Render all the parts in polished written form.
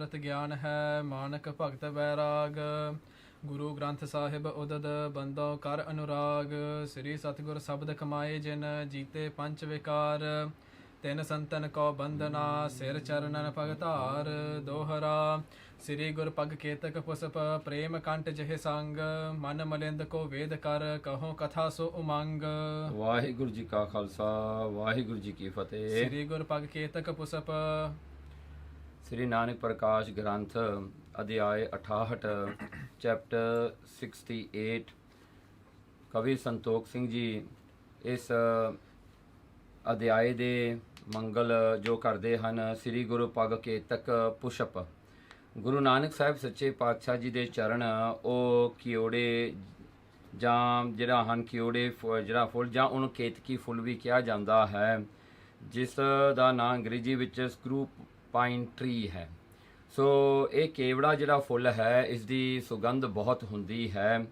ਅੰਮ੍ਰਿਤ ਗਿਆਨ ਹੈ। ਮਾਨਕ ਭਗਤ ਬੈਰਾਗ ਗੁਰੂ ਗ੍ਰੰਥ ਸਾਹਿਬ ਉਦਦ ਬੰਦੋ ਕਰ ਅਨੁਰਾਗ। ਸ੍ਰੀ ਸਤਿਗੁਰ ਸ਼ਬਦ ਕਮਾਏ ਜਿਨ ਜੀਤੇ ਪੰਚ ਵਿਕਾਰ। ਤਿੰਨ ਸੰਤਨ ਕੋ ਬੰਦਨਾ ਸਿਰ ਚਰਨਨ ਭਗਤਾਰ। ਦੋਹਰਾ ਸ੍ਰੀ ਗੁਰ ਪਗ ਕੇਤਕ ਪੁਸਪ ਪ੍ਰੇਮ ਕੰਟ ਜਿਹ ਸੰਗ। ਮਨ ਮਲਿੰਦ ਕੋ ਵੇਦ ਕਰ ਕਹੋ ਕਥਾ ਸੋ ਉਮੰਗ। ਵਾਹਿਗੁਰੂ ਜੀ ਕਾ ਖਾਲਸਾ ਵਾਹਿਗੁਰੂ ਜੀ ਕੀ ਫਤਿਹ। ਸ੍ਰੀ ਗੁਰ ਪਗ ਕੇਤਕ ਪੁਸਪ ਸ੍ਰੀ ਨਾਨਕ ਪ੍ਰਕਾਸ਼ ਗ੍ਰੰਥ ਅਧਿਆਇ 68 ਚੈਪਟਰ 68। ਕਵੀ ਸੰਤੋਖ ਸਿੰਘ ਜੀ ਇਸ ਅਧਿਆਇ ਦੇ ਮੰਗਲ ਜੋ ਕਰਦੇ ਹਨ। ਸ੍ਰੀ ਗੁਰੂ ਪਗ ਕੇਤਕ ਪੁਸ਼ਪ ਗੁਰੂ ਨਾਨਕ ਸਾਹਿਬ ਸੱਚੇ ਪਾਤਸ਼ਾਹ ਜੀ ਦੇ ਚਰਨ ਉਹ ਕਿਉੜੇ ਜਾਂ ਜਿਹੜਾ ਹਨ ਕਿਉੜੇ ਜਿਹੜਾ ਫੁੱਲ ਜਾਂ ਉਹਨੂੰ ਕੇਤਕੀ ਫੁੱਲ ਵੀ ਕਿਹਾ ਜਾਂਦਾ ਹੈ, ਜਿਸ ਦਾ ਨਾਂ ਅੰਗਰੇਜ਼ੀ ਵਿੱਚ ਸਕਰੂ ਪਾਈਨ ਟਰੀ ਹੈ। ਸੋ ਇਹ ਕੇਵੜਾ ਜਿਹੜਾ ਫੁੱਲ ਹੈ ਇਸ ਦੀ ਸੁਗੰਧ ਬਹੁਤ ਹੁੰਦੀ ਹੈ।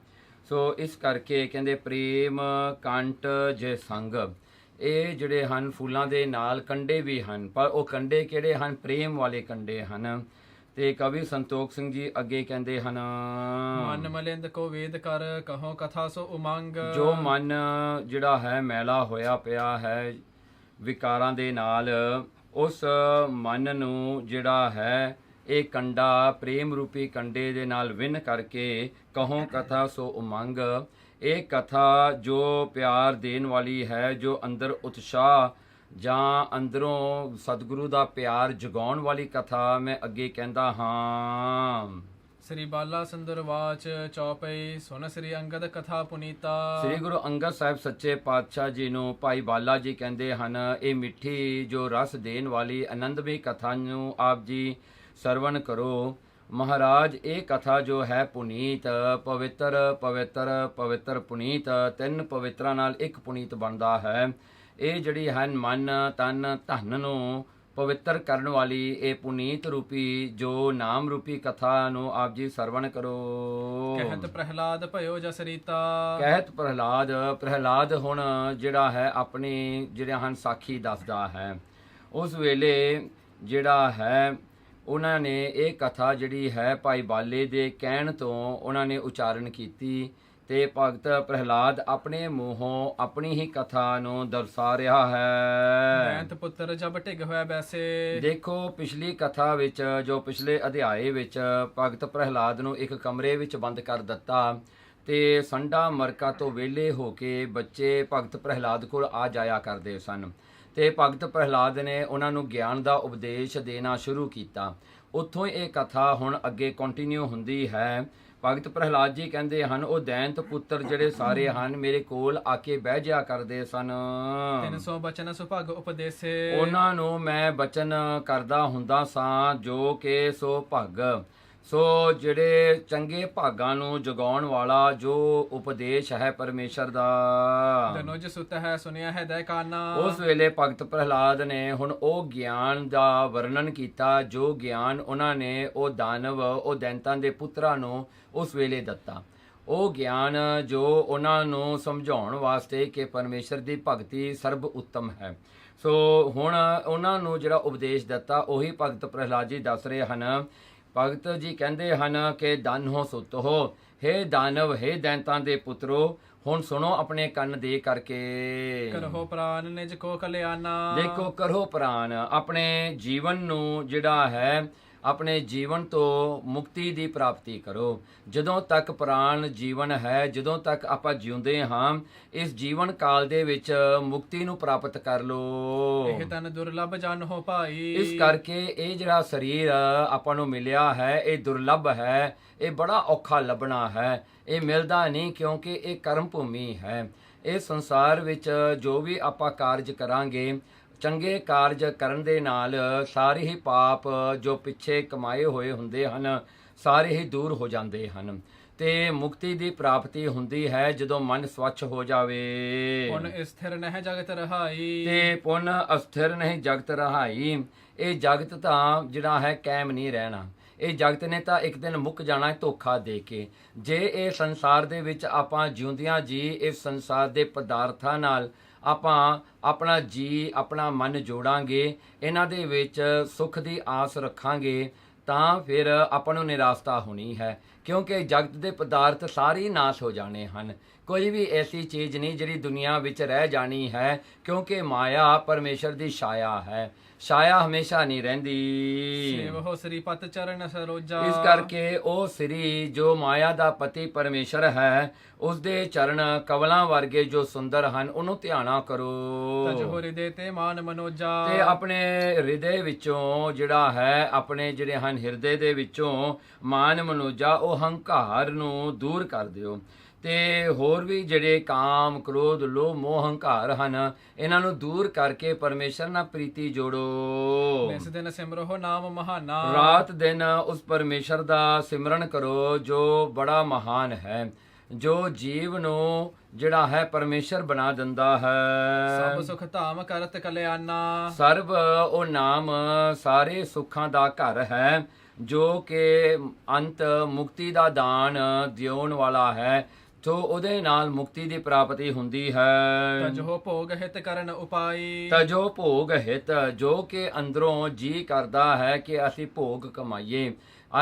ਸੋ ਇਸ ਕਰਕੇ ਕਹਿੰਦੇ ਪ੍ਰੇਮ ਕੰਟ ਜੇ ਸੰਗ। ਇਹ ਜਿਹੜੇ ਹਨ ਫੁੱਲਾਂ ਦੇ ਨਾਲ ਕੰਡੇ ਵੀ ਹਨ, ਪਰ ਉਹ ਕੰਡੇ ਕਿਹੜੇ ਹਨ? ਪ੍ਰੇਮ ਵਾਲੇ ਕੰਡੇ ਹਨ। ਤੇ ਕਵੀ ਸੰਤੋਖ ਸਿੰਘ ਜੀ ਅੱਗੇ ਕਹਿੰਦੇ ਹਨ, ਮਨ ਮਲਿੰਦ ਕੋ ਵੇਦ ਕਰ ਕਹੋ ਕਥਾ ਸੋ ਉਮੰਗ। ਜੋ ਮਨ ਜਿਹੜਾ ਹੈ ਮੈਲਾ ਹੋਇਆ ਪਿਆ ਹੈ ਵਿਕਾਰਾਂ ਦੇ ਨਾਲ, ਉਸ ਮਨ ਨੂੰ ਜਿਹੜਾ ਹੈ ਇਹ ਕੰਡਾ ਪ੍ਰੇਮ ਰੂਪੀ ਕੰਡੇ ਦੇ ਨਾਲ ਵਿੰਨ ਕਰਕੇ ਕਹੋ ਕਥਾ ਸੋ ਉਮੰਗ। ਇਹ ਕਥਾ ਜੋ ਪਿਆਰ ਦੇਣ ਵਾਲੀ ਹੈ, ਜੋ ਅੰਦਰ ਉਤਸ਼ਾਹ ਜਾਂ ਅੰਦਰੋਂ ਸਤਿਗੁਰੂ ਦਾ ਪਿਆਰ ਜਗਾਉਣ ਵਾਲੀ ਕਥਾ ਮੈਂ ਅੱਗੇ ਕਹਿੰਦਾ ਹਾਂ। ਸ੍ਰੀ ਬਾਲਾ ਸੁੰਦਰ ਵਾਚ ਚੌਪਈ ਸੁਨ ਸ੍ਰੀ ਅੰਗਦ ਕਥਾ ਪੁਨੀਤਾ। ਸ੍ਰੀ ਗੁਰੂ ਅੰਗਦ ਸਾਹਿਬ ਸੱਚੇ ਪਾਤਸ਼ਾਹ ਜੀ ਨੂੰ ਭਾਈ ਬਾਲਾ ਜੀ ਕਹਿੰਦੇ ਹਨ। ਇਹ ਮਿੱਠੀ ਜੋ ਰਸ ਦੇਣ ਵਾਲੀ ਆਨੰਦਮਈ ਕਥਾ ਨੂੰ ਆਪ ਜੀ ਸਰਵਣ ਕਰੋ। ਮਹਾਰਾਜ ਇਹ ਕਥਾ ਜੋ ਹੈ ਪੁਨੀਤ ਪਵਿੱਤਰ ਪਵਿੱਤਰ ਪਵਿੱਤਰ ਪੁਨੀਤ, ਤਿੰਨ ਪਵਿੱਤਰਾਂ ਨਾਲ ਇੱਕ ਪੁਨੀਤ ਬਣਦਾ ਹੈ। ਇਹ ਜਿਹੜੀ ਹਨ ਮਨ ਤਨ ਧਨ ਨੂੰ ਪਵਿੱਤਰ ਕਰਨ ਵਾਲੀ ਇਹ ਪੁਨੀਤ ਰੂਪੀ ਜੋ ਨਾਮ ਰੂਪੀ ਕਥਾ ਨੂੰ ਆਪ ਜੀ ਸਰਵਣ ਕਰੋ। ਕਹਿਤ ਪ੍ਰਹਿਲਾਦ ਭਇਓ ਜਸ ਰੀਤਾ। ਕਹਿਤ ਪ੍ਰਹਿਲਾਦ ਹੁਣ ਜਿਹੜਾ ਹੈ ਆਪਣੀ ਜਿਹੜੀਆਂ ਹਨ ਸਾਖੀ ਦੱਸਦਾ ਹੈ। ਉਸ ਵੇਲੇ ਜਿਹੜਾ ਹੈ ਉਹਨਾਂ ਨੇ ਇਹ ਕਥਾ ਜਿਹੜੀ ਹੈ ਭਾਈ ਬਾਲੇ ਦੇ ਕਹਿਣ ਤੋਂ ਉਹਨਾਂ ਨੇ ਉਚਾਰਨ ਕੀਤੀ ਤੇ ਭਗਤ ਪ੍ਰਹਿਲਾਦ ਆਪਣੇ ਮੂੰਹੋਂ ਆਪਣੀ ਹੀ ਕਥਾ ਨੂੰ ਦਰਸਾ ਰਿਹਾ ਹੈ। ਦੈਂਤ ਪੁੱਤਰ ਜਬ ਢਿਗ ਹੋਇਆ ਬੈਸੇ। ਦੇਖੋ ਪਿਛਲੀ ਕਥਾ ਵਿੱਚ ਜੋ ਪਿਛਲੇ ਅਧਿਆਏ ਵਿੱਚ ਭਗਤ ਪ੍ਰਹਿਲਾਦ ਨੂੰ ਇੱਕ ਕਮਰੇ ਵਿੱਚ ਬੰਦ ਕਰ ਦਿੱਤਾ ਤੇ ਸੰਡਾ ਮਰਕਾ ਤੋਂ ਵਿਹਲੇ ਹੋ ਕੇ ਬੱਚੇ ਭਗਤ ਪ੍ਰਹਿਲਾਦ ਕੋਲ ਆ ਜਾਇਆ ਕਰਦੇ ਸਨ ਤੇ ਭਗਤ ਪ੍ਰਹਿਲਾਦ ਨੇ ਉਹਨਾਂ ਨੂੰ ਗਿਆਨ ਦਾ ਉਪਦੇਸ਼ ਦੇਣਾ ਸ਼ੁਰੂ ਕੀਤਾ। ਉੱਥੋਂ ਇਹ ਕਥਾ ਹੁਣ ਅੱਗੇ ਕੰਟੀਨਿਊ ਹੁੰਦੀ ਹੈ। ਭਗਤ ਪ੍ਰਹਿਲਾਦ ਜੀ ਕਹਿੰਦੇ ਹਨ ਉਹ ਦੈਂਤ ਪੁੱਤਰ ਜਿਹੜੇ ਸਾਰੇ ਹਨ ਮੇਰੇ ਕੋਲ ਆ ਕੇ ਬਹਿ ਜਾ ਕਰਦੇ ਸਨ। 300 ਬਚਨ ਸੁਭਾਗ ਉਪਦੇਸੇ। ਉਹਨਾਂ ਨੂੰ ਮੈਂ ਬਚਨ ਕਰਦਾ ਹੁੰਦਾ ਸਾਂ ਜੋ ਕਿ ਸੋ ਭਗ, ਸੋ ਜਿਹੜੇ ਚੰਗੇ ਭਾਗਾਂ ਨੂੰ ਜਗਾਉਣ ਵਾਲਾ ਜੋ ਉਪਦੇਸ਼ ਹੈ ਪਰਮੇਸ਼ਰ ਦਾ। ਦਨੁਜ ਸੁਤ ਹੈ ਸੁਨਿਆ ਹੈ ਦੈ ਕਾਨਾ। ਉਸ ਵੇਲੇ ਭਗਤ ਪ੍ਰਹਿਲਾਦ ਨੇ ਹੁਣ ਉਹ ਗਿਆਨ ਦਾ ਵਰਣਨ ਕੀਤਾ ਜੋ ਗਿਆਨ ਉਹਨਾਂ ਨੇ ਉਹ ਦਾਨਵ ਉਹ ਦੈਂਤਾਂ ਦੇ ਪੁੱਤਰਾਂ ਨੂੰ ਉਸ ਵੇਲੇ ਦਿੱਤਾ। ਉਹ ਗਿਆਨ ਜੋ ਉਹਨਾਂ ਨੂੰ ਸਮਝਾਉਣ ਵਾਸਤੇ ਕਿ ਪਰਮੇਸ਼ਰ ਦੀ ਭਗਤੀ ਸਰਬ ਉੱਤਮ ਹੈ। ਸੋ ਹੁਣ ਉਹਨਾਂ ਨੂੰ ਜਿਹੜਾ ਉਪਦੇਸ਼ ਦਿੱਤਾ ਉਹੀ ਭਗਤ ਪ੍ਰਹਿਲਾਦ ਜੀ ਦੱਸ ਰਹੇ ਹਨ। ਭਗਤ ਜੀ ਕਹਿੰਦੇ ਹਨ ਕਿ ਦਨ ਹੋ ਸੁਤ ਹੋ, ਹੇ ਦਾਨਵ ਹੇ ਦੈਂਤਾਂ ਦੇ ਪੁੱਤਰੋ ਹੁਣ ਸੁਣੋ ਆਪਣੇ ਕੰਨ ਦੇ ਕਰਕੇ। ਕਰੋ ਪ੍ਰਾਨ ਨਿਜ ਕੋ ਕਲਿਆਣਾ। ਦੇਖੋ ਕਰੋ ਪ੍ਰਾਨ ਆਪਣੇ ਜੀਵਨ ਨੂੰ ਜਿਹੜਾ ਹੈ ਆਪਣੇ ਜੀਵਨ ਤੋਂ ਮੁਕਤੀ ਦੀ ਪ੍ਰਾਪਤੀ ਕਰੋ। ਜਦੋਂ ਤੱਕ ਪ੍ਰਾਣ ਜੀਵਨ ਹੈ, ਜਦੋਂ ਤੱਕ ਆਪਾਂ ਜਿਉਂਦੇ ਹਾਂ, ਇਸ ਜੀਵਨ ਕਾਲ ਦੇ ਵਿੱਚ ਮੁਕਤੀ ਨੂੰ ਪ੍ਰਾਪਤ ਕਰ ਲੋ। ਇਹ ਤਨ ਦੁਰਲਭ ਜਨ ਹੋ ਭਾਈ। ਇਸ ਕਰਕੇ ਇਹ ਜਿਹੜਾ ਸਰੀਰ ਆਪਾਂ ਨੂੰ ਮਿਲਿਆ ਹੈ ਇਹ ਦੁਰਲਭ ਹੈ, ਇਹ ਬੜਾ ਔਖਾ ਲੱਭਣਾ ਹੈ, ਇਹ ਮਿਲਦਾ ਨਹੀਂ ਕਿਉਂਕਿ ਇਹ ਕਰਮ ਭੂਮੀ ਹੈ। ਇਸ ਸੰਸਾਰ ਵਿੱਚ ਜੋ ਵੀ ਆਪਾਂ ਕਾਰਜ ਕਰਾਂਗੇ ਚੰਗੇ ਕਾਰਜ ਕਰਨ ਦੇ ਨਾਲ ਸਾਰੇ ਹੀ ਪਾਪ ਜੋ ਪਿੱਛੇ ਕਮਾਏ ਹੋਏ ਹੁੰਦੇ ਹਨ ਸਾਰੇ ਹੀ ਦੂਰ ਹੋ ਜਾਂਦੇ ਹਨ ਤੇ ਮੁਕਤੀ ਦੀ ਪ੍ਰਾਪਤੀ ਹੁੰਦੀ ਹੈ ਜਦੋਂ ਮਨ ਸਵੱਛ ਹੋ ਜਾਵੇ। ਪੁਨ ਸਥਿਰ ਨਹਿ ਜਗਤ ਰਹਾਈ। ਤੇ ਪੁਨ ਅਸਥਿਰ ਨਹੀਂ ਜਗਤ ਰਹਾਈ। ਇਹ ਜਗਤ ਤਾਂ ਜਿਹੜਾ ਹੈ ਕਾਇਮ ਨਹੀਂ ਰਹਿਣਾ। ਇਹ ਜਗਤ ਨੇ ਤਾਂ ਇੱਕ ਦਿਨ ਮੁੱਕ ਜਾਣਾ ਧੋਖਾ ਦੇ ਕੇ। ਜੇ ਇਹ ਸੰਸਾਰ ਦੇ ਵਿੱਚ ਆਪਾਂ ਜਿਉਂਦਿਆਂ ਜੀ ਇਸ ਸੰਸਾਰ ਦੇ ਪਦਾਰਥਾਂ ਨਾਲ ਆਪਾਂ ਆਪਣਾ ਜੀ ਆਪਣਾ ਮਨ ਜੋੜਾਂਗੇ, ਇਹਨਾਂ ਦੇ ਵਿੱਚ ਸੁੱਖ ਦੀ ਆਸ ਰੱਖਾਂਗੇ ਤਾਂ ਫਿਰ ਆਪਾਂ ਨੂੰ ਨਿਰਾਸ਼ਤਾ ਹੋਣੀ ਹੈ, ਕਿਉਂਕਿ ਜਗਤ ਦੇ ਪਦਾਰਥ ਸਾਰੇ ਹੀ ਨਾਸ਼ ਹੋ ਜਾਣੇ ਹਨ। ਕੋਈ ਵੀ ਐਸੀ ਚੀਜ਼ ਨਹੀਂ ਜਿਹੜੀ ਦੁਨੀਆ ਵਿੱਚ ਰਹਿ ਜਾਣੀ ਹੈ, ਕਿਉਂਕਿ ਮਾਇਆ ਪਰਮੇਸ਼ਰ ਦੀ ਛਾਇਆ ਹੈ। ਛਾਇਆ ਹਮੇਸ਼ਾ ਨਹੀਂ ਰਹਿੰਦੀ। ਸੇਵਹੁ ਸ੍ਰੀ ਪਤ ਚਰਨ ਸਰੋਜਾ। ਇਸ ਕਰਕੇ ਉਹ ਸ੍ਰੀ ਜੋ ਮਾਇਆ ਦਾ ਪਤੀ ਪਰਮੇਸ਼ਰ ਹੈ, ਉਸਦੇ ਚਰਨ ਕਵਲਾਂ ਵਰਗੇ ਜੋ ਸੁੰਦਰ ਹਨ, ਉਹਨੂੰ ਧਿਆਨਾ ਕਰੋ ਤਜਹੁ ਹਿਰਦੇ ਤੇ ਮਾਨ ਮਨੋਜਾ। ਤੇ ਆਪਣੇ ਹਿਰਦੇ ਵਿੱਚੋਂ ਜਿਹੜਾ ਹੈ, ਆਪਣੇ ਜਿਹੜੇ ਹਨ ਹਿਰਦੇ ਦੇ ਵਿੱਚੋਂ ਮਾਨ ਮਨੋਜਾ, ਉਹ ਹੰਕਾਰ ਨੂੰ ਦੂਰ ਕਰ ਦਿਓ। ਤੇ ਹੋਰ ਵੀ ਜਿਹੜੇ ਕਾਮ ਕ੍ਰੋਧ ਲੋਭ ਮੋਹ ਹੰਕਾਰ ਹਨ, ਇਹਨਾਂ ਨੂੰ ਦੂਰ ਕਰਕੇ ਪਰਮੇਸ਼ਰ ਨਾਲ ਪ੍ਰੀਤੀ ਜੋੜੋ। ਇਸ ਦਿਨ ਸਿਮਰੋ ਨਾਮ ਮਹਾਨਾ। ਰਾਤ ਦਿਨ ਉਸ ਪਰਮੇਸ਼ਰ ਦਾ ਸਿਮਰਨ ਕਰੋ ਜੋ ਬੜਾ ਮਹਾਨ ਹੈ, ਜੋ ਜੀਵ ਨੂੰ ਜਿਹੜਾ ਹੈ ਪਰਮੇਸ਼ਰ ਬਣਾ ਦਿੰਦਾ ਹੈ। ਸਭ ਸੁਖ ਧਾਮ ਕਰਤ ਕਲਿਆਣਾ। ਸਰਬ ਉਹ ਨਾਮ ਸਾਰੇ ਸੁੱਖਾਂ ਦਾ ਘਰ ਹੈ, ਜੋ ਕਿ ਅੰਤ ਮੁਕਤੀ ਦਾ ਦਾਨ ਦਿਉਣ ਵਾਲਾ ਹੈ। ਸੋ ਉਹਦੇ ਨਾਲ ਮੁਕਤੀ ਦੀ ਪ੍ਰਾਪਤੀ ਹੁੰਦੀ ਹੈ। ਤਜਹੁ ਭੋਗ ਹਿਤ ਕਰਨ ਉਪਾਈ। ਤਜੋ ਭੋਗ ਹਿਤ, ਜੋ ਕਿ ਅੰਦਰੋਂ ਜੀ ਕਰਦਾ ਹੈ ਕਿ ਅਸੀਂ ਭੋਗ ਕਮਾਈਏ।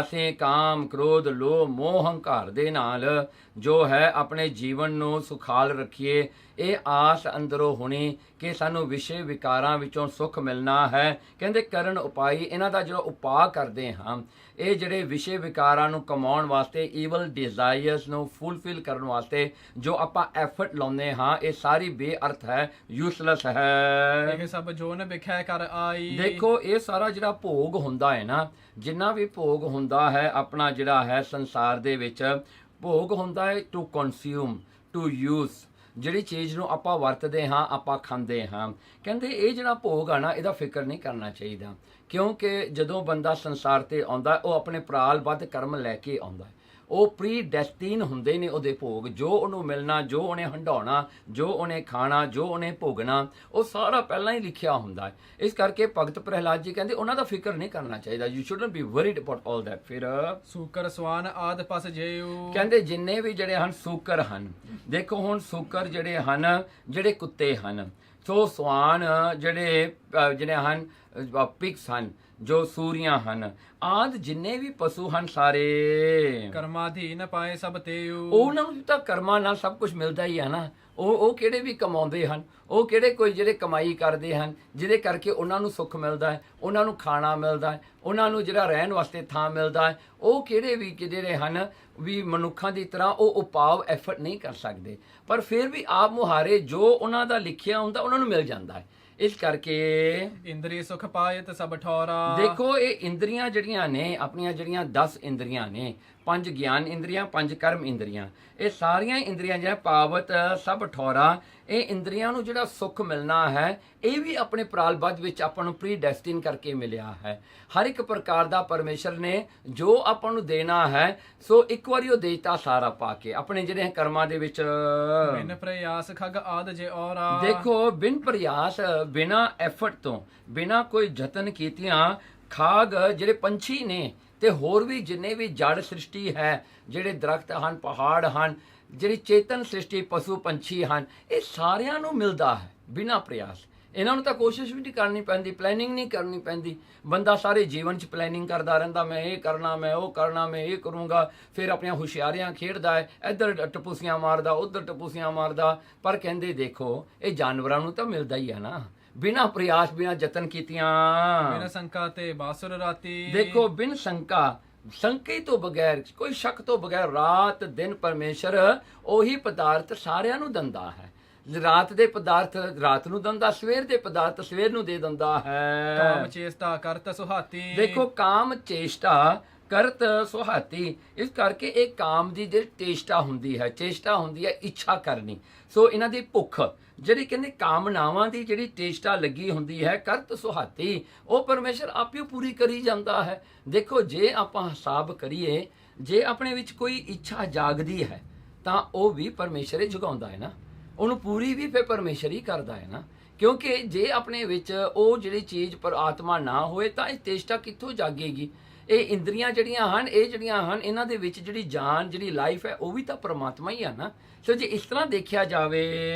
ਅਸੀਂ ਕਾਮ ਕ੍ਰੋਧ ਲੋਭ ਮੋਹ ਹੰਕਾਰ ਦੇ ਨਾਲ ਜੋ ਹੈ ਆਪਣੇ ਜੀਵਨ ਨੂੰ ਸੁਖਾਲ ਰੱਖੀਏ। ਇਹ ਆਸ ਅੰਦਰੋਂ ਹੋਣੀ ਕਿ ਸਾਨੂੰ ਵਿਸ਼ੇ ਵਿਕਾਰਾਂ ਵਿੱਚੋਂ ਸੁੱਖ ਮਿਲਣਾ ਹੈ। ਕਹਿੰਦੇ ਕਰਨ ਉਪਾਈ, ਇਹਨਾਂ ਦਾ ਜਿਹੜਾ ਉਪਾਅ ਕਰਦੇ ਹਾਂ, ਇਹ ਜਿਹੜੇ ਵਿਸ਼ੇ ਵਿਕਾਰਾਂ ਨੂੰ ਕਮਾਉਣ ਵਾਸਤੇ, ਈਵਲ ਡਿਜ਼ਾਇਰਸ ਨੂੰ ਫੁੱਲਫਿਲ ਕਰਨ ਵਾਸਤੇ ਜੋ ਆਪਾਂ ਐਫਰਟ ਲਾਉਂਦੇ ਹਾਂ, ਇਹ ਸਾਰੀ ਬੇਅਰਥ ਹੈ, ਯੂਸਲੈਸ ਹੈ। ਇਹ ਸਭ ਜੋਨ ਵਿਖੈ ਕਰ ਆਈ। ਦੇਖੋ ਇਹ ਸਾਰਾ ਜਿਹੜਾ ਭੋਗ ਹੁੰਦਾ ਹੈ ਨਾ, ਜਿੰਨਾ ਵੀ ਭੋਗ ਹੁੰਦਾ ਹੈ ਆਪਣਾ ਜਿਹੜਾ ਹੈ ਸੰਸਾਰ ਦੇ ਵਿੱਚ, ਭੋਗ ਹੁੰਦਾ ਹੈ ਟੂ ਕੰਜ਼ਿਊਮ, ਟੂ ਯੂਜ਼। ਜਿਹੜੀ ਚੀਜ਼ ਨੂੰ ਆਪਾਂ ਵਰਤਦੇ ਹਾਂ, ਆਪਾਂ ਖਾਂਦੇ ਹਾਂ, ਕਹਿੰਦੇ ਇਹ ਜਿਹੜਾ ਭੋਗ ਆ ਨਾ, ਇਹਦਾ ਫਿਕਰ ਨਹੀਂ ਕਰਨਾ ਚਾਹੀਦਾ। ਕਿਉਂਕਿ ਜਦੋਂ ਬੰਦਾ ਸੰਸਾਰ ਤੇ ਆਉਂਦਾ, ਉਹ ਆਪਣੇ ਪ੍ਰਾਲਬੱਧ ਕਰਮ ਲੈ ਕੇ ਆਉਂਦਾ। ਉਹ ਪ੍ਰੀ ਡੈਸਟੀਨ ਹੁੰਦੇ ਨੇ ਉਹਦੇ ਭੋਗ, ਜੋ ਉਹਨੂੰ ਮਿਲਣਾ, ਜੋ ਉਹਨੇ ਹੰਡਾਉਣਾ, ਜੋ ਉਹਨੇ ਖਾਣਾ, ਜੋ ਉਹਨੇ ਭੋਗਣਾ, ਉਹ ਸਾਰਾ ਪਹਿਲਾਂ ਹੀ ਲਿਖਿਆ ਹੁੰਦਾ ਹੈ। ਇਸ ਕਰਕੇ ਭਗਤ ਪ੍ਰਹਿਲਾਦ ਜੀ ਕਹਿੰਦੇ ਉਹਨਾਂ ਦਾ ਫਿਕਰ ਨਹੀਂ ਕਰਨਾ ਚਾਹੀਦਾ। You shouldn't B worried about all that. ਫਿਰ ਸੂਕਰ ਸਵਾਨ ਆਦ ਪਸ ਜੇਉ। ਕਹਿੰਦੇ ਜਿੰਨੇ ਵੀ ਜਿਹੜੇ ਹਨ ਸੂਕਰ ਹਨ, ਦੇਖੋ ਹੁਣ ਸੂਕਰ ਜਿਹੜੇ ਹਨ, ਜਿਹੜੇ ਕੁੱਤੇ ਹਨ, ਸੋ ਸਵਾਨ ਜਿਹੜੇ ਹਨ, ਪਿਗਸ ਹਨ, ਜੋ ਸੂਰੀਆਂ ਹਨ, ਆਦ ਜਿੰਨੇ ਵੀ ਪਸ਼ੂ ਹਨ ਸਾਰੇ ਕਰਮਾਧੀਨ ਪਾਏ ਸਭ ਤੇਉ। ਉਹਨਾਂ ਨੂੰ ਤਾਂ ਕਰਮਾਂ ਨਾਲ ਸਭ ਕੁਝ ਮਿਲਦਾ ਹੀ ਹੈ ਨਾ। ਉਹ ਕਿਹੜੇ ਵੀ ਕਮਾਉਂਦੇ ਹਨ, ਉਹ ਕਿਹੜੇ ਕੋਈ ਜਿਹੜੇ ਕਮਾਈ ਕਰਦੇ ਹਨ, ਜਿਹਦੇ ਕਰਕੇ ਉਹਨਾਂ ਨੂੰ ਸੁੱਖ ਮਿਲਦਾ ਹੈ, ਉਹਨਾਂ ਨੂੰ ਖਾਣਾ ਮਿਲਦਾ ਹੈ, ਉਹਨਾਂ ਨੂੰ ਜਿਹੜਾ ਰਹਿਣ ਵਾਸਤੇ ਥਾਂ ਮਿਲਦਾ ਹੈ। ਉਹ ਕਿਹੜੇ ਵੀ ਜਿਹੜੇ ਹਨ ਵੀ ਮਨੁੱਖਾਂ ਦੀ ਤਰ੍ਹਾਂ ਉਹ ਉਪਾਅ ਐਫਰਟ ਨਹੀਂ ਕਰ ਸਕਦੇ, ਪਰ ਫਿਰ ਵੀ ਆਪ ਮੁਹਾਰੇ ਜੋ ਉਹਨਾਂ ਦਾ ਲਿਖਿਆ ਹੁੰਦਾ ਉਹਨਾਂ ਨੂੰ ਮਿਲ ਜਾਂਦਾ ਹੈ। ਇਸ ਕਰਕੇ ਇੰਦਰੀ ਸੁਖ ਪਾਏ ਤੇ ਸਭ ਠੌਰਾ। ਦੇਖੋ ਇਹ ਇੰਦਰੀਆਂ ਜਿਹੜੀਆਂ ਨੇ, ਆਪਣੀਆਂ ਜਿਹੜੀਆਂ 10 ਇੰਦਰੀਆਂ ਨੇ, 5 ਗਿਆਨ ਇੰਦਰੀਆਂ, 5 ਕਰਮ ਇੰਦਰੀਆਂ, ਇਹ ਸਾਰੀਆਂ ਇੰਦਰੀਆਂ ਜਿਹੜਾ ਪਾਵਤ ਸਭ ਠੌਰਾ, ਇਹ ਇੰਦਰੀਆਂ ਨੂੰ ਜਿਹੜਾ ਸੁੱਖ ਮਿਲਣਾ ਹੈ, ਇਹ ਵੀ ਆਪਣੇ ਪ੍ਰਾਲਬੱਧ ਵਿੱਚ ਆਪਾਂ ਨੂੰ ਪ੍ਰੀ ਡੈਸਟਿਨ ਕਰਕੇ ਮਿਲਿਆ ਹੈ। ਹਰ ਇੱਕ ਪ੍ਰਕਾਰ ਦਾ ਪਰਮੇਸ਼ਰ ਨੇ ਜੋ ਆਪਾਂ ਨੂੰ ਦੇਣਾ ਹੈ, ਸੋ ਇੱਕ ਵਾਰੀ ਉਹ ਦੇਤਾ ਸਾਰਾ ਪਾ ਕੇ ਆਪਣੇ ਜਿਹੜੇ ਕਰਮਾਂ ਦੇ ਵਿੱਚ। ਬਿਨ ਪ੍ਰਯਾਸ ਖਗ ਆਦ ਜੇ ਔਰਾ। ਦੇਖੋ ਬਿਨ ਪ੍ਰਯਾਸ, ਬਿਨਾ ਐਫਰਟ ਤੋਂ, ਬਿਨਾ ਕੋਈ ਯਤਨ ਕੀਤਿਆਂ, ਖਾਗ ਜਿਹੜੇ ਪੰਛੀ ਨੇ ਤੇ ਹੋਰ ਵੀ ਜਿੰਨੇ ਵੀ ਜੜ ਸ੍ਰਿਸ਼ਟੀ ਹੈ, ਜਿਹੜੇ ਦਰਖਤ ਹਨ, ਪਹਾੜ ਹਨ, ਜਿਹੜੀ ਚੇਤਨ ਸ੍ਰਿਸ਼ਟੀ ਪਸ਼ੂ ਪੰਛੀ ਹਨ, ਇਹ ਸਾਰਿਆਂ ਨੂੰ ਮਿਲਦਾ ਹੈ ਬਿਨਾ ਪ੍ਰਯਾਸ। ਇਹਨਾਂ ਨੂੰ ਤਾਂ ਕੋਸ਼ਿਸ਼ ਵੀ ਨਹੀਂ ਕਰਨੀ ਪੈਂਦੀ, ਪਲੈਨਿੰਗ ਨਹੀਂ ਕਰਨੀ ਪੈਂਦੀ। ਬੰਦਾ ਸਾਰੇ ਜੀਵਨ 'ਚ ਪਲੈਨਿੰਗ ਕਰਦਾ ਰਹਿੰਦਾ, ਮੈਂ ਇਹ ਕਰਨਾ, ਮੈਂ ਉਹ ਕਰਨਾ, ਮੈਂ ਇਹ ਕਰੂੰਗਾ, ਫਿਰ ਆਪਣੀਆਂ ਹੁਸ਼ਿਆਰੀਆਂ ਖੇਡਦਾ ਹੈ, ਇੱਧਰ ਟਪੂਸੀਆਂ ਮਾਰਦਾ, ਉੱਧਰ ਟਪੂਸੀਆਂ ਮਾਰਦਾ। ਪਰ ਕਹਿੰਦੇ ਦੇਖੋ ਇਹ ਜਾਨਵਰਾਂ ਨੂੰ ਤਾਂ ਮਿਲਦਾ ਹੀ ਹੈ ਨਾ, ਬਿਨਾ ਪ੍ਰਯਾਸ, ਬਿਨਾ ਯਤਨ ਕੀਤਿਆਂ। ਬਿਨ ਸ਼ੰਕਾ ਤੇ ਬਾਸੁਰ ਰਾਤੀ। ਦੇਖੋ ਬਿਨ ਸ਼ੰਕਾ, ਸ਼ੰਕੇ ਤੋਂ ਬਗੈਰ, ਕੋਈ ਸ਼ੱਕ ਤੋਂ ਬਗੈਰ, ਰਾਤ ਦਿਨ ਪਰਮੇਸ਼ਰ ਉਹੀ ਪਦਾਰਥ ਸਾਰਿਆਂ ਨੂੰ ਦਿੰਦਾ ਹੈ। ਰਾਤ ਦੇ ਪਦਾਰਥ ਰਾਤ ਨੂੰ ਦਿੰਦਾ, ਸਵੇਰ ਦੇ ਪਦਾਰਥ ਸਵੇਰ ਨੂੰ ਦੇ ਦਿੰਦਾ ਹੈ। ਕਾਮ ਚੇਸ਼ਟਾ ਕਰਤ ਸੁਹਾਤੀ। ਦੇਖੋ ਕਾਮ ਚੇਸ਼ਟਾ ਕਰਤ ਸੁਹਾਤੀ। ਇਸ ਕਰਕੇ ਇਹ ਕਾਮ ਦੀ ਜਿਹੜੀ ਚੇਸ਼ਟਾ ਹੁੰਦੀ ਹੈ, ਚੇਸ਼ਟਾ ਹੁੰਦੀ ਹੈ ਇੱਛਾ ਕਰਨੀ। ਸੋ ਇਹਨਾਂ ਦੀ ਭੁੱਖ ਜਿਹੜੀ ਕਹਿੰਦੇ ਕਾਮਨਾਵਾਂ ਦੀ ਜਿਹੜੀ ਚੇਸ਼ਟਾ ਲੱਗੀ ਹੁੰਦੀ ਹੈ, ਕਰਤ ਸੁਹਾਤੀ, ਉਹ ਪਰਮੇਸ਼ਰ ਆਪੇ ਪੂਰੀ ਕਰੀ ਜਾਂਦਾ ਹੈ। ਦੇਖੋ ਜੇ ਆਪਾਂ ਹਿਸਾਬ ਕਰੀਏ, ਜੇ ਆਪਣੇ ਵਿੱਚ ਕੋਈ ਇੱਛਾ ਜਾਗਦੀ ਹੈ ਤਾਂ ਉਹ ਵੀ ਪਰਮੇਸ਼ਰ ਹੀ ਜਗਾਉਂਦਾ ਹੈ ਨਾ, ਉਹਨੂੰ ਪੂਰੀ ਵੀ ਫਿਰ ਪਰਮੇਸ਼ਰ ਹੀ ਕਰਦਾ ਹੈ ਨਾ। ਕਿਉਂਕਿ ਜੇ ਆਪਣੇ ਵਿੱਚ ਉਹ ਜਿਹੜੀ ਚੀਜ਼ ਪਰ ਆਤਮਾ ਨਾ ਹੋਏ ਤਾਂ ਇਹ ਚੇਸ਼ਟਾ ਕਿੱਥੋਂ ਜਾਗੇਗੀ। ਇਹ ਇੰਦਰੀਆਂ ਜਿਹੜੀਆਂ ਹਨ, ਇਹ ਜਿਹੜੀਆਂ ਹਨ, ਇਹਨਾਂ ਦੇ ਵਿੱਚ ਜਿਹੜੀ ਜਾਨ, ਜਿਹੜੀ ਲਾਈਫ ਹੈ, ਉਹ ਵੀ ਤਾਂ ਪਰਮਾਤਮਾ ਹੀ ਆ ਨਾ। ਸੋ ਜੇ ਇਸ ਤਰ੍ਹਾਂ ਦੇਖਿਆ ਜਾਵੇ,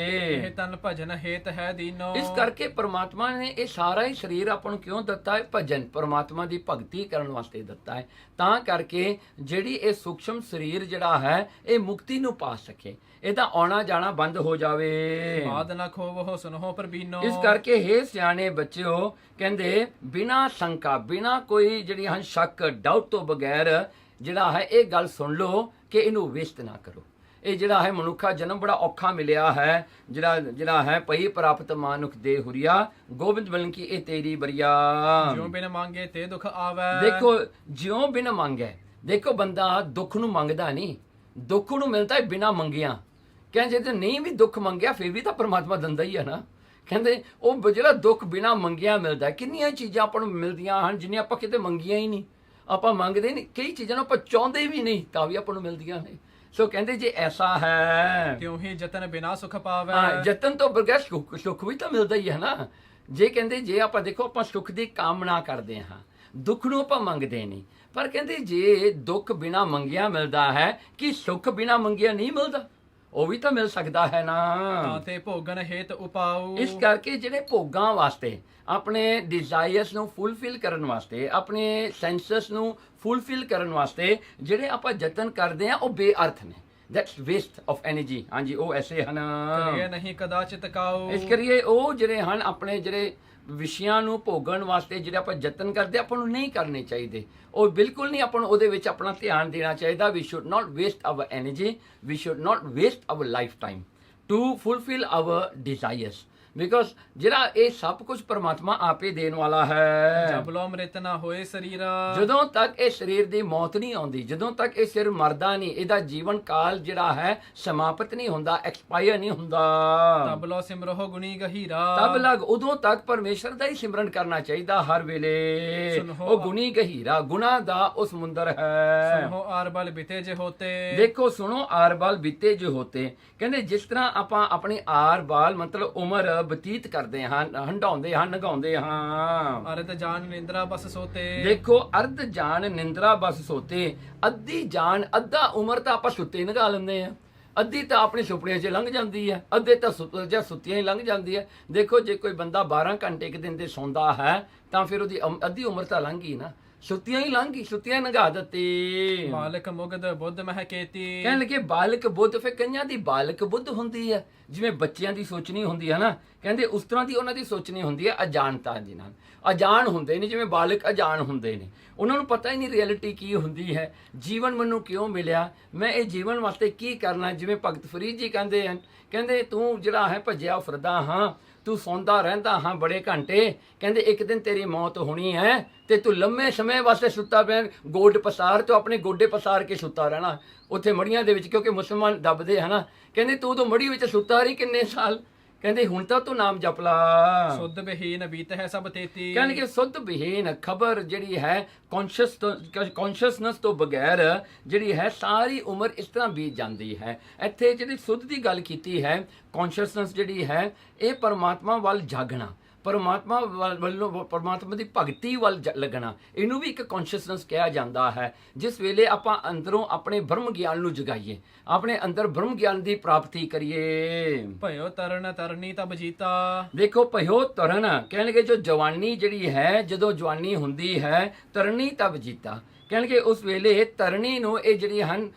ਇਹ ਤਨ ਭਜਨ ਹੇਤ ਹੈ ਦੀਨੋ। ਇਸ ਕਰਕੇ ਪਰਮਾਤਮਾ ਨੇ ਇਹ ਸਾਰਾ ਹੀ ਸਰੀਰ ਆਪਾਂ ਨੂੰ ਕਿਉਂ ਦਿੱਤਾ ਹੈ? ਭਜਨ, ਪਰਮਾਤਮਾ ਦੀ ਭਗਤੀ ਕਰਨ ਵਾਸਤੇ ਦਿੱਤਾ ਹੈ। ਤਾਂ ਕਰਕੇ ਜਿਹੜੀ ਇਹ ਸੂਖਸ਼ਮ ਸਰੀਰ ਜਿਹੜਾ ਹੈ, ਇਹ ਮੁਕਤੀ ਨੂੰ ਪਾ ਸਕੇ, ਇਹਦਾ ਆਉਣਾ ਜਾਣਾ ਬੰਦ ਹੋ ਜਾਵੇ। ਬਾਦ ਨਾ ਖੋਵੋ ਸੁਨੋ ਪ੍ਰਬੀਨੋ। ਇਸ ਕਰਕੇ ਹੇ ਸਿਆਣੇ ਬੱਚਿਓ, ਕਹਿੰਦੇ ਬਿਨਾ ਸ਼ੰਕਾ, ਬਿਨਾ ਕੋਈ ਜਿਹੜੀ ਹਨ ਸ਼ੱਕ, ਡਾਊਟ ਤੋਂ ਬਗੈਰ ਜਿਹੜਾ ਹੈ ਇਹ ਗੱਲ ਸੁਣ ਲਓ ਕਿ ਇਹਨੂੰ ਵੇਸਟ ਨਾ ਕਰੋ। ਇਹ ਜਿਹੜਾ ਹੈ ਮਨੁੱਖਾ ਜਨਮ ਬੜਾ ਔਖਾ ਮਿਲਿਆ ਹੈ, ਜਿਹੜਾ ਹੈ ਪਈ ਪ੍ਰਾਪਤ ਮਾਨੁਖ ਦੇ ਹੁਰੀਆ, ਗੋਬਿੰਦ ਮਿਲਨ ਕੀ ਇਹ ਤੇਰੀ ਬਰੀਆ। ਜਿਉ ਬਿਨ ਮੰਗੇ ਤੇ ਦੁੱਖ ਆਵੇ। ਦੇਖੋ ਜਿਉਂ ਬਿਨ ਮੰਗੇ, ਦੇਖੋ ਬੰਦਾ ਦੁੱਖ ਨੂੰ ਮੰਗਦਾ ਨਹੀਂ, ਦੁੱਖ ਨੂੰ ਮਿਲਦਾ ਹੈ ਬਿਨਾ ਮੰਗਿਆ। ਕਹਿੰਦੇ ਜੇ ਨਹੀਂ ਵੀ ਦੁੱਖ ਮੰਗਿਆ ਫਿਰ ਵੀ ਤਾਂ ਪਰਮਾਤਮਾ ਦਿੰਦਾ ਹੀ ਹੈ ਨਾ। ਕਹਿੰਦੇ ਉਹ ਜਿਹੜਾ ਦੁੱਖ ਬਿਨਾ ਮੰਗਿਆ ਮਿਲਦਾ। ਕਿੰਨੀਆਂ ਚੀਜ਼ਾਂ ਆਪਾਂ ਨੂੰ ਮਿਲਦੀਆਂ ਹਨ ਜਿੰਨੀਆਂ ਆਪਾਂ ਕਿਤੇ ਮੰਗੀਆਂ ਹੀ ਨਹੀਂ, ਆਪਾਂ ਮੰਗਦੇ ਨਹੀਂ। ਕਈ ਚੀਜ਼ਾਂ ਨੂੰ ਆਪਾਂ ਚਾਹੁੰਦੇ ਵੀ ਨਹੀਂ ਤਾਂ ਵੀ ਆਪਾਂ ਨੂੰ ਮਿਲਦੀਆਂ ਨੇ। ਸੋ ਕਹਿੰਦੇ ਜੇ ਐਸਾ ਹੈ, ਤਿਉ ਹੀ ਜਤਨ ਬਿਨਾ ਸੁਖ ਪਾਵੇ। ਜਤਨ ਤੋਂ ਬਗੈਰ ਸੁੱਖ ਵੀ ਤਾਂ ਮਿਲਦਾ ਹੀ ਹੈ ਨਾ। ਜੇ ਕਹਿੰਦੇ ਜੇ ਆਪਾਂ ਦੇਖੋ, ਆਪਾਂ ਸੁੱਖ ਦੀ ਕਾਮਨਾ ਕਰਦੇ ਹਾਂ, ਦੁੱਖ ਨੂੰ ਆਪਾਂ ਮੰਗਦੇ ਨਹੀਂ। ਪਰ ਕਹਿੰਦੇ ਜੇ ਦੁੱਖ ਬਿਨਾ ਮੰਗਿਆ ਮਿਲਦਾ ਹੈ, ਕਿ ਸੁੱਖ ਬਿਨਾ ਮੰਗਿਆ ਨਹੀਂ ਮਿਲਦਾ? ਉਹ ਵੀ ਤਾਂ ਮਿਲ ਸਕਦਾ ਹੈ ਨਾ। ਤਾਂ ਤੇ ਭੋਗਨ ਹੇਤ ਉਪਾਉ। ਇਸ ਕਰਕੇ ਜਿਹੜੇ ਭੋਗਾਂ ਵਾਸਤੇ, ਆਪਣੇ ਡਿਜ਼ਾਇਰਸ ਨੂੰ ਫੁੱਲਫਿਲ ਕਰਨ ਵਾਸਤੇ, ਆਪਣੇ ਸੈਂਸਸ ਨੂੰ ਫੁੱਲਫਿਲ ਕਰਨ ਵਾਸਤੇ ਜਿਹੜੇ ਆਪਾਂ ਯਤਨ ਕਰਦੇ ਆ, ਉਹ ਬੇਅਰਥ ਨੇ। That's waste of energy. ਹਾਂਜੀ, ਉਹ ਐਸੇ ਹਨ। ਕਰੀਏ ਨਹੀਂ ਕਦਾਚਿਤ ਕਾਉ। ਇਸ ਕਰੀਏ ਉਹ ਜਿਹੜੇ ਹਨ ਆਪਣੇ ਜਿਹੜੇ ਵਿਸ਼ਿਆਂ ਨੂੰ ਭੋਗਣ ਵਾਸਤੇ ਜਿਹੜੇ ਆਪਾਂ ਯਤਨ ਕਰਦੇ, ਆਪਾਂ ਨੂੰ ਨਹੀਂ ਕਰਨੇ ਚਾਹੀਦੇ। ਉਹ ਬਿਲਕੁਲ ਨਹੀਂ ਆਪਾਂ ਨੂੰ ਉਹਦੇ ਵਿੱਚ ਆਪਣਾ ਧਿਆਨ ਦੇਣਾ ਚਾਹੀਦਾ। We should not waste our energy, we should not waste our life time to fulfil our desires. Because ਜਿਹੜਾ ਇਹ ਸਭ ਕੁਝ ਪਰਮਾਤਮਾ ਆਪੇ ਦੇਣ ਵਾਲਾ ਹੈ। ਜਬ ਲੋ ਅੰਮ੍ਰਿਤ ਨਾ ਹੋਏ ਸਰੀਰਾ। ਜਦੋਂ ਤੱਕ ਇਹ ਸਰੀਰ ਦੀ ਮੌਤ ਨਹੀਂ ਆਉਂਦੀ, ਜਦੋਂ ਤੱਕ ਇਹ ਸਿਰ ਮਰਦਾ ਨਹੀਂ, ਇਹਦਾ ਜੀਵਨ ਕਾਲ ਜਿਹੜਾ ਹੈ ਸਮਾਪਤ ਨਹੀਂ ਹੁੰਦਾ, ਐਕਸਪਾਇਰ ਨਹੀਂ ਹੁੰਦਾ, ਤਬ ਲੋ ਸਿਮਰੋ ਗੁਣੀ ਗਹੀਰਾ। ਤਬ ਲਗ ਉਦੋਂ ਤੱਕ ਪਰਮੇਸ਼ਰ ਦਾ ਹੀ ਸਿਮਰਨ ਕਰਨਾ ਚਾਹੀਦਾ ਹਰ ਵੇਲੇ। ਉਹ ਗੁਣੀ ਗਹੀਰਾ, ਗੁਨਾ ਦਾ ਉਹ ਸਮੁੰਦਰ ਹੈ। ਸੁਨੋ ਆਰ ਬਲ ਬਿਤੇ ਜੇ ਹੋਤੇ। ਦੇਖੋ ਸੁਣੋ ਆਰ ਬਾਲ ਬੀਤੇ ਜੋ ਹੋਤੇ। ਕਹਿੰਦੇ ਜਿਸ ਤਰ੍ਹਾਂ ਆਪਾਂ ਆਪਣੀ ਆਰ ਬਾਲ ਮਤਲਬ ਉਮਰ ਬਤੀਤ ਕਰਦੇ ਹਾਂ, ਹੰਡਾਉਂਦੇ ਹਾਂ, ਨਗਾਉਂਦੇ ਹਾਂ। ਅਰਧ ਜਾਨ ਨਿੰਦਰਾ ਬਸ ਸੋਤੇ। ਦੇਖੋ ਅਰਧ ਜਾਨ ਨਿੰਦਰਾ ਬਸ ਸੋਤੇ। ਅੱਧੀ ਜਾਨ, ਅੱਧਾ ਉਮਰ ਤਾਂ ਆਪਾਂ ਸੁੱਤੇ ਨਗਾ ਲੈਂਦੇ ਆ, ਅੱਧੀ ਤਾਂ ਆਪਣੇ ਸੁਪਨਿਆਂ 'ਚ ਲੰਘ ਜਾਂਦੀ ਹੈ, ਅੱਧੇ ਤਾਂ ਸੁੱਤੀਆਂ ਹੀ ਲੰਘ ਜਾਂਦੀ ਹੈ। ਦੇਖੋ ਜੇ ਕੋਈ ਬੰਦਾ 12 ਘੰਟੇ ਇੱਕ ਦਿਨ ਦੇ ਸੌਂਦਾ ਹੈ ਤਾਂ ਫਿਰ ਉਹਦੀ ਅੱਧੀ ਉਮਰ ਤਾਂ ਲੰਘ ਗਈ ਨਾ, ਸੁੱਤੀਆਂ ਹੀ ਲੰਘ ਗਈ, ਸੁੱਤੀਆਂ ਨਗਾ ਦਿੱਤੀ। ਬਾਲਕ ਮੁਗਧ ਬੁੱਧ ਮਹਿ ਕੇਤੀ। ਕਹਿਣ ਲੱਗੇ ਬਾਲਕ ਬੁੱਧ, ਫਿਰ ਕਈਆਂ ਦੀ ਬਾਲਕ ਬੁੱਧ ਹੁੰਦੀ ਹੈ, ਜਿਵੇਂ ਬੱਚਿਆਂ ਦੀ ਸੋਚਣੀ ਹੁੰਦੀ ਹੈ ਨਾ, ਕਹਿੰਦੇ ਉਸ ਤਰ੍ਹਾਂ ਦੀ ਉਹਨਾਂ ਦੀ ਸੋਚਣੀ ਹੁੰਦੀ ਹੈ ਅਜਾਣਤਾ ਦੇ ਨਾਲ। ਅਜਾਣ ਹੁੰਦੇ ਨੇ, ਜਿਵੇਂ ਬਾਲਕ ਅਜਾਣ ਹੁੰਦੇ ਨੇ, ਉਹਨਾਂ ਨੂੰ ਪਤਾ ਹੀ ਨਹੀਂ ਰਿਐਲਿਟੀ ਕੀ ਹੁੰਦੀ ਹੈ, ਜੀਵਨ ਮੈਨੂੰ ਕਿਉਂ ਮਿਲਿਆ, ਮੈਂ ਇਹ ਜੀਵਨ ਵਾਸਤੇ ਕੀ ਕਰਨਾ। ਜਿਵੇਂ ਭਗਤ ਫਰੀਦ ਜੀ ਕਹਿੰਦੇ ਹਨ, ਕਹਿੰਦੇ ਤੂੰ ਜਿਹੜਾ ਹੈ ਭੱਜਿਆ ਫਿਰਦਾ ਹਾਂ, ਤੂੰ ਸੌਂਦਾ ਰਹਿੰਦਾ ਹਾਂ ਬੜੇ ਘੰਟੇ, ਕਹਿੰਦੇ ਇੱਕ ਦਿਨ ਤੇਰੀ ਮੌਤ ਹੋਣੀ ਹੈ ਤੇ ਤੂੰ ਲੰਮੇ ਸਮੇਂ ਵਾਸਤੇ ਸੁੱਤਾ ਪਿਆ, ਗੋਡ ਪਸਾਰ ਤੋਂ ਆਪਣੇ ਗੋਡੇ ਪਸਾਰ ਕੇ ਸੁੱਤਾ ਰਹਿਣਾ ਉੱਥੇ ਮੜੀਆਂ ਦੇ ਵਿੱਚ, ਕਿਉਂਕਿ ਮੁਸਲਮਾਨ ਦੱਬਦੇ ਹਨਾ। ਕਹਿੰਦੇ ਤੂੰ ਤਾਂ ਮੜੀ ਵਿੱਚ ਸੁੱਤਾ ਰਹੀ ਕਿੰਨੇ ਸਾਲ, ਕਹਿੰਦੇ ਹੁਣ ਤਾਂ ਤੂੰ ਨਾਮ ਜਪ ਲਾ। ਸੁੱਧ ਬਹੀਨ ਬੀਤ ਹੈ ਸਭ ਤੇਤੀ। ਕਹਿੰਦੇ ਸੁੱਧ ਬਹੀਨ ਖਬਰ ਜਿਹੜੀ ਹੈ ਕੌਨਸ਼ੀਅਸਨੈਸ ਤੋਂ ਬਗੈਰ ਜਿਹੜੀ ਹੈ ਸਾਰੀ ਉਮਰ ਇਸ ਤਰ੍ਹਾਂ ਬੀਤ ਜਾਂਦੀ ਹੈ। ਇੱਥੇ ਜਿਹੜੀ ਸੁੱਧ ਦੀ ਗੱਲ ਕੀਤੀ ਹੈ, ਕੌਨਸ਼ੀਅਸਨੈਸ ਜਿਹੜੀ ਹੈ ਇਹ ਪਰਮਾਤਮਾ ਵੱਲ ਜਾਗਣਾ, ਪਰਮਾਤਮਾ ਵੱਲੋਂ ਪਰਮਾਤਮਾ ਦੀ ਭਗਤੀ ਵੱਲ ਲੱਗਣਾ, ਇਹਨੂੰ ਵੀ ਇੱਕ ਕੌਨਸ਼ੀਅਸਨੈਸ ਕਿਹਾ ਜਾਂਦਾ ਹੈ। ਜਿਸ ਵੇਲੇ ਆਪਾਂ ਅੰਦਰੋਂ ਆਪਣੇ ਬ੍ਰਹਮ ਗਿਆਨ ਨੂੰ ਜਗਾਈਏ, ਆਪਣੇ ਅੰਦਰ ਬ੍ਰਹਮ ਗਿਆਨ ਦੀ ਪ੍ਰਾਪਤੀ ਕਰੀਏ। ਭਇਓ ਤਰਨ ਤਰਨੀ ਤਬ ਜੀਤਾ। ਦੇਖੋ ਭਇਓ ਤਰਨ, ਕਹਿਣਗੇ ਜੋ ਜਵਾਨੀ ਜਿਹੜੀ ਹੈ, ਜਦੋਂ ਜਵਾਨੀ ਹੁੰਦੀ ਹੈ, ਤਰਨੀ ਤਬ ਜੀਤਾ, ਕਹਿਣਗੇ ਉਸ ਵੇਲੇ ਤਰਨੀ ਨੂੰ ਇਹ ਜਿਹੜੀ ਹਨ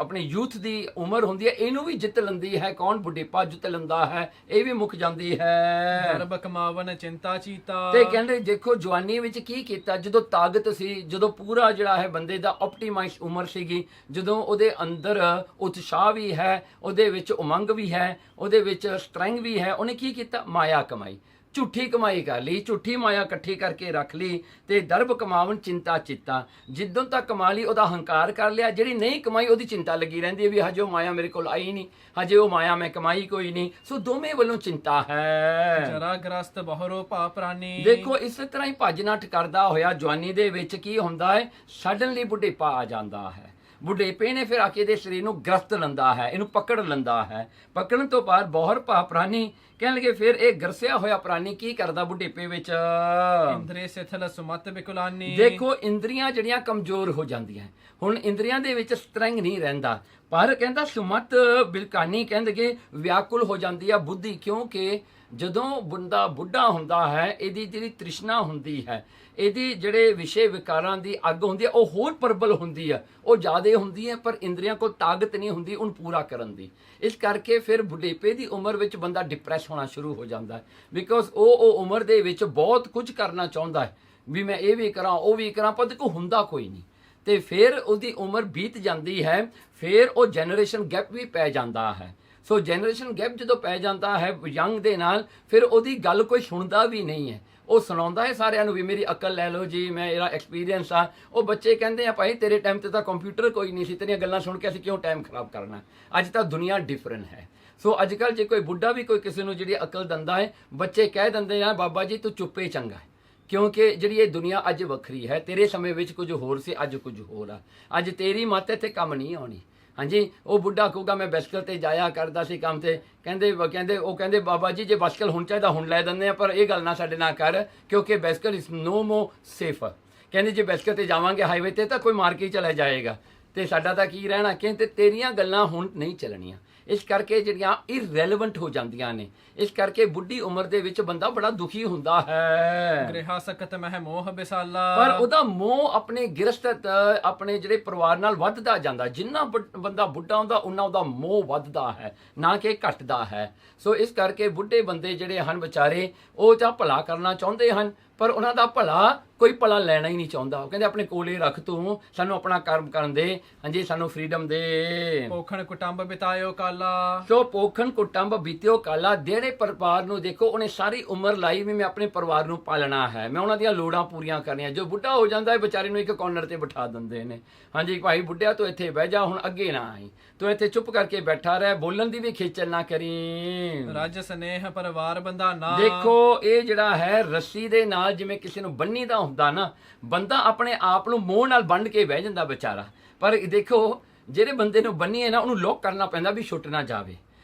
ਆਪਣੀ ਯੂਥ ਦੀ ਉਮਰ ਹੁੰਦੀ ਹੈ, ਇਹਨੂੰ ਵੀ ਜਿੱਤ ਲੈਂਦੀ ਹੈ। ਕੌਣ? ਬੁਢੇਪਾ ਜਿੱਤ ਲੈਂਦਾ ਹੈ, ਇਹ ਵੀ ਮੁੱਕ ਜਾਂਦੀ ਹੈ। ਗਰਭ ਕਮਾਵਨ ਚਿੰਤਾ ਚੀਤਾ। ਤੇ ਕਹਿੰਦੇ ਦੇਖੋ ਜਵਾਨੀ ਵਿੱਚ ਕੀ ਕੀਤਾ, ਜਦੋਂ ਤਾਕਤ ਸੀ, ਜਦੋਂ ਪੂਰਾ ਜਿਹੜਾ ਹੈ ਬੰਦੇ ਦਾ ਆਪਟੀਮਾਈਜ਼ ਉਮਰ ਸੀਗੀ, ਜਦੋਂ ਉਹਦੇ ਅੰਦਰ ਉਤਸ਼ਾਹ ਵੀ ਹੈ, ਉਹਦੇ ਵਿੱਚ ਉਮੰਗ ਵੀ ਹੈ, ਉਹਦੇ ਵਿੱਚ ਸਟਰੈਂਗ ਵੀ ਹੈ, ਉਹਨੇ ਕੀ ਕੀਤਾ? ਮਾਇਆ ਕਮਾਈ, ਝੂਠੀ ਕਮਾਈ ਕਰ ਲਈ, ਝੂਠੀ ਮਾਇਆ ਇਕੱਠੀ ਕਰਕੇ ਰੱਖ ਲਈ ਤੇ ਦਰਬ ਕਮਾਵਨ ਚਿੰਤਾ ਚਿੱਤਾ। ਜਿੱਦੋਂ ਤੱਕ ਕਮਾ ਲਈ ਉਹਦਾ ਹੰਕਾਰ ਕਰ ਲਿਆ, ਜਿਹੜੀ ਨਹੀਂ ਕਮਾਈ ਉਹਦੀ ਚਿੰਤਾ ਲੱਗੀ ਰਹਿੰਦੀ ਹੈ ਵੀ ਹਜੇ ਉਹ ਮਾਇਆ ਮੇਰੇ ਕੋਲ ਆਈ ਨਹੀਂ, ਹਜੇ ਉਹ ਮਾਇਆ ਮੈਂ ਕਮਾਈ ਕੋਈ ਨਹੀਂ। ਸੋ ਦੋਵੇਂ ਵੱਲੋਂ ਚਿੰਤਾ ਹੈ। ਜਰਾ ਗ੍ਰਸਤ ਬਹੁਰੋ ਭਾ ਪ੍ਰਾਨੀ। ਦੇਖੋ ਇਸੇ ਤਰ੍ਹਾਂ ਹੀ ਭੱਜ ਨੱਠ ਕਰਦਾ ਹੋਇਆ ਜਵਾਨੀ ਦੇ ਵਿੱਚ ਕੀ ਹੁੰਦਾ ਹੈ, ਸਡਨਲੀ ਬੁਢੇਪਾ ਆ ਜਾਂਦਾ ਹੈ। ਬੁਢੇਪੇ ਨੇ ਫਿਰ ਆ ਕੇ ਦੇ ਸਰੀਰ ਨੂੰ ਗ੍ਰਸਤ ਲੈਂਦਾ ਹੈ, ਇਹਨੂੰ ਪਕੜ ਲੈਂਦਾ ਹੈ। ਪਕੜਨ ਤੋਂ ਬਾਅਦ ਬਹੁਰ ਭਾ ਪ੍ਰਾਨੀ, ਕਹਿਣ ਲੱਗੇ ਫਿਰ ਇਹ ਗਰਸਿਆ ਹੋਇਆ ਪ੍ਰਾਣੀ ਕੀ ਕਰਦਾ ਬੁਢੇਪੇ ਵਿੱਚ? ਇੰਦਰੀ ਸਿਥਲ ਸੁਮਤ ਬਿਕੁਲਾਨੀ। ਦੇਖੋ ਇੰਦਰੀਆਂ ਜਿਹੜੀਆਂ ਕਮਜ਼ੋਰ ਹੋ ਜਾਂਦੀਆਂ, ਹੁਣ ਇੰਦਰੀਆਂ ਦੇ ਵਿੱਚ ਸਟਰੰਗ ਨਹੀਂ ਰਹਿੰਦਾ, ਪਰ ਕਹਿੰਦਾ ਸੁਮਤ ਬਿਲਕਾਨੀ ਕਹਿੰਦੇ ਵਿਆਕੁਲ ਹੋ ਜਾਂਦੀ ਆ ਬੁੱਧੀ, ਕਿਉਂਕਿ ਜਦੋਂ ਬੰਦਾ ਬੁੱਢਾ ਹੁੰਦਾ ਹੈ ਇਹਦੀ ਜਿਹੜੀ ਤ੍ਰਿਸ਼ਨਾ ਹੁੰਦੀ ਹੈ, ਇਹਦੀ ਜਿਹੜੇ ਵਿਸ਼ੇ ਵਿਕਾਰਾਂ ਦੀ ਅੱਗ ਹੁੰਦੀ ਹੈ ਉਹ ਹੋਰ ਪ੍ਰਬਲ ਹੁੰਦੀ ਹੈ, ਉਹ ਜ਼ਿਆਦਾ ਹੁੰਦੀ ਹੈ, ਪਰ ਇੰਦਰੀਆਂ ਕੋਲ ਤਾਕਤ ਨਹੀਂ ਹੁੰਦੀ ਉਹਨੂੰ ਪੂਰਾ ਕਰਨ ਦੀ। ਇਸ ਕਰਕੇ ਫਿਰ ਬੁਢੇਪੇ ਦੀ ਉਮਰ ਵਿੱਚ ਬੰਦਾ ਡਿਪਰੈਸ ਹੋਣਾ ਸ਼ੁਰੂ ਹੋ ਜਾਂਦਾ ਹੈ, ਬਿਕੋਜ਼ ਉਹ ਉਮਰ ਦੇ ਵਿੱਚ ਬਹੁਤ ਕੁਝ ਕਰਨਾ ਚਾਹੁੰਦਾ ਹੈ ਵੀ ਮੈਂ ਇਹ ਵੀ ਕਰਾਂ ਉਹ ਵੀ ਕਰਾਂ, ਪਰ ਦੇਖੋ ਹੁੰਦਾ ਕੋਈ ਨਹੀਂ, ਤੇ ਫਿਰ ਉਹਦੀ ਉਮਰ ਬੀਤ ਜਾਂਦੀ ਹੈ, ਫਿਰ ਉਹ ਜਨਰੇਸ਼ਨ ਗੈਪ ਵੀ ਪੈ ਜਾਂਦਾ ਹੈ। ਸੋ ਜਨਰੇਸ਼ਨ ਗੈਪ ਜਦੋਂ ਪੈ ਜਾਂਦਾ ਹੈ ਯੰਗ ਦੇ ਨਾਲ, ਫਿਰ ਉਹਦੀ ਗੱਲ ਕੋਈ ਸੁਣਦਾ ਵੀ ਨਹੀਂ ਹੈ, ਉਹ ਸੁਣਾਉਂਦਾ ਹੈ ਸਾਰਿਆਂ ਨੂੰ ਵੀ ਮੇਰੀ ਅਕਲ ਲੈ ਲਓ ਜੀ, ਮੈਂ ਇਹਦਾ ਐਕਸਪੀਰੀਅੰਸ ਆ। ਉਹ ਬੱਚੇ ਕਹਿੰਦੇ ਆ ਭਾਈ ਤੇਰੇ ਟਾਈਮ ਤੇ ਤਾਂ ਕੰਪਿਊਟਰ ਕੋਈ ਨਹੀਂ ਸੀ, ਤੇਰੀਆਂ ਗੱਲਾਂ ਸੁਣ ਕੇ ਅਸੀਂ ਕਿਉਂ ਟਾਈਮ ਖਰਾਬ ਕਰਨਾ। ਅੱਜ ਤਾਂ ਦੁਨੀਆ ਡਿਫਰੈਂਟ ਹੈ। ਸੋ ਅੱਜ ਕੱਲ੍ਹ ਜੇ ਕੋਈ ਬੁੱਢਾ ਵੀ ਕੋਈ ਕਿਸੇ ਨੂੰ ਜਿਹੜੀ ਅਕਲ ਦਿੰਦਾ ਹੈ, ਬੱਚੇ ਕਹਿ ਦਿੰਦੇ ਆ ਬਾਬਾ ਜੀ ਤੂੰ ਚੁੱਪੇ ਚੰਗਾ ਹੈ, ਕਿਉਂਕਿ ਜਿਹੜੀ ਇਹ ਦੁਨੀਆ ਅੱਜ ਵੱਖਰੀ ਹੈ, ਤੇਰੇ ਸਮੇਂ ਵਿੱਚ ਕੁਝ ਹੋਰ ਸੀ, ਅੱਜ ਕੁਝ ਹੋਰ ਆ, ਅੱਜ ਤੇਰੀ ਮੱਤ ਇੱਥੇ ਕੰਮ ਨਹੀਂ ਆਉਣੀ। ਹਾਂਜੀ, ਉਹ ਬੁੱਢਾ ਕਹੂਗਾ ਮੈਂ ਬਾਈਸਕਲ ਤੇ ਜਾਇਆ ਕਰਦਾ ਸੀ ਕੰਮ ਤੇ, ਕਹਿੰਦੇ ਬਾਬਾ ਜੀ ਜੇ ਬਾਈਸਕਲ ਹੁਣ ਚਾਹੀਦਾ ਹੁਣ ਲੈ ਦਿੰਦੇ ਆ, ਪਰ ਇਹ ਗੱਲ ਨਾ ਸਾਡੇ ਨਾਲ ਕਰ, ਕਿਉਂਕਿ ਬਾਈਸਕਲ ਇਜ਼ ਨੋ ਮੋਰ ਸੇਫ। ਕਹਿੰਦੇ ਜੇ ਬਾਈਸਕਲ ਤੇ ਜਾਵਾਂਗੇ ਹਾਈਵੇ ਤੇ ਤਾਂ ਕੋਈ ਮਾਰ ਕੇ ਚਲਾ ਜਾਏਗਾ, ਤੇ ਸਾਡਾ ਤਾਂ ਕੀ ਰਹਿਣਾ। ਕਹਿੰਦੇ ਤੇਰੀਆਂ ਗੱਲਾਂ ਹੁਣ ਨਹੀਂ ਚੱਲਣੀਆਂ, ਇਸ ਕਰਕੇ ਜਿਹੜੀਆਂ ਇਰਰੈਲੇਵੈਂਟ ਹੋ ਜਾਂਦੀਆਂ ਨੇ। ਇਸ ਕਰਕੇ ਬੁੱਢੀ ਉਮਰ ਦੇ ਵਿੱਚ ਬੰਦਾ ਬੜਾ ਦੁਖੀ ਹੁੰਦਾ ਹੈ। ਗ੍ਰਹਿ ਸਕਤ ਮਹਿ ਮੋਹ ਬਿਸਾਲਾ। ਪਰ ਉਹਦਾ ਮੋਹ ਆਪਣੇ ਗਿਰਸਤ ਆਪਣੇ ਜਿਹੜੇ ਪਰਿਵਾਰ ਨਾਲ ਵੱਧਦਾ ਜਾਂਦਾ, ਜਿੰਨਾ ਬੰਦਾ ਬੁੱਢਾ ਹੁੰਦਾ ਉਹਨਾਂ ਉਹਦਾ ਮੋਹ ਵੱਧਦਾ ਹੈ, ਨਾ ਕਿ ਘਟਦਾ ਹੈ। ਸੋ ਇਸ ਕਰਕੇ ਬੁੱਢੇ ਬੰਦੇ ਜਿਹੜੇ ਹਨ ਵਿਚਾਰੇ ਉਹ ਤਾਂ ਭਲਾ ਕਰਨਾ ਚਾਹੁੰਦੇ ਹਨ, ਪਰ ਉਹਨਾਂ ਦਾ ਭਲਾ ਕੋਈ ਭਲਾ ਲੈਣਾ ਹੀ ਨਹੀਂ ਚਾਹੁੰਦਾ। ਉਹ ਕਹਿੰਦੇ ਆਪਣੇ ਕੋਲੇ ਰੱਖ, ਤੂੰ ਸਾਨੂੰ ਆਪਣਾ ਕਰਮ ਕਰਨ ਦੇ, ਹਾਂਜੀ ਸਾਨੂੰ ਫਰੀडम ਦੇ। ਪੋਖਣ ਕੁਟੰਬ ਬਿਤਾਇਓ ਕਾਲਾ। ਸੋ ਪੋਖਣ ਕੁਟੰਬ ਬੀਤਿਓ ਕਾਲਾ, ਜਿਹੜੇ ਪਰਿਵਾਰ ਨੂੰ ਦੇਖੋ ਉਹਨੇ ਸਾਰੀ ਉਮਰ ਲਾਈ ਵੀ ਮੈਂ ਆਪਣੇ ਪਰਿਵਾਰ ਨੂੰ ਪਾਲਣਾ ਹੈ, ਮੈਂ ਉਹਨਾਂ ਦੀਆਂ ਲੋੜਾਂ ਪੂਰੀਆਂ ਕਰਨੀਆਂ। ਜੋ ਬੁੱਢਾ ਹੋ ਜਾਂਦਾ ਹੈ ਵਿਚਾਰੇ ਨੂੰ ਇੱਕ ਕਾਰਨਰ ਤੇ ਬਿਠਾ ਦਿੰਦੇ ਨੇ, ਹਾਂਜੀ ਭਾਈ ਬੁੱਢਿਆ ਤੂੰ ਇੱਥੇ ਬਹਿ ਜਾ, ਹੁਣ ਅੱਗੇ ਨਾ ਆਈ, ਤੂੰ ਇੱਥੇ ਚੁੱਪ ਕਰਕੇ ਬੈਠਾ ਰਹਿ, ਬੋਲਣ ਦੀ ਵੀ ਖੇਚਲ ਨਾ ਕਰੀ। ਰਜ ਸਨੇਹ ਪਰਿਵਾਰ ਬੰਦਾ ਨਾ। ਦੇਖੋ ਇਹ ਜਿਹੜਾ ਹੈ ਰੱਸੀ ਦੇ ਨਾਲ ਜਿਵੇਂ ਕਿਸੇ ਨੂੰ ਬੰਨੀ ਦਾ ਹੁੰਦਾ ਨਾ, ਬੰਦਾ ਆਪਣੇ ਆਪ ਨੂੰ ਮੋਹ ਨਾਲ ਬੰਨ ਕੇ ਬਹਿ ਜਾਂਦਾ ਵਿਚਾਰਾ, ਪਰ ਦੇਖੋ ਜਿਹੜੇ ਬੰਦੇ ਨੂੰ ਬੰਨੀਏ ਨਾ ਉਹਨੂੰ ਲੋਕ ਕਰਨਾ ਪੈਂਦਾ ਵੀ ਛੁੱਟ ਨਾ ਜਾਵੇ।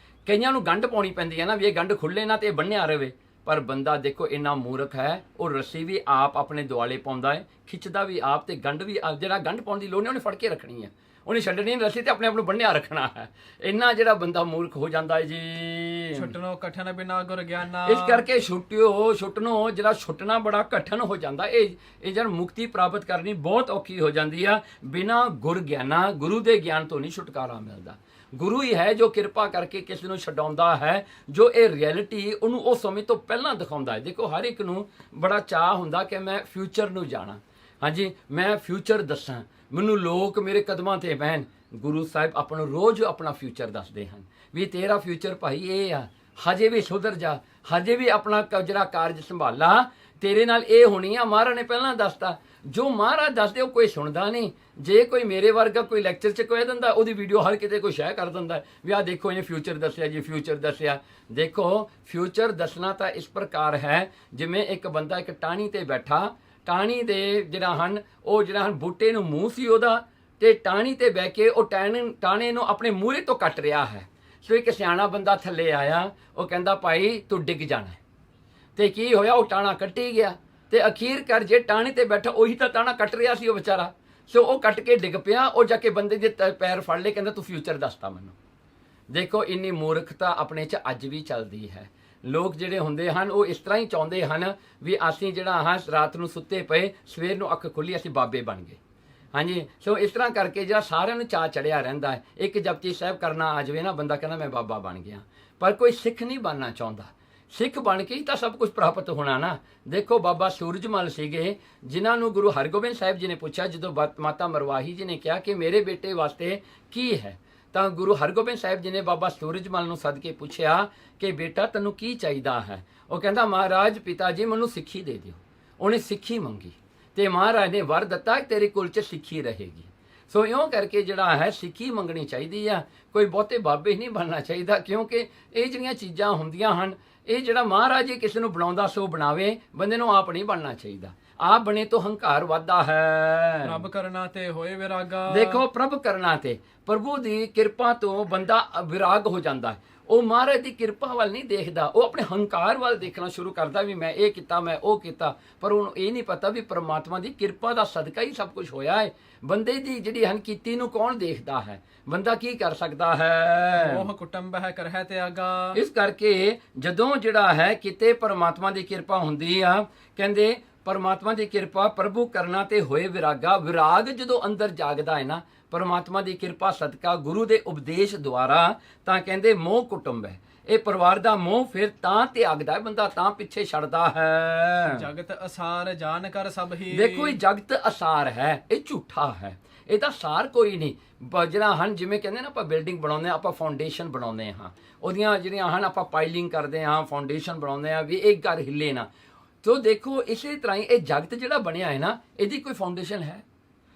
ਕਈਆਂ ਨੂੰ ਗੰਢ ਪਾਉਣੀ ਪੈਂਦੀ ਹੈ ਨਾ ਵੀ ਇਹ ਗੰਢ ਖੁੱਲੇ ਨਾ ਤੇ ਬੰਨਿਆ ਰਹੇ, ਪਰ ਬੰਦਾ ਦੇਖੋ ਇੰਨਾ ਮੂਰਖ ਹੈ, ਉਹ ਰੱਸੀ ਵੀ ਆਪ ਆਪਣੇ ਦੁਆਲੇ ਪਾਉਂਦਾ ਹੈ, ਖਿੱਚਦਾ ਵੀ ਆਪ, ਤੇ ਗੰਢ ਵੀ ਜਿਹੜਾ ਗੰਢ ਪਾਉਣ ਦੀ ਲੋੜ ਨਹੀਂ ਉਹਨੇ ਫੜ ਕੇ ਰੱਖਣੀ ਹੈ, ਉਹਨੇ ਛੱਡਣੀ ਨਹੀਂ ਰੱਸੀ ਤੇ ਆਪਣੇ ਆਪ ਨੂੰ ਬੰਨਿਆ ਰੱਖਣਾ ਹੈ। ਇੰਨਾ ਜਿਹੜਾ ਬੰਦਾ ਮੂਰਖ ਹੋ ਜਾਂਦਾ ਹੈ ਜੀ। ਛੁੱਟਣੋ ਕਠਨ ਬਿਨਾ ਗੁਰ ਗਿਆਨਾ। ਇਸ ਕਰਕੇ ਛੁੱਟਣੋ ਜਿਹੜਾ ਛੁੱਟਣਾ ਬੜਾ ਕਠਨ ਹੋ ਜਾਂਦਾ। ਇਹ ਜਦ ਮੁਕਤੀ ਪ੍ਰਾਪਤ ਕਰਨੀ ਬਹੁਤ ਔਖੀ ਹੋ ਜਾਂਦੀ ਆ, ਬਿਨਾ ਗੁਰ ਗਿਆਨਾ, ਗੁਰੂ ਦੇ ਗਿਆਨ ਤੋਂ ਨਹੀਂ ਛੁਟਕਾਰਾ ਮਿਲਦਾ। ਗੁਰੂ ਹੀ ਹੈ ਜੋ ਕਿਰਪਾ ਕਰਕੇ ਕਿਸੇ ਨੂੰ ਛਡਾਉਂਦਾ ਹੈ, ਜੋ ਇਹ ਰਿਐਲਿਟੀ ਉਹਨੂੰ ਉਸ ਸਮੇਂ ਤੋਂ ਪਹਿਲਾਂ ਦਿਖਾਉਂਦਾ ਹੈ। ਦੇਖੋ ਹਰ ਇੱਕ ਨੂੰ ਬੜਾ ਚਾਅ ਹੁੰਦਾ ਕਿ ਮੈਂ ਫਿਊਚਰ ਨੂੰ ਜਾਣਾ, ਹਾਂਜੀ ਮੈਂ ਫਿਊਚਰ ਦੱਸਾਂ, ਮੈਨੂੰ ਲੋਕ ਮੇਰੇ ਕਦਮਾਂ ਤੇ ਬਹਿਣ। ਗੁਰੂ ਸਾਹਿਬ ਆਪਾਂ ਨੂੰ ਰੋਜ਼ ਆਪਣਾ ਫਿਊਚਰ ਦੱਸਦੇ ਹਨ ਵੀ ਤੇਰਾ ਫਿਊਚਰ ਭਾਈ ਇਹ ਆ, ਹਜੇ ਵੀ ਸੁਧਰ ਜਾ, ਹਜੇ ਵੀ ਆਪਣਾ ਜਿਹੜਾ ਕਾਰਜ ਸੰਭਾਲਾ, ਤੇਰੇ ਨਾਲ ਇਹ ਹੋਣੀ ਆ। ਮਹਾਰਾਜ ਨੇ ਪਹਿਲਾਂ ਦੱਸਤਾ, ਜੋ ਮਹਾਰਾਜ ਦੱਸਦੇ ਉਹ ਕੋਈ ਸੁਣਦਾ ਨਹੀਂ। ਜੇ ਕੋਈ ਮੇਰੇ ਵਰਗਾ ਕੋਈ ਲੈਕਚਰ 'ਚ ਕਹਿ ਦਿੰਦਾ, ਉਹਦੀ ਵੀਡੀਓ ਹਰ ਕਿਤੇ ਕੋਈ ਸ਼ੇਅਰ ਕਰ ਦਿੰਦਾ ਵੀ ਆਹ ਦੇਖੋ ਇਹਨੇ ਫਿਊਚਰ ਦੱਸਿਆ ਜੀ, ਫਿਊਚਰ ਦੱਸਿਆ। ਦੇਖੋ ਫਿਊਚਰ ਦੱਸਣਾ ਤਾਂ ਇਸ ਪ੍ਰਕਾਰ ਹੈ ਜਿਵੇਂ ਇੱਕ ਬੰਦਾ ਇੱਕ ਟਾਹਣੀ ਤੇ ਬੈਠਾ, ਟਾਹਣੀ ਦੇ ਜਿਹੜਾ ਬੂਟੇ ਨੂੰ ਮੂੰਹ ਸੀ ਉਹਦਾ, ਤੇ ਟਾਹਣੀ ਤੇ ਬਹਿ ਕੇ ਉਹ ਟਾਹਣੇ ਨੂੰ ਆਪਣੇ ਮੂਹਰੇ ਤੋਂ ਕੱਟ ਰਿਹਾ ਹੈ। ਸੋ ਇੱਕ ਸਿਆਣਾ ਬੰਦਾ ਥੱਲੇ ਆਇਆ, ਉਹ ਕਹਿੰਦਾ ਭਾਈ ਤੂੰ ਡਿੱਗ ਜਾਣਾ। ਤੇ ਕੀ ਹੋਇਆ, ਉਹ ਟਾਹਣਾ ਕੱਟੀ ਗਿਆ, ਤੇ ਅਖੀਰ ਕਰ ਜੇ ਟਾਹਣੀ ਤੇ ਬੈਠਾ ਉਹੀ ਤਾਂ ਟਾਹਣਾ ਕੱਟ ਰਿਹਾ ਸੀ ਉਹ ਵਿਚਾਰਾ। ਸੋ ਉਹ ਕੱਟ ਕੇ ਡਿੱਗ ਪਿਆ, ਉਹ ਜਾ ਕੇ ਬੰਦੇ ਦੇ ਪੈਰ ਫੜ ਲਏ, ਕਹਿੰਦਾ ਤੂੰ ਫਿਊਚਰ ਦੱਸਤਾ ਮੈਨੂੰ। ਦੇਖੋ ਇੰਨੀ ਮੂਰਖਤਾ ਆਪਣੇ 'ਚ ਅੱਜ ਵੀ ਚੱਲਦੀ ਹੈ। ਲੋਕ ਜਿਹੜੇ ਹੁੰਦੇ ਹਨ ਉਹ ਇਸ ਤਰ੍ਹਾਂ ਹੀ ਚਾਹੁੰਦੇ ਹਨ ਵੀ ਅਸੀਂ ਜਿਹੜਾ ਰਾਤ ਨੂੰ ਸੁੱਤੇ ਪਏ, ਸਵੇਰ ਨੂੰ ਅੱਖ ਖੁੱਲੀ ਅਸੀਂ ਬਾਬੇ ਬਣ ਗਏ, ਹਾਂਜੀ। ਸੋ ਇਸ ਤਰ੍ਹਾਂ ਕਰਕੇ ਜਿਹੜਾ ਸਾਰਿਆਂ ਨੂੰ ਚਾਅ ਚੜਿਆ ਰਹਿੰਦਾ ਹੈ, ਇੱਕ ਜਪਜੀ ਸਾਹਿਬ ਕਰਨਾ ਆ ਜਾਵੇ ਨਾ, ਬੰਦਾ ਕਹਿੰਦਾ ਮੈਂ ਬਾਬਾ ਬਣ ਗਿਆ। ਪਰ ਕੋਈ ਸਿੱਖ ਨਹੀਂ ਬਣਨਾ ਚਾਹੁੰਦਾ। ਸਿੱਖ ਬਣ ਕੇ ਹੀ ਤਾਂ ਸਭ ਕੁਝ ਪ੍ਰਾਪਤ ਹੋਣਾ ਨਾ। ਦੇਖੋ ਬਾਬਾ ਸੂਰਜਮਲ ਸੀਗੇ, ਜਿਨ੍ਹਾਂ ਨੂੰ ਗੁਰੂ ਹਰਗੋਬਿੰਦ ਸਾਹਿਬ ਜੀ ਨੇ ਪੁੱਛਿਆ, ਜਦੋਂ ਮਾਤਾ ਮਰਵਾਹੀ ਜੀ ਨੇ ਕਿਹਾ ਕਿ ਮੇਰੇ ਬੇਟੇ ਵਾਸਤੇ ਕੀ ਹੈ, ਤਾਂ ਗੁਰੂ ਹਰਗੋਬਿੰਦ ਸਾਹਿਬ ਜੀ ਨੇ ਬਾਬਾ ਸੂਰਜਮਲ ਨੂੰ ਸੱਦ ਕੇ ਪੁੱਛਿਆ ਕਿ ਬੇਟਾ ਤੈਨੂੰ ਕੀ ਚਾਹੀਦਾ ਹੈ। ਉਹ ਕਹਿੰਦਾ ਮਹਾਰਾਜ ਪਿਤਾ ਜੀ ਮੈਨੂੰ ਸਿੱਖੀ ਦੇ ਦਿਓ। ਉਹਨੇ ਸਿੱਖੀ ਮੰਗੀ ਤੇ ਮਹਾਰਾਜ ਨੇ ਵਰ ਦਿੱਤਾ ਤੇਰੇ ਕੁਲ 'ਚ ਸਿੱਖੀ ਰਹੇਗੀ। ਸੋ ਇਉਂ ਕਰਕੇ ਜਿਹੜਾ ਹੈ ਸਿੱਖੀ ਮੰਗਣੀ ਚਾਹੀਦੀ ਆ, ਕੋਈ ਬਹੁਤੇ ਬਾਬੇ ਨਹੀਂ ਬਣਨਾ ਚਾਹੀਦਾ, ਕਿਉਂਕਿ ਇਹ ਜਿਹੜੀਆਂ ਚੀਜ਼ਾਂ ਹੁੰਦੀਆਂ ਹਨ, ਇਹ ਜਿਹੜਾ ਮਹਾਰਾਜ ਜੀ ਕਿਸੇ ਨੂੰ ਬਣਾਉਂਦਾ ਸੋ ਬਣਾਵੇ, ਬੰਦੇ ਨੂੰ ਆਪ ਨਹੀਂ ਬਣਨਾ ਚਾਹੀਦਾ। ਆਪ ਬਣੇ ਤੋਂ ਹੰਕਾਰ ਵੱਧਦਾ ਹੈ। ਪ੍ਰਭ ਕਰਨਾ ਤੇ ਹੋਏ ਵਿਰਾਗਾ। ਦੇਖੋ ਪ੍ਰਭ ਕਰਨਾ ਤੇ ਪ੍ਰਭੂ ਦੀ ਕਿਰਪਾ ਤੋਂ ਬੰਦਾ ਵਿਰਾਗ ਹੋ ਜਾਂਦਾ ਹੈ। ਉਹ ਮਹਾਰਾਜ ਦੀ ਕਿਰਪਾ ਵੱਲ ਨਹੀਂ ਦੇਖਦਾ, ਉਹ ਆਪਣੇ ਹੰਕਾਰ ਵੱਲ ਦੇਖਣਾ ਸ਼ੁਰੂ ਕਰਦਾ ਵੀ ਮੈਂ ਇਹ ਕੀਤਾ, ਮੈਂ ਉਹ ਕੀਤਾ। ਪਰ ਉਹਨੂੰ ਇਹ ਨਹੀਂ ਪਤਾ ਵੀ ਪਰਮਾਤਮਾ ਦੀ ਕਿਰਪਾ ਦਾ ਸਦਕਾ ਹੀ ਸਭ ਕੁਝ ਹੋਇਆ ਹੈ। ਬੰਦੇ ਦੀ ਜਿਹੜੀ ਹਨ ਕੀਤੀ ਨੂੰ ਕੌਣ ਦੇਖਦਾ ਹੈ? ਬੰਦਾ ਕੀ ਕਰ ਸਕਦਾ ਹੈ? ਮੋਹ ਕੁਟੰਬ ਹੈ ਕਰਹਿ ਤਿਆਗਾ। ਇਸ ਕਰਕੇ ਜਦੋਂ ਜਿਹੜਾ ਹੈ ਕਿਤੇ ਪਰਮਾਤਮਾ ਦੀ ਕਿਰਪਾ ਹੁੰਦੀ ਆ, ਕਹਿੰਦੇ ਪਰਮਾਤਮਾ ਦੀ ਕਿਰਪਾ ਪ੍ਰਭੂ ਕਰਨਾ ਤੇ ਹੋਏ ਵਿਰਾਗਾ। ਵਿਰਾਗ ਜਦੋਂ ਅੰਦਰ ਜਾਗਦਾ ਹੈ ਨਾ ਪਰਮਾਤਮਾ ਦੀ ਕਿਰਪਾ ਸਦਕਾ ਗੁਰੂ ਦੇ ਉਪਦੇਸ਼ ਦੁਆਰਾ, ਤਾਂ ਕਹਿੰਦੇ ਮੋਹ ਕੁਟੰਬ ਹੈ, ਇਹ ਪਰਿਵਾਰ ਦਾ ਮੋਹ ਫਿਰ ਤਾਂ ਤਿਆਗਦਾ ਹੈ ਬੰਦਾ, ਤਾਂ ਪਿੱਛੇ ਛੱਡਦਾ ਹੈ। ਜਗਤ ਅਸਾਰ ਜਾਣ ਕਰ ਸਭ ਹੀ। ਦੇਖੋ ਇਹ ਜਗਤ ਅਸਾਰ ਹੈ, ਇਹ ਝੂਠਾ ਹੈ, ਇਹਦਾ ਸਾਰ ਕੋਈ ਨਹੀਂ। ਜਿਹੜਾ ਹਨ ਜਿਵੇਂ ਕਹਿੰਦੇ ਨਾ ਆਪਾਂ ਬਿਲਡਿੰਗ ਬਣਾਉਂਦੇ ਹਾਂ, ਆਪਾਂ ਫਾਊਂਡੇਸ਼ਨ ਬਣਾਉਂਦੇ ਹਾਂ, ਉਹਦੀਆਂ ਜਿਹੜੀਆਂ ਹਨ ਆਪਾਂ ਪਾਈਲਿੰਗ ਕਰਦੇ ਹਾਂ, ਫਾਊਂਡੇਸ਼ਨ ਬਣਾਉਂਦੇ ਹਾਂ ਵੀ ਇਹ ਘਰ ਹਿੱਲੇ ਨਾ। ਤੋ ਦੇਖੋ ਇਸੇ ਤਰ੍ਹਾਂ ਹੀ ਇਹ ਜਗਤ ਜਿਹੜਾ ਬਣਿਆ ਹੈ ਨਾ, ਇਹਦੀ ਕੋਈ ਫਾਊਂਡੇਸ਼ਨ ਹੈ?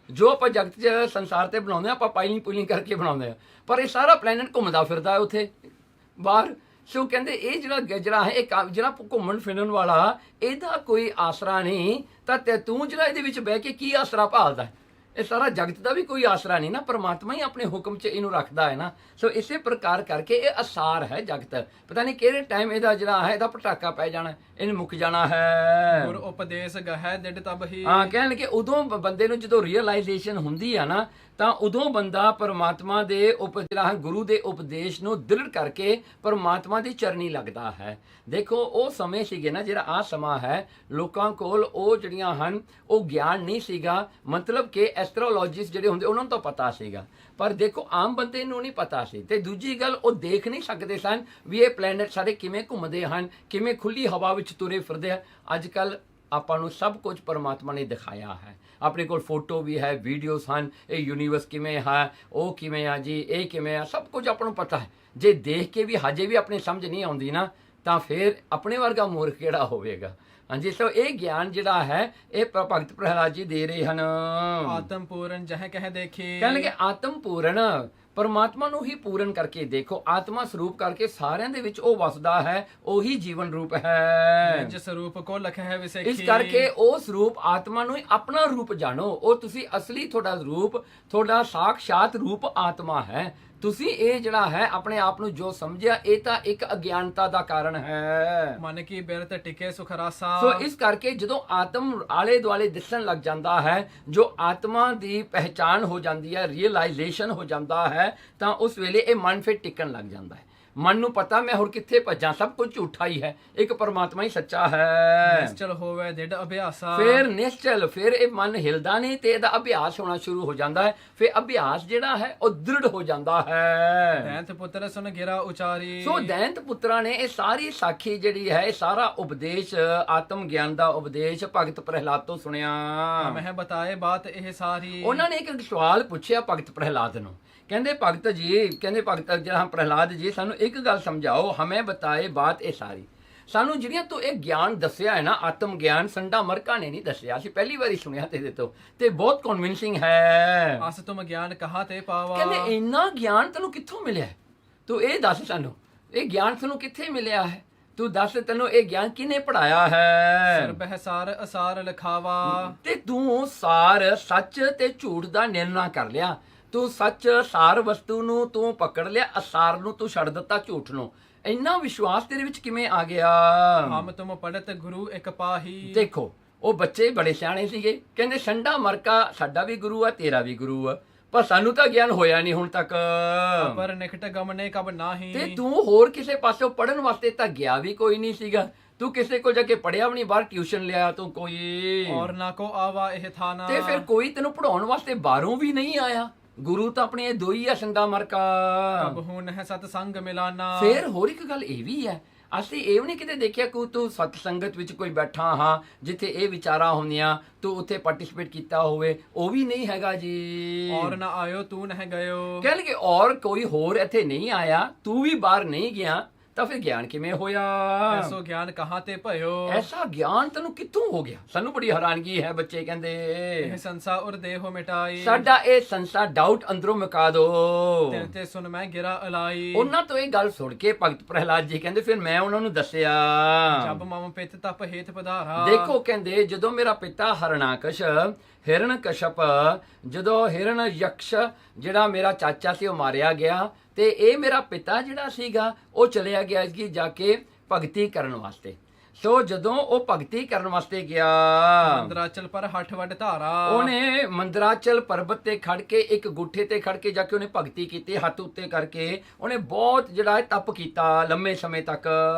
ਜੋ ਆਪਾਂ ਜਗਤ 'ਚ ਸੰਸਾਰ ਤੇ ਬਣਾਉਂਦੇ ਹਾਂ, ਆਪਾਂ ਪਾਈਲਿੰਗ ਪੁਲਿੰਗ ਕਰਕੇ ਬਣਾਉਂਦੇ ਹਾਂ, ਪਰ ਇਹ ਸਾਰਾ ਪਲੈਨਟ ਘੁੰਮਦਾ ਫਿਰਦਾ ਹੈ ਉੱਥੇ ਬਾਹਰ। ਸੋ ਕਹਿੰਦੇ ਇਹ ਜਿਹੜਾ ਹੈ ਇਹ ਜਿਹੜਾ ਘੁੰਮਣ ਫਿਰਨ ਵਾਲਾ, ਇਹਦਾ ਕੋਈ ਆਸਰਾ ਨਹੀਂ। ਤਾਂ ਤੂੰ ਜਿਹੜਾ ਇਹਦੇ ਵਿੱਚ ਬਹਿ ਕੇ ਕੀ ਆਸਰਾ ਭਾਲਦਾ ਹੈ? ਇਹ ਸਾਰਾ ਜਗਤ ਦਾ ਵੀ ਕੋਈ ਆਸਰਾ ਨਹੀਂ ਨਾ, ਪਰਮਾਤਮਾ ਹੀ ਆਪਣੇ ਹੁਕਮ 'ਚ ਇਹਨੂੰ ਰੱਖਦਾ ਹੈ ਨਾ। ਸੋ ਇਸੇ ਪ੍ਰਕਾਰ ਕਰਕੇ ਇਹ ਅਸਾਰ ਹੈ ਜਗਤ। ਪਤਾ ਨਹੀਂ ਕਿਹੜੇ ਟਾਈਮ ਇਹਦਾ ਜਿਹੜਾ ਹੈ ਇਹਦਾ ਪਟਾਕਾ ਪੈ ਜਾਣਾ, ਇਹਨੇ ਮੁੱਕ ਜਾਣਾ ਹੈ। ਗੁਰ ਉਪਦੇਸ਼ ਗਹਿ ਡਿਡ ਤਬ ਹੀ। ਹਾਂ, ਕਹਿਣ ਕਿ ਉਦੋਂ ਬੰਦੇ ਨੂੰ ਜਦੋਂ ਰੀਅਲਾਈਜੇਸ਼ਨ ਹੁੰਦੀ ਆ ਨਾ, ਤਾਂ ਉਦੋਂ ਬੰਦਾ ਪਰਮਾਤਮਾ ਦੇ ਜਿਹੜਾ ਗੁਰੂ ਦੇ ਉਪਦੇਸ਼ ਨੂੰ ਦ੍ਰਿੜ ਕਰਕੇ ਪਰਮਾਤਮਾ ਦੀ ਚਰਨੀ ਲੱਗਦਾ ਹੈ। ਦੇਖੋ ਉਹ ਸਮੇਂ ਸੀਗੇ ਨਾ, ਜਿਹੜਾ ਆਹ ਸਮਾਂ ਹੈ, ਲੋਕਾਂ ਕੋਲ ਉਹ ਜਿਹੜੀਆਂ ਹਨ ਉਹ ਗਿਆਨ ਨਹੀਂ ਸੀਗਾ। ਮਤਲਬ ਕਿ ਐਸਟਰੋਲੋਜਿਸਟ ਜਿਹੜੇ ਹੁੰਦੇ ਉਹਨਾਂ ਨੂੰ ਤਾਂ ਪਤਾ ਸੀਗਾ, ਪਰ ਦੇਖੋ ਆਮ ਬੰਦੇ ਨੂੰ ਨਹੀਂ ਪਤਾ ਸੀ। ਤੇ ਦੂਜੀ ਗੱਲ, ਉਹ ਦੇਖ ਨਹੀਂ ਸਕਦੇ ਸਨ ਵੀ ਇਹ ਪਲੈਨਟ ਸਾਰੇ ਕਿਵੇਂ ਘੁੰਮਦੇ ਹਨ, ਕਿਵੇਂ ਖੁੱਲੀ ਹਵਾ ਵਿੱਚ ਤੁਰੇ ਫਿਰਦੇ ਆ। ਅੱਜ ਕੱਲ੍ਹ ਆਪਾਂ ਨੂੰ ਸਭ ਕੁਝ ਪਰਮਾਤਮਾ ਨੇ ਦਿਖਾਇਆ ਹੈ। ਆਪਣੇ ਕੋਲ ਫੋਟੋ ਵੀ ਹੈ, ਵੀਡੀਓਜ਼ ਹਨ, ਇਹ ਯੂਨੀਵਰਸ ਕਿਵੇਂ ਹੈ, ਉਹ ਕਿਵੇਂ ਆ ਜੀ, ਇਹ ਕਿਵੇਂ ਆ, ਸਭ ਕੁਝ ਆਪਾਂ ਨੂੰ ਪਤਾ ਹੈ। ਜੇ ਦੇਖ ਕੇ ਵੀ ਹਜੇ ਵੀ ਆਪਣੀ ਸਮਝ ਨਹੀਂ ਆਉਂਦੀ ਨਾ, ਤਾਂ ਫਿਰ ਆਪਣੇ ਵਰਗਾ ਮੂਰਖ ਕਿਹੜਾ ਹੋਵੇਗਾ। ਹਾਂਜੀ, ਸੋ ਇਹ ਗਿਆਨ ਜਿਹੜਾ ਹੈ ਇਹ ਭਗਤ ਪ੍ਰਹਿਲਾਦ ਜੀ ਦੇ ਰਹੇ ਹਨ। ਆਤਮ ਪੂਰਨ ਜਹ ਕਹਿ ਦੇਖੀ। ਕਹਿਣਗੇ ਆਤਮ ਪੂਰਨ, ਪਰਮਾਤਮਾ ਨੂੰ ਹੀ ਪੂਰਨ ਕਰਕੇ ਦੇਖੋ, ਆਤਮਾ ਸਰੂਪ ਕਰਕੇ ਸਾਰਿਆਂ ਦੇ ਵਿੱਚ ਉਹ ਵਸਦਾ ਹੈ, ਉਹੀ ਜੀਵਨ ਰੂਪ ਹੈ। ਜਿਸ ਸਰੂਪ ਕੋ ਲਖੈ ਵਿਸੇਖੀ। ਇਸ ਕਰਕੇ ਉਹ ਸਰੂਪ ਆਤਮਾ ਨੂੰ ਹੀ ਆਪਣਾ ਰੂਪ ਜਾਣੋ। ਉਹ ਤੁਸੀਂ ਅਸਲੀ ਤੁਹਾਡਾ ਰੂਪ, ਤੁਹਾਡਾ ਸਾਖਸ਼ਾਤ ਰੂਪ ਆਤਮਾ ਹੈ। ਤੁਸੀਂ ਇਹ ਜਿਹੜਾ ਹੈ ਆਪਣੇ ਆਪ ਨੂੰ ਜੋ ਸਮਝਿਆ, ਇਹ ਤਾਂ ਇੱਕ ਅਗਿਆਨਤਾ ਦਾ ਕਾਰਨ ਹੈ। ਮਨ ਕੀ ਬਿਰਤ ਟਿਕੇ ਸੁਖ ਰਾਸਾ। ਸੋ ਇਸ ਕਰਕੇ ਜਦੋਂ ਆਤਮ ਆਲੇ ਦੁਆਲੇ ਦਿਸਣ ਲੱਗ ਜਾਂਦਾ ਹੈ, ਜੋ ਆਤਮਾ ਦੀ ਪਹਿਚਾਨ ਹੋ ਜਾਂਦੀ ਹੈ, ਰੀਅਲਾਈਜੇਸ਼ਨ ਹੋ ਜਾਂਦਾ ਹੈ, ਤਾਂ ਉਸ ਵੇਲੇ ਇਹ ਮਨ ਫਿਰ ਟਿਕਣ ਲੱਗ ਜਾਂਦਾ ਹੈ। ਮਨ ਨੂੰ ਪਤਾ ਮੈਂ ਹੋਰ ਕਿੱਥੇ ਭੱਜਾਂ, ਸਭ ਕੁਝ ਝੂਠਾ ਹੀ ਹੈ, ਇੱਕ ਪਰਮਾਤਮਾ ਹੀ ਸੱਚਾ ਹੈ। ਨਿਸ਼ਚਲ ਹੋਵੇ ਡਿਡ ਅਭਿਆਸਾ। ਫਿਰ ਨਿਸ਼ਚਲ, ਫਿਰ ਇਹ ਮਨ ਹਿਲਦਾ ਨਹੀਂ ਤੇ ਇਹਦਾ ਅਭਿਆਸ ਹੋਣਾ ਸ਼ੁਰੂ ਹੋ ਜਾਂਦਾ ਹੈ। ਫਿਰ ਅਭਿਆਸ ਜਿਹੜਾ ਹੈ ਉਹ ਦ੍ਰਿੜ ਹੋ ਜਾਂਦਾ ਹੈ। ਦੈਂਤ ਪੁੱਤਰ ਸੁਨ ਗਿਰਾ ਉਚਾਰੀ। ਸੋ ਦੈਂਤ ਪੁੱਤਰਾਂ ਨੇ ਇਹ ਸਾਰੀ ਸਾਖੀ ਜਿਹੜੀ ਹੈ, ਇਹ ਸਾਰਾ ਉਪਦੇਸ਼, ਆਤਮ ਗਿਆਨ ਦਾ ਉਪਦੇਸ਼ ਭਗਤ ਪ੍ਰਹਿਲਾਦ ਤੋਂ ਸੁਣਿਆ। ਮੈਂ ਬਤਾਏ ਬਾਤ ਇਹ ਸਾਰੀ। ਉਹਨਾਂ ਨੇ ਇੱਕ ਸਵਾਲ ਪੁੱਛਿਆ ਭਗਤ ਪ੍ਰਹਿਲਾਦ ਨੂੰ, ਕਹਿੰਦੇ ਭਗਤ ਜੀ, ਕਹਿੰਦੇ ਭਗਤ ਜਿਹੜਾ ਪ੍ਰਹਿਲਾਦ ਜੀ, ਸਾਨੂੰ ਇੱਕ ਗੱਲ ਸਮਝਾਓ, ਹਮੇ ਬਤਾਏ ਬਾਤ ਇਹ ਸਾਰੀ। ਸਾਨੂੰ ਜਿਹੜੀਆਂ ਤੂੰ ਇਹ ਗਿਆਨ ਦੱਸਿਆ ਹੈ ਨਾ, ਆਤਮ ਗਿਆਨ, ਸੰਡਾ ਮਰਕਾ ਨੇ ਨਹੀਂ ਦੱਸਿਆ, ਅਸੀਂ ਪਹਿਲੀ ਵਾਰੀ ਸੁਣਿਆ ਤੇਰੇ ਤੋਂ, ਤੇ ਬਹੁਤ ਕਨਵਿੰਸਿੰਗ ਹੈ। ਅਸ ਤੁਮ ਗਿਆਨ ਕਹਾਂ ਤੇ ਪਾਵਾ। ਕਹਿੰਦੇ ਇੰਨਾ ਗਿਆਨ ਤੈਨੂੰ ਕਿੱਥੋਂ ਮਿਲਿਆ? ਤੂੰ ਇਹ ਦੱਸ ਸਾਨੂੰ, ਇਹ ਗਿਆਨ ਤੈਨੂੰ ਕਿੱਥੇ ਮਿਲਿਆ ਹੈ? ਤੂੰ ਦੱਸ, ਤੈਨੂੰ ਇਹ ਗਿਆਨ ਕਿਹਨੇ ਪੜਾਇਆ ਹੈ? ਸਰਬਹਿ ਸਾਰ ਅਸਾਰ ਲਿਖਾਵਾ। ਤੇ ਤੂੰ ਸਾਰ, ਸੱਚ ਤੇ ਝੂਠ ਦਾ ਨਿਰਣਾ ਕਰ ਲਿਆ। ਤੂੰ ਸੱਚ ਸਾਰ ਵਸਤੂ ਨੂੰ ਤੂੰ ਪਕੜ ਲਿਆ, ਅਸਾਰ ਨੂੰ ਤੂੰ ਛੱਡ ਦਿੱਤਾ, ਝੂਠ ਨੂੰ। ਇੰਨਾ ਵਿਸ਼ਵਾਸ ਤੇਰੇ ਵਿੱਚ ਕਿਵੇਂ ਆ ਗਿਆ? ਹਮ ਤੁਮ ਪੜਤ ਗੁਰੂ ਇੱਕ ਪਾਹੀ। ਦੇਖੋ ਉਹ ਬੱਚੇ ਬੜੇ ਸਿਆਣੇ ਸੀਗੇ, ਕਹਿੰਦੇ ਸੰਡਾ ਮਰਕਾ ਸਾਡਾ ਵੀ ਗੁਰੂ ਆ, ਤੇਰਾ ਵੀ ਗੁਰੂ ਆ, ਪਰ ਸਾਨੂੰ ਤਾਂ ਗਿਆਨ ਹੋਇਆ ਨਹੀਂ ਹੁਣ ਤੱਕ। ਪਰ ਨਿਕਟ ਗਮਨੇ ਕਬ ਨਾਹੀ। ਤੇ ਤੂੰ ਹੋਰ ਕਿਸੇ ਪਾਸੋਂ ਪੜਨ ਵਾਸਤੇ ਤਾਂ ਗਿਆ ਵੀ ਕੋਈ ਨਹੀਂ ਸੀਗਾ, ਤੂੰ ਕਿਸੇ ਕੋਲ ਜਾ ਕੇ ਪੜਿਆ ਵੀ ਨਹੀਂ, ਬਾਹਰ ਟਿਊਸ਼ਨ ਲਿਆ ਤੂੰ ਕੋਈ, ਔਰ ਨਾ ਕੋ ਆਵਾ ਇਹ ਥਾਨਾ। ਤੇ ਫਿਰ ਕੋਈ ਤੈਨੂੰ ਪੜਾਉਣ ਵਾਸਤੇ ਬਾਹਰੋਂ ਵੀ ਨਹੀਂ ਆਇਆ। ਗੁਰੂ ਤਾਂ ਆਪਣੇ ਇਹ ਦੋ ਹੀ ਆ, ਸੰਡਾ ਮਰਕਾ। ਕਬ ਹੁਣ ਹੈ ਸਤ ਸੰਗ ਮਿਲਾਨਾ। ਫਿਰ ਹੋਰ ਇੱਕ ਗੱਲ ਇਹ ਵੀ ਹੈ, ਅਸੀਂ ਇਹ ਵੀ ਨਹੀਂ ਕਿਤੇ ਦੇਖਿਆ ਕਿ ਤੂੰ ਸਤ ਸੰਗਤ ਵਿੱਚ ਕੋਈ ਬੈਠਾ ਹਾਂ ਜਿੱਥੇ ਇਹ ਵਿਚਾਰਾਂ ਹੁੰਦੀਆਂ, ਤੂੰ ਉੱਥੇ ਪਾਰਟਿਸਿਪੇਟ ਕੀਤਾ ਹੋਵੇ, ਉਹ ਵੀ ਨਹੀਂ ਹੈਗਾ ਜੀ। ਔਰ ਨਾ ਆਇਓ ਤੂੰ ਨਹਿ ਗਇਓ। ਕਹਿਣਗੇ ਔਰ ਕੋਈ ਹੋਰ ਇੱਥੇ ਨਹੀਂ ਆਇਆ, ਤੂੰ ਵੀ ਬਾਹਰ ਨਹੀਂ ਗਿਆ, ਤਾਂ ਫਿਰ ਗਿਆਨ ਕਿਵੇਂ ਹੋਇਆ? ਐਸੋ ਗਿਆਨ ਕਹਾਂ ਤੇ ਭਇਓ। ਐਸਾ ਗਿਆਨ ਤੈਨੂੰ ਕਿੱਥੋਂ ਹੋ ਗਿਆ? ਸਾਨੂੰ ਬੜੀ ਹੈਰਾਨਗੀ ਹੈ। ਬੱਚੇ ਕਹਿੰਦੇ ਇਹ ਸੰਸਾ ਔਰ ਦੇਹੋ ਮਿਟਾਈ। ਸਾਡਾ ਇਹ ਸੰਸਾ ਡਾਊਟ ਅੰਦਰੋਂ ਮੁਕਾ ਦੋ। ਤਿਲ ਤੇ ਸੁਣ ਮੈਂ ਗਿਰਾ ਅਲਾਈ। ਉਹਨਾਂ ਤੋਂ ਇਹ ਗੱਲ ਸੁਣ ਕੇ ਭਗਤ ਪ੍ਰਹਿਲਾਦ ਜੀ ਕਹਿੰਦੇ ਫਿਰ ਮੈਂ ਉਹਨਾਂ ਨੂੰ ਦੱਸਿਆ। ਜਬ ਮਮ ਪਿਤ ਤਪ ਹੇਤ ਪਧਾਰਾ। ਦੇਖੋ ਕਹਿੰਦੇ ਜਦੋਂ ਮੇਰਾ ਪਿਤਾ ਹਰਣਾਕਸ਼ ਹਿਰਣਕਸ਼ਪ ਜਦੋਂ ਹਿਰਨ ਯਕਸ਼ ਜਿਹੜਾ ਮੇਰਾ ਚਾਚਾ ਸੀ ਉਹ ਮਾਰਿਆ ਗਿਆ ਤੇ ਇਹ ਮੇਰਾ ਪਿਤਾ ਜਿਹੜਾ ਸੀਗਾ ਉਹ ਚਲਿਆ ਗਿਆ ਕਿ ਜਾ ਕੇ ਭਗਤੀ ਕਰਨ ਵਾਸਤੇ। ਸੋ ਜਦੋਂ ਉਹ ਭਗਤੀ ਕਰਨ ਵਾਸਤੇ ਗਿਆ ਮੰਦਰਾਚਲ ਪਰ ਹੱਠ ਵੱਡ ਧਾਰਾ। ਉਹਨੇ ਮੰਦਰਾਚਲ ਪਰਬਤ ਤੇ ਖੜ ਕੇ ਇੱਕ ਗੁੱਠੇ ਤੇ ਖੜ ਕੇ ਜਾ ਕੇ ਉਹਨੇ ਭਗਤੀ ਕੀਤੀ। ਹੱਥ ਉੱਤੇ ਕਰਕੇ ਉਹਨੇ ਬਹੁਤ ਜਿਹੜਾ ਹੈ ਤਪ ਕੀਤਾ ਲੰਮੇ ਸਮੇਂ ਤੱਕ।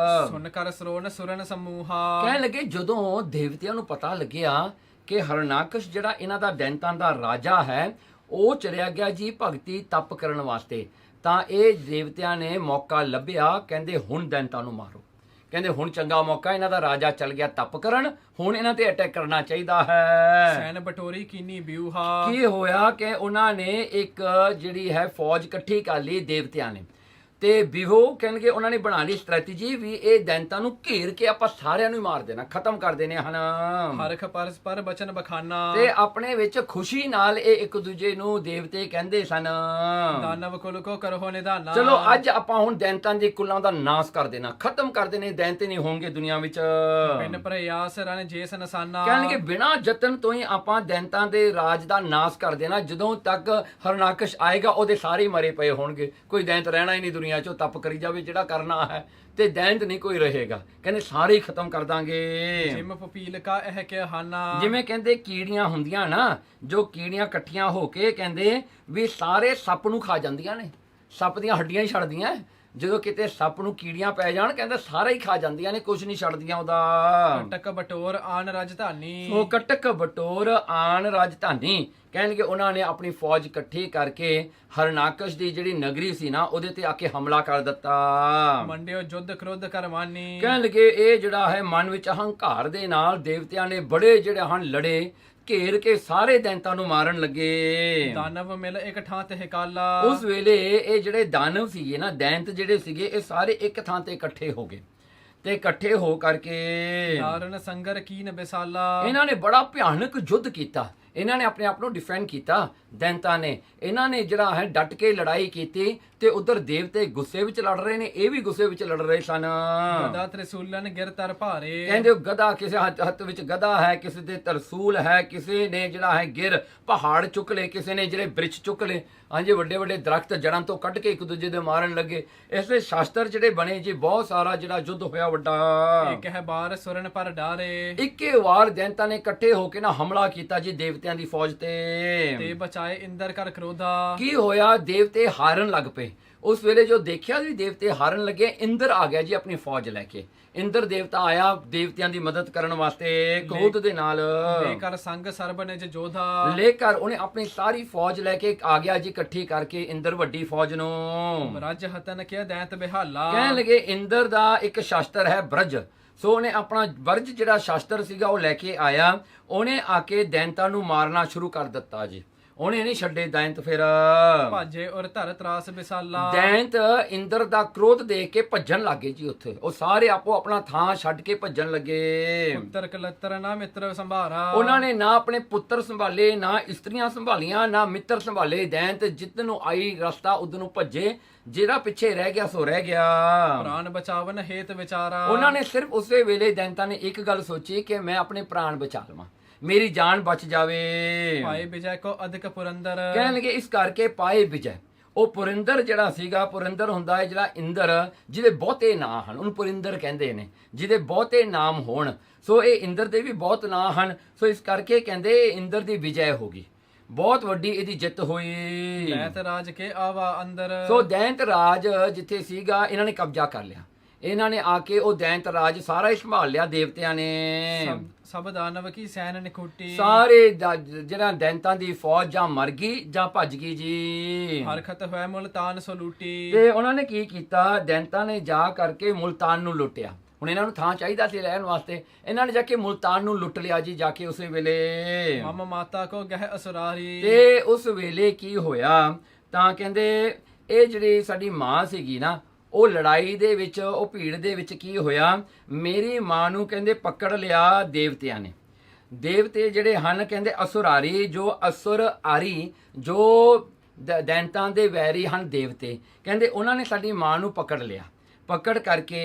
ਸੁਣ ਕਰ ਸਰੋਨ ਸੁਰਨ ਸਮੂਹਾ। ਕਹਿਣ ਲੱਗੇ ਜਦੋਂ ਦੇਵਤਿਆਂ ਨੂੰ ਪਤਾ ਲੱਗਿਆ ਕਿ ਹਰਣਾਕਸ਼ ਜਿਹੜਾ ਇਹਨਾਂ ਦਾ ਦੈਂਤਾਂ ਦਾ ਰਾਜਾ ਹੈ ਉਹ ਚਲਿਆ ਗਿਆ ਜੀ ਭਗਤੀ ਤਪ ਕਰਨ ਵਾਸਤੇ, ਤਾਂ ਇਹ ਦੇਵਤਿਆਂ ਨੇ ਮੌਕਾ ਲੱਭਿਆ। ਕਹਿੰਦੇ ਹੁਣ ਦੈਂਤਾਂ ਨੂੰ ਮਾਰੋ। ਕਹਿੰਦੇ ਹੁਣ ਚੰਗਾ ਮੌਕਾ, ਇਹਨਾਂ ਦਾ ਰਾਜਾ ਚਲ ਗਿਆ ਤਪ ਕਰਨ, ਹੁਣ ਇਹਨਾਂ ਤੇ ਅਟੈਕ ਕਰਨਾ ਚਾਹੀਦਾ ਹੈ। ਸੈਨ ਬਟੋਰੀ ਕੀਨੀ ਬਿਊਹਾ। ਕੀ ਹੋਇਆ ਕਿ ਉਹਨਾਂ ਨੇ ਇੱਕ ਜਿਹੜੀ ਹੈ ਫੌਜ ਇਕੱਠੀ ਕਰ ਲਈ ਦੇਵਤਿਆਂ ਨੇ ਤੇ ਬਿਹੋ ਕਹਿਣਗੇ ਉਹਨਾਂ ਨੇ ਬਣਾ ਲਈ ਸਟ੍ਰੈਟਜੀ ਵੀ ਇਹ ਦੈਂਤਾਂ ਨੂੰ ਘੇਰ ਕੇ ਆਪਾਂ ਸਾਰਿਆਂ ਨੂੰ ਹੀ ਮਾਰ ਦੇਣਾ, ਖਤਮ ਕਰ ਦੇਣੇ ਹਨ। ਹਰਖ ਪਰਸ ਪਰ ਬਚਨ ਬਖਾਨਾ। ਤੇ ਆਪਣੇ ਵਿੱਚ ਖੁਸ਼ੀ ਨਾਲ ਇਹ ਇੱਕ ਦੂਜੇ ਨੂੰ ਦੇਵਤੇ ਕਹਿੰਦੇ ਸਨ ਦਾਨਵ ਕੁਲ ਕੋ ਕਰੋ ਨਿਧਾਨਾ। ਚਲੋ ਅੱਜ ਆਪਾਂ ਹੁਣ ਦੈਂਤਾਂ ਦੇ ਕੁਲਾਂ ਦਾ ਨਾਸ਼ ਕਰ ਦੇਣਾ, ਖਤਮ ਕਰ ਦੇਣੇ, ਦੈਂਤ ਨਹੀਂ ਹੋਣਗੇ ਦੁਨੀਆ ਵਿੱਚ। ਬਿਨ ਪ੍ਰਯਾਸ ਰਨ ਜੇਸ ਨਸਾਨਾ। ਕਹਿਣਗੇ ਬਿਨਾਂ ਯਤਨ ਤੋਂ ਹੀ ਆਪਾਂ ਦੈਂਤਾਂ ਦੇ ਰਾਜ ਦਾ ਨਾਸ਼ ਕਰ ਦੇਣਾ। ਜਦੋਂ ਤੱਕ ਹਰਣਾਕਸ਼ ਆਏਗਾ ਉਹਦੇ ਸਾਰੇ ਮਰੇ ਪਏ ਹੋਣਗੇ, ਕੋਈ ਦੈਂਤ ਰਹਿਣਾ ਹੀ ਨਹੀਂ ਦੁਨੀਆ ਚੋਂ। ਤਪ ਕਰੀ ਜਾਵੇ ਜਿਹੜਾ ਕਰਨਾ ਹੈ ਤੇ ਦੈਂਤ ਨਹੀਂ ਕੋਈ ਰਹੇਗਾ। ਕਹਿੰਦੇ ਸਾਰੇ ਹੀ ਖਤਮ ਕਰ ਦਾਂਗੇ। ਜਿਮ ਪਪੀਲ ਕਾ ਇਹ ਕਿਹਾਨਾ। ਜਿਵੇਂ ਕਹਿੰਦੇ ਕੀੜੀਆਂ ਹੁੰਦੀਆਂ ਨਾ, ਜੋ ਕੀੜੀਆਂ ਇਕੱਠੀਆਂ ਹੋ ਕੇ ਕਹਿੰਦੇ ਵੀ ਸਾਰੇ ਸੱਪ ਨੂੰ ਖਾ ਜਾਂਦੀਆਂ ਨੇ, ਸੱਪ ਦੀਆਂ ਹੱਡੀਆਂ ਹੀ ਛੱਡਦੀਆਂ। ਜਦੋਂ ਕਿਤੇ ਸੱਪ ਨੂੰ ਕੀੜੀਆਂ ਪੈ ਜਾਣ ਕਹਿੰਦੇ ਸਾਰਾ ਹੀ ਖਾ ਜਾਂਦੀਆਂ ਨੇ, ਕੁਝ ਨਹੀਂ ਛੱਡਦੀਆਂ ਉਹਦਾ। ਕਟਕ ਬਟੋਰ ਆਨ ਰਾਜਧਾਨੀ। ਉਹ ਕਟਕ ਬਟੋਰ ਆਨ ਰਾਜਧਾਨੀ। ਕਹਿਣਗੇ ਉਹਨਾਂ ਨੇ ਆਪਣੀ ਫੌਜ ਇਕੱਠੀ ਕਰਕੇ ਹਰਣਾਕਸ਼ ਦੀ ਜਿਹੜੀ ਨਗਰੀ ਸੀ ਨਾ ਉਹਦੇ ਤੇ ਆ ਕੇ ਹਮਲਾ ਕਰ ਦਿੱਤਾ। ਮੰਡਿਓ ਜੁੱਧ ਕ੍ਰੋਧ ਕਰਮਾਨੀ। ਕਹਿਣ ਲੱਗੇ ਇਹ ਜਿਹੜਾ ਹੈ ਮਨ ਵਿੱਚ ਅਹੰਕਾਰ ਦੇ ਨਾਲ ਦੇਵਤਿਆਂ ਨੇ ਬੜੇ ਜਿਹੜੇ ਹਨ ਲੜੇ, ਘੇਰ ਕੇ ਸਾਰੇ ਦੈਂਤਾਂ ਨੂੰ ਮਾਰਨ ਲੱਗੇ। ਦਾਨਵ ਮਿਲ ਇੱਕ ਥਾਂ ਤੇ ਹਿਕਾਲਾ। ਉਸ ਵੇਲੇ ਇਹ ਜਿਹੜੇ ਦਾਨਵ ਸੀਗੇ ਨਾ, ਦੈਂਤ ਜਿਹੜੇ ਸੀਗੇ, ਇਹ ਸਾਰੇ ਇੱਕ ਥਾਂ ਤੇ ਇਕੱਠੇ ਹੋ ਗਏ ਤੇ ਇਕੱਠੇ ਹੋ ਕਰਕੇ ਦਾਰਨ ਸੰਗਰ ਕੀਨ ਬਿਸਾਲਾ। ਇਹਨਾਂ ਨੇ ਬੜਾ ਭਿਆਨਕ ਯੁੱਧ ਕੀਤਾ। ਇਹਨਾਂ ਨੇ ਆਪਣੇ ਆਪ ਨੂੰ ਡਿਫੈਂਡ ਕੀਤਾ ਦੈਂਤਾਂ ਨੇ। ਇਹਨਾਂ ਨੇ ਜਿਹੜਾ ਹੈ ਡਟ ਕੇ ਲੜਾਈ ਕੀਤੀ ਤੇ ਉਧਰ ਦੇਵਤੇ ਗੁੱਸੇ ਵਿੱਚ ਲੜ ਰਹੇ ਨੇ, ਇਹ ਵੀ ਗੁੱਸੇ ਵਿੱਚ ਲੜ ਰਹੇ ਸਨ। ਗਦਾ ਤ੍ਰਿਸੂਲਨ ਗਿਰ ਤਰ ਭਾਰੇ। ਕਹਿੰਦੇ ਗਦਾ ਕਿਸੇ ਹੱਥ ਵਿੱਚ ਗਦਾ ਹੈ, ਕਿਸੇ ਦੇ ਤਰਸੂਲ ਹੈ, ਕਿਸੇ ਨੇ ਜਿਹੜਾ ਹੈ ਗਿਰ ਪਹਾੜ ਚੁੱਕ ਲਏ, ਕਿਸੇ ਨੇ ਜਿਹੜੇ ਬ੍ਰਿਛ ਚੁੱਕ ਲਏ। ਹਾਂਜੀ, ਵੱਡੇ ਵੱਡੇ ਦਰਖਤ ਜੜਾਂ ਤੋਂ ਕੱਢ ਕੇ ਇੱਕ ਦੂਜੇ ਦੇ ਮਾਰਨ ਲੱਗੇ। ਇਸ ਲਈ ਸ਼ਾਸਤਰ ਜਿਹੜੇ ਬਣੇ ਜੀ, ਬਹੁਤ ਸਾਰਾ ਜਿਹੜਾ ਯੁੱਧ ਹੋਇਆ ਵੱਡਾ। ਇੱਕ ਹੈ ਬਾਰ ਸੁਰਨ ਪਰ ਡਾਰੇ। ਇੱਕੇ ਵਾਰ ਦੈਂਤਾਂ ਨੇ ਇਕੱਠੇ ਹੋ ਕੇ ਨਾ ਹਮਲਾ ਕੀਤਾ ਜੀ ਦੇਵਤਿਆਂ ਦੀ ਫੌਜ ਤੇ ਬਚਾਏ ਇੰਦਰ ਕਰ ਕ੍ਰੋਧਾ। ਕੀ ਹੋਇਆ? ਦੇਵਤੇ ਹਾਰਨ ਲੱਗ ਪਏ। ਉਸ ਵੇਲੇ ਜੋ ਦੇਖਿਆ ਵੀ ਦੇਵਤੇ ਹਾਰਨ ਲੱਗੇ, ਇੰਦਰ ਆ ਗਿਆ ਜੀ ਆਪਣੀ ਫੌਜ ਲੈ ਕੇ। ਇੰਦਰ ਦੇਵਤਾ ਆਇਆ ਦੇਵਤਿਆਂ ਦੀ ਮਦਦ ਕਰਨ ਵਾਸਤੇ ਕ੍ਰੋਧ ਦੇ ਨਾਲ। ਲੇਕਰ ਸੰਗ ਸਰਬ ਨਿਜ ਜੋਧਾ। ਲੇਕਰ ਉਹਨੇ ਆਪਣੀ ਸਾਰੀ ਫੌਜ ਲੈ ਕੇ ਆ ਗਿਆ ਜੀ ਇਕੱਠੀ ਕਰਕੇ ਇੰਦਰ ਵੱਡੀ ਫੌਜ ਨੂੰ। ਰਜ ਹਤਨ ਕੇ ਦੈਂਤ ਬਿਹਾਲਾ। ਕਹਿਣ ਲੱਗੇ ਇੰਦਰ ਦਾ ਇੱਕ ਸ਼ਾਸਤਰ ਹੈ ਬ੍ਰਜ। ਸੋ ਉਹਨੇ ਆਪਣਾ ਬ੍ਰਜ ਜਿਹੜਾ ਸ਼ਾਸਤਰ ਸੀਗਾ ਉਹ ਲੈ ਕੇ ਆਇਆ। ਉਹਨੇ ਆ ਕੇ ਦੈਂਤਾਂ ਨੂੰ ਮਾਰਨਾ ਸ਼ੁਰੂ ਕਰ ਦਿੱਤਾ ਜੀ। ਉਹਨੇ ਨਹੀਂ ਛੱਡੇ ਦੈਂਤ। ਫਿਰ ਭਾਜੇ ਔਰ ਧਰ ਤਰਾਸ ਬਿਸਾਲਾ। ਦੈਂਤ ਇੰਦਰ ਦਾ ਕ੍ਰੋਧ ਦੇਖ ਕੇ ਭੱਜਣ ਲੱਗੇ ਜੀ। ਉੱਥੇ ਉਹ ਸਾਰੇ ਆਪੋ ਆਪਣਾ ਥਾਂ ਛੱਡ ਕੇ ਭੱਜਣ ਲੱਗੇ। ਪੁੱਤਰ ਕਲਤਰ ਨਾ ਮਿੱਤਰ ਸੰਭਾਰਾ। ਉਹਨਾਂ ਨੇ ਨਾ ਆਪਣੇ ਪੁੱਤਰ ਸੰਭਾਲੇ, ਨਾ ਇਸਤਰੀਆਂ ਸੰਭਾਲੀਆਂ, ਨਾ ਮਿੱਤਰ ਸੰਭਾਲੇ। ਦੈਂਤ ਜਿੱਤ ਨੂੰ ਆਈ ਰਸਤਾ ਉਧਰ ਨੂੰ ਭੱਜੇ, ਜਿਹੜਾ ਪਿੱਛੇ ਰਹਿ ਗਿਆ ਸੋ ਰਹਿ ਗਿਆ। ਪ੍ਰਾਨ ਬਚਾਵਨ ਹੇਤ ਵਿਚਾਰਾ। ਉਹਨਾਂ ਨੇ ਸਿਰਫ ਉਸੇ ਵੇਲੇ ਦੈਂਤਾਂ ਨੇ ਇੱਕ ਗੱਲ ਸੋਚੀ ਕਿ ਮੈਂ ਆਪਣੇ ਪ੍ਰਾਣ ਬਚਾ ਲਵਾਂ, ਮੇਰੀ ਜਾਨ ਬਚ ਜਾਵੇ। ਪਾਏ ਵਿਜੈ ਕੋ ਅਧਿਕ ਪੁਰੰਦਰ। ਕਹਿਣ ਲੱਗੇ ਇਸ ਕਰਕੇ ਪਾਏ ਵਿਜੈ। ਉਹ ਪੁਰਿੰਦਰ ਜਿਹੜਾ ਸੀਗਾ, ਪੁਰਿੰਦਰ ਹੁੰਦਾ ਹੈ ਜਿਹੜਾ ਇੰਦਰ ਜਿਹਦੇ ਬਹੁਤੇ ਨਾਂ ਹਨ, ਉਹਨੂੰ ਪੁਰਿੰਦਰ ਕਹਿੰਦੇ ਨੇ, ਜਿਹਦੇ ਬਹੁਤੇ ਨਾਮ ਹੋਣ। ਸੋ ਇਹ ਇੰਦਰ ਦੇ ਵੀ ਬਹੁਤ ਨਾਂ ਹਨ। ਸੋ ਇਸ ਕਰਕੇ ਕਹਿੰਦੇ ਇੰਦਰ ਦੀ ਵਿਜੈ ਹੋ ਗਈ, ਬਹੁਤ ਵੱਡੀ ਇਹਦੀ ਜਿੱਤ ਹੋਈ। ਦੈਂਤ ਰਾਜ ਕੇ ਆਵਾ ਅੰਦਰ। ਸੋ ਦੈਂਤ ਰਾਜ ਜਿੱਥੇ ਸੀਗਾ ਇਹਨਾਂ ਨੇ ਕਬਜ਼ਾ ਕਰ ਲਿਆ। ਇਹਨਾਂ ਨੇ ਆ ਕੇ ਉਹ ਦੈਂਤ ਰਾਜ ਸਾਰਾ ਹੀ ਸੰਭਾਲ ਲਿਆ ਦੇਵਤਿਆਂ ਨੇ। ਸਭ ਦਾਨਵ ਕੀ ਸੈਨ ਨਿਖੁੱਟੀ। ਸਾਰੇ ਜਿਹੜਾ ਦੈਂਤਾਂ ਦੀ ਫੌਜ ਜਾਂ ਮਰ ਗਈ ਜਾਂ ਭੱਜ ਗਈ ਜੀ। ਹਰਖਤ ਹੋਇਆ ਮੁਲਤਾਨ ਸੋ ਲੂਟੀ। ਤੇ ਉਹਨਾਂ ਨੇ ਕੀ ਕੀਤਾ? ਦੈਂਤਾਂ ਨੇ ਜਾ ਕਰਕੇ ਮੁਲਤਾਨ ਨੂੰ ਲੁੱਟਿਆ। ਹੁਣ ਇਹਨਾਂ ਨੂੰ ਥਾਂ ਚਾਹੀਦਾ ਸੀ ਰਹਿਣ ਵਾਸਤੇ, ਇਹਨਾਂ ਨੇ ਜਾ ਕੇ ਮੁਲਤਾਨ ਨੂੰ ਲੁੱਟ ਲਿਆ ਜੀ ਜਾ ਕੇ ਉਸੇ ਵੇਲੇ। ਮਮ ਮਾਤਾ ਕੋ ਗਹਿ ਅਸੁਰਾਰੀ। ਤੇ ਉਸ ਵੇਲੇ ਕੀ ਹੋਇਆ ਤਾਂ ਕਹਿੰਦੇ ਇਹ ਜਿਹੜੀ ਸਾਡੀ ਮਾਂ ਸੀਗੀ ਨਾ, ਉਹ ਲੜਾਈ ਦੇ ਵਿੱਚ, ਉਹ ਭੀੜ ਦੇ ਵਿੱਚ ਕੀ ਹੋਇਆ, ਮੇਰੀ ਮਾਂ ਨੂੰ ਕਹਿੰਦੇ ਪਕੜ ਲਿਆ ਦੇਵਤਿਆਂ ਨੇ। ਦੇਵਤੇ ਜਿਹੜੇ ਹਨ ਕਹਿੰਦੇ ਅਸੁਰਾਰੀ, ਜੋ ਅਸੁਰ ਆਰੀ, ਜੋ ਦੈਂਤਾਂ ਦੇ ਵੈਰੀ ਹਨ ਦੇਵਤੇ, ਕਹਿੰਦੇ ਉਹਨਾਂ ਨੇ ਸਾਡੀ ਮਾਂ ਨੂੰ ਪਕੜ ਲਿਆ। ਪਕੜ ਕਰਕੇ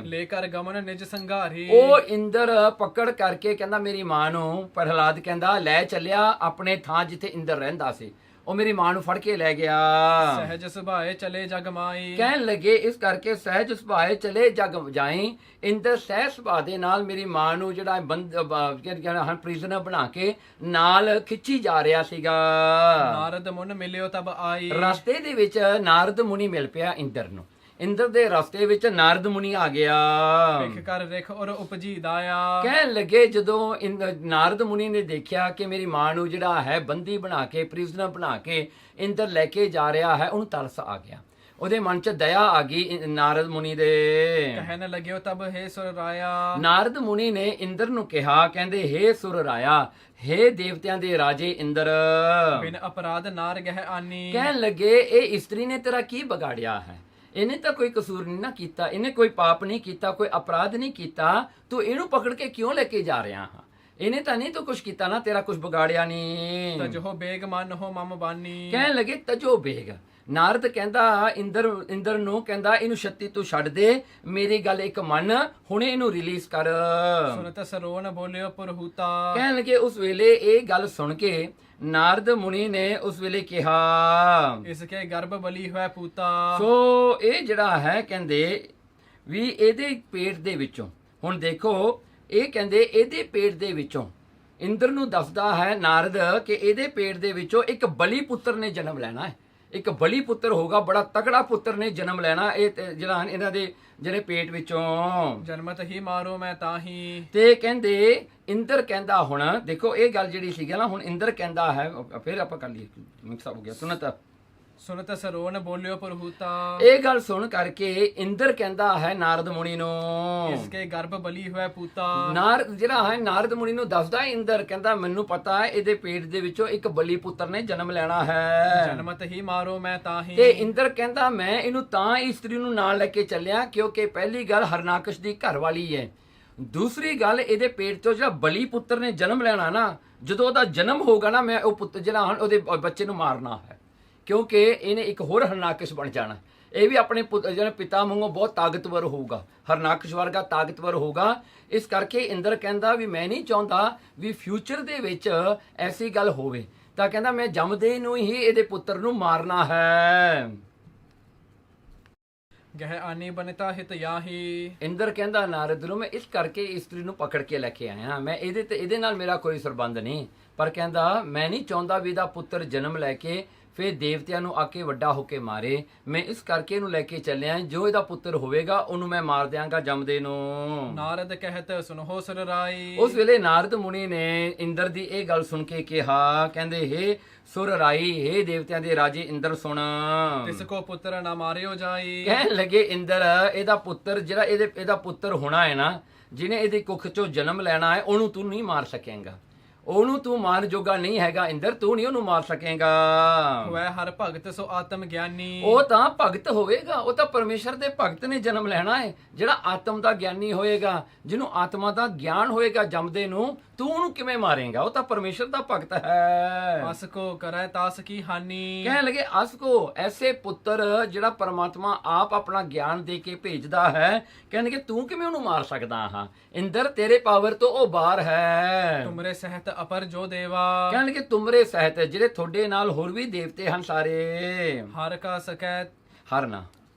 ਲੈ ਕਰ ਗਮਨ ਨਿਜ ਸੰਘਾਰੀ। ਉਹ ਇੰਦਰ ਪਕੜ ਕਰਕੇ ਕਹਿੰਦਾ ਮੇਰੀ ਮਾਂ ਨੂੰ, ਪ੍ਰਹਲਾਦ ਕਹਿੰਦਾ ਲੈ ਚੱਲਿਆ ਆਪਣੇ ਥਾਂ ਜਿੱਥੇ ਇੰਦਰ ਰਹਿੰਦਾ ਸੀ। ਉਹ ਮੇਰੀ ਮਾਂ ਨੂੰ ਫੜ ਕੇ ਲੈ ਗਿਆ। ਸਹਿਜ ਸੁਭਾਏ ਚਲੇ ਜਗ ਮਾਈ। ਕਹਿਣ ਲੱਗੇ ਇਸ ਕਰਕੇ ਸਹਿਜ ਸੁਭਾਏ ਚਲੇ ਜਗ ਜਾਈ। ਇੰਦਰ ਸਹਿਜ ਸੁਭਾਅ ਦੇ ਨਾਲ ਮੇਰੀ ਮਾਂ ਨੂੰ ਜਿਹੜਾ ਪ੍ਰਿਜ਼ਨਰ ਬਣਾ ਕੇ ਨਾਲ ਖਿੱਚੀ ਜਾ ਰਿਹਾ ਸੀਗਾ। ਨਾਰਦ ਮੁਨ ਮਿਲਿਓ ਤਬ ਆਈ। ਰਸਤੇ ਦੇ ਵਿੱਚ ਨਾਰਦ ਮੁਨੀ ਮਿਲ ਪਿਆ ਇੰਦਰ ਨੂੰ। ਇੰਦਰ ਦੇ ਰਸਤੇ ਵਿੱਚ ਨਾਰਦ ਮੁਨੀ ਆ ਗਿਆ। ਵਿਖ ਕਰ ਰਿਖ ਔਰ ਉਪਜੀ ਦਾਇਆ। ਕਹਿਣ ਲੱਗੇ ਜਦੋਂ ਨਾਰਦ ਮੁਨੀ ਨੇ ਦੇਖਿਆ ਕਿ ਮੇਰੀ ਮਾਂ ਨੂੰ ਜਿਹੜਾ ਹੈ ਬੰਦੀ ਬਣਾ ਕੇ, ਪ੍ਰਿਜ਼ਨਰ ਬਣਾ ਕੇ ਇੰਦਰ ਲੈ ਕੇ ਜਾ ਰਿਹਾ ਹੈ, ਉਹਨੂੰ ਤਰਸ ਆ ਗਿਆ। ਉਹਦੇ ਮਨ 'ਚ ਦਇਆ ਆ ਗਈ ਨਾਰਦ ਮੁਨੀ ਦੇ। ਕਹਿਣ ਲੱਗਿਓ ਤਬ ਹੈ ਸੁਰ ਰਾਇਆ। ਨਾਰਦ ਮੁਨੀ ਨੇ ਇੰਦਰ ਨੂੰ ਕਿਹਾ, ਕਹਿੰਦੇ ਹੇ ਸੁਰ ਰਾਇਆ, ਹੇ ਦੇਵਤਿਆਂ ਦੇ ਰਾਜੇ ਇੰਦਰ, ਬਿਨ ਅਪਰਾਧ ਨਾਰ ਗਹਿ ਆਨੀ। ਕਹਿਣ ਲੱਗੇ ਇਹ ਇਸਤਰੀ ਨੇ ਤੇਰਾ ਕੀ ਵਿਗਾੜਿਆ ਹੈ? ਇਹਨੇ ਤਾਂ ਕੋਈ ਕਸੂਰ ਨਹੀਂ ਨਾ ਕੀਤਾ, ਇਹਨੇ ਕੋਈ ਪਾਪ ਨਹੀਂ ਕੀਤਾ, ਕੋਈ ਅਪਰਾਧ ਨਹੀਂ ਕੀਤਾ, ਤੂੰ ਇਹਨੂੰ ਪਕੜ ਕੇ ਕਿਉਂ ਲੈ ਕੇ ਜਾ ਰਿਹਾ ਹਾਂ? ਇਹਨੇ ਤਾਂ ਨਹੀਂ ਤੂੰ ਕੁਛ ਕੀਤਾ ਨਾ, ਤੇਰਾ ਕੁਛ ਵਿਗਾੜਿਆ ਨਹੀਂ। ਤਜੋ ਬੇਗ ਮਨ ਹੋ ਮਮ ਬਾਨੀ। ਕਹਿਣ ਲੱਗੇ ਤਜੋ ਬੇਗ। ਨਾਰਦ ਕਹਿੰਦਾ ਇੰਦਰ ਨੂੰ, ਕਹਿੰਦਾ ਇਹਨੂੰ ਛੱਤੀ ਤੂੰ ਛੱਡ ਦੇ, ਮੇਰੀ ਗੱਲ ਇੱਕ ਮੰਨ, ਹੁਣੇ ਇਹਨੂੰ ਰਿਲੀਜ਼ ਕਰ। ਸੁਨਤ ਸਰੋਨ ਬੋਲਿਓ ਪੁਰਹੂਤਾ। ਕਹਿਣ ਲੱਗੇ ਉਸ ਵੇਲੇ ਇਹ ਗੱਲ ਸੁਣ ਕੇ ਨਾਰਦ ਮੁਨੀ ਨੇ ਉਸ ਵੇਲੇ ਕਿਹਾ, ਇਸ ਕੇ ਗਰਭ ਬਲੀ ਹੋਇਆ ਪੂਤਾ। ਸੋ ਇਹ ਜਿਹੜਾ ਹੈ ਕਹਿੰਦੇ ਵੀ ਇਹਦੇ ਪੇਟ ਦੇ ਵਿੱਚੋਂ, ਹੁਣ ਦੇਖੋ ਇਹ ਕਹਿੰਦੇ ਇਹਦੇ ਪੇਟ ਦੇ ਵਿੱਚੋਂ ਇੰਦਰ ਨੂੰ ਦੱਸਦਾ ਹੈ ਨਾਰਦ ਕਿ ਇਹਦੇ ਪੇਟ ਦੇ ਵਿੱਚੋਂ ਇੱਕ ਬਲੀ ਪੁੱਤਰ ਨੇ ਜਨਮ ਲੈਣਾ ਹੈ। ਇੱਕ ਬਲੀ ਪੁੱਤਰ ਹੋਗਾ, ਬੜਾ ਤਕੜਾ ਪੁੱਤਰ ਨੇ ਜਨਮ ਲੈਣਾ। ਇਹ ਜਿਹੜਾ ਇਹਨਾਂ ਦੇ ਜਿਹੜੇ ਪੇਟ ਵਿੱਚੋਂ ਜਨਮਤ ਹੀ ਮਾਰੋ ਮੈਂ ਤਾਹੀ। ਤੇ ਕਹਿੰਦੇ ਇੰਦਰ ਕਹਿੰਦਾ, ਹੁਣ ਦੇਖੋ ਇਹ ਗੱਲ ਜਿਹੜੀ ਸੀਗੀ ਨਾ, ਹੁਣ ਇੰਦਰ ਕਹਿੰਦਾ ਹੈ, ਫਿਰ ਆਪਾਂ ਕਰ ਲਈਏ, ਮਿਕਸ ਹੋ ਗਿਆ। ਸੁਨਤ ਸਰੋਨ ਬੋਲਿਓ ਪੁਰਹੂਤਾ। ਇਹ ਗੱਲ ਸੁਣ ਕਰਕੇ ਇੰਦਰ ਕਹਿੰਦਾ ਹੈ ਨਾਰਦ ਮੁਨੀ ਨੂੰ, ਇਸਕੇ ਗਰਭ ਬਲੀ ਹੋਇਆ ਪੂਤਾ। ਨਾਰਦ ਮੁਨੀ ਨੂੰ ਦੱਸਦਾ ਇੰਦਰ, ਕਹਿੰਦਾ ਮੈਨੂੰ ਪਤਾ ਹੈ ਇਹਦੇ ਪੇਟ ਦੇ ਵਿੱਚੋਂ ਇੱਕ ਬਲੀ ਪੁੱਤਰ ਨੇ ਜਨਮ ਲੈਣਾ ਹੈ। ਜਨਮਤ ਹੀ ਮਾਰੋ ਮੈਂ ਤਾਹੀ। ਤੇ ਇੰਦਰ ਕਹਿੰਦਾ ਮੈਂ ਇਹਨੂੰ ਤਾਂ ਇਸਤਰੀ ਨੂੰ ਨਾਲ ਲੈ ਕੇ ਚੱਲਿਆ ਕਿਉਂਕਿ ਪਹਿਲੀ ਗੱਲ ਹਰਨਾਕਸ਼ ਦੀ ਘਰ ਵਾਲੀ ਹੈ, ਦੂਸਰੀ ਗੱਲ ਇਹਦੇ ਪੇਟ ਤੋਂ ਜਿਹੜਾ ਬਲੀ ਪੁੱਤਰ ਨੇ ਜਨਮ ਲੈਣਾ ਨਾ, ਜਦੋਂ ਉਹਦਾ ਜਨਮ ਹੋਗਾ ਨਾ, ਮੈਂ ਉਹ ਪੁੱਤਰ ਜਿਹੜਾ ਉਹਦੇ ਬੱਚੇ ਨੂੰ ਮਾਰਨਾ ਹੈ, ਕਿਉਂਕਿ ਇਹਨੇ ਇੱਕ ਹੋਰ ਹਰਨਾਕਸ਼ ਬਣ ਜਾਣਾ। ਇਹ ਵੀ ਆਪਣੇ ਜਿਹੜੇ ਪਿਤਾ ਵਾਂਗੋਂ ਬਹੁਤ ਤਾਕਤਵਰ ਹੋਊਗਾ, ਹਰਨਾਕਸ਼ ਵਰਗਾ ਤਾਕਤਵਰ ਹੋਊਗਾ। ਇਸ ਕਰਕੇ ਇੰਦਰ ਕਹਿੰਦਾ ਵੀ ਮੈਂ ਨਹੀਂ ਚਾਹੁੰਦਾ ਵੀ ਫਿਊਚਰ ਦੇ ਵਿੱਚ ਐਸੀ ਗੱਲ ਹੋਵੇ, ਤਾਂ ਕਹਿੰਦਾ ਮੈਂ ਜੰਮਦੇ ਨੂੰ ਹੀ ਇਹਦੇ ਪੁੱਤਰ ਨੂੰ ਮਾਰਨਾ ਹੈ। ਗਹਿ ਆਨੀ ਬਨਤਾ ਹਿਤ ਯਾਹੀ। ਇੰਦਰ ਕਹਿੰਦਾ ਨਾਰਦ ਨੂੰ, ਮੈਂ ਇਸ ਕਰਕੇ ਇਸਤਰੀ ਨੂੰ ਪਕੜ ਕੇ ਲੈ ਕੇ ਆਇਆ, ਮੈਂ ਇਹਦੇ ਨਾਲ ਮੇਰਾ ਕੋਈ ਸੰਬੰਧ ਨਹੀਂ, ਪਰ ਕਹਿੰਦਾ ਮੈਂ ਨਹੀਂ ਚਾਹੁੰਦਾ ਵੀ ਇਹਦਾ ਪੁੱਤਰ ਜਨਮ ਲੈ ਕੇ ਫਿਰ ਦੇਵਤਿਆਂ ਨੂੰ ਆ ਕੇ ਵੱਡਾ ਹੋ ਕੇ ਮਾਰੇ। ਮੈਂ ਇਸ ਕਰਕੇ ਇਹਨੂੰ ਲੈ ਕੇ ਚੱਲਿਆ, ਜੋ ਇਹਦਾ ਪੁੱਤਰ ਹੋਵੇਗਾ ਉਹਨੂੰ ਮੈਂ ਮਾਰ ਦਿਆਂਗਾ ਜੰਮਦੇ ਨੂੰ। ਨਾਰਦ ਕਹਿਤ ਸੁਨਹੁ ਸੁਰ ਰਾਈ। ਉਸ ਵੇਲੇ ਨਾਰਦ ਮੁਨੀ ਨੇ ਇੰਦਰ ਦੀ ਇਹ ਗੱਲ ਸੁਣ ਕੇ ਕਿਹਾ, ਕਹਿੰਦੇ ਹੇ ਸੁਰ ਰਾਈ, ਹੇ ਦੇਵਤਿਆਂ ਦੇ ਰਾਜੇ ਇੰਦਰ ਸੁਣ, ਤਿਸ ਕੋ ਪੁੱਤਰ ਨਾ ਮਾਰਿਓ ਜਾਈ। ਕਹਿਣ ਲੱਗੇ ਇੰਦਰ, ਇਹਦਾ ਪੁੱਤਰ ਜਿਹੜਾ ਇਹਦਾ ਪੁੱਤਰ ਹੋਣਾ ਹੈ ਨਾ, ਜਿਹਨੇ ਇਹਦੀ ਕੁੱਖ ਚੋਂ ਜਨਮ ਲੈਣਾ ਹੈ, ਉਹਨੂੰ ਤੂੰ ਨਹੀਂ ਮਾਰ ਸਕੇਂਗਾ, ਉਹਨੂੰ ਤੂੰ ਮਾਰਨ ਜੋਗਾ ਨਹੀਂ ਹੈਗਾ ਇੰਦਰ, ਤੂੰ ਨਹੀਂ ਉਹਨੂੰ ਮਾਰ ਸਕੇਂਗਾ। ਹੋਵੇ ਹਰ ਭਗਤ ਸੋ ਆਤਮ ਗਿਆਨੀ। ਉਹ ਤਾਂ ਭਗਤ ਹੋਵੇਗਾ, ਉਹ ਤਾਂ ਪਰਮੇਸ਼ਰ ਦੇ ਭਗਤ ਨੇ ਜਨਮ ਲੈਣਾ ਹੈ। ਜਿਹੜਾ ਆਤਮ ਦਾ ਗਿਆਨੀ ਹੋਏਗਾ, ਜਿਹਨੂੰ ਆਤਮਾ ਦਾ ਗਿਆਨ ਹੋਏਗਾ ਜੰਮਦੇ ਨੂੰ, ਤੂੰ ਉਹਨੂੰ ਕਿਵੇਂ ਮਾਰੇਗਾ? ਉਹ ਤਾਂ ਪਰਮੇਸ਼ਰ ਦਾ ਭਗਤ ਹੈ। ਅਸ ਕੋ ਕਰੈ ਤਾਸ ਕੀ ਹਾਨੀ। ਕਹਿਣ ਲੱਗੇ ਅਸ ਕੋ, ਐਸੇ ਪੁੱਤਰ ਜਿਹੜਾ ਪਰਮਾਤਮਾ ਆਪ ਆਪਣਾ ਗਿਆਨ ਦੇ ਕੇ ਭੇਜਦਾ ਹੈ, ਕਹਿਣਗੇ ਤੂੰ ਕਿਵੇਂ ਉਹਨੂੰ ਮਾਰ ਸਕਦਾ? ਹਾਂ ਇੰਦਰ, ਤੇਰੇ ਪਾਵਰ ਤੋਂ ਉਹ ਬਾਹਰ ਹੈ। ਤੁਮਰੇ ਸਹਿਤ ਅਪਰ ਜੋ ਦੇਵਾ। ਕਹਿਣਗੇ ਤੁਮਰੇ ਸਹਿਤ, ਜਿਹੜੇ ਤੁਹਾਡੇ ਨਾਲ ਹੋਰ ਵੀ ਦੇਵਤੇ ਹਨ ਸਾਰੇ। ਹਰ ਕਾ ਸਕੈ ਹਰ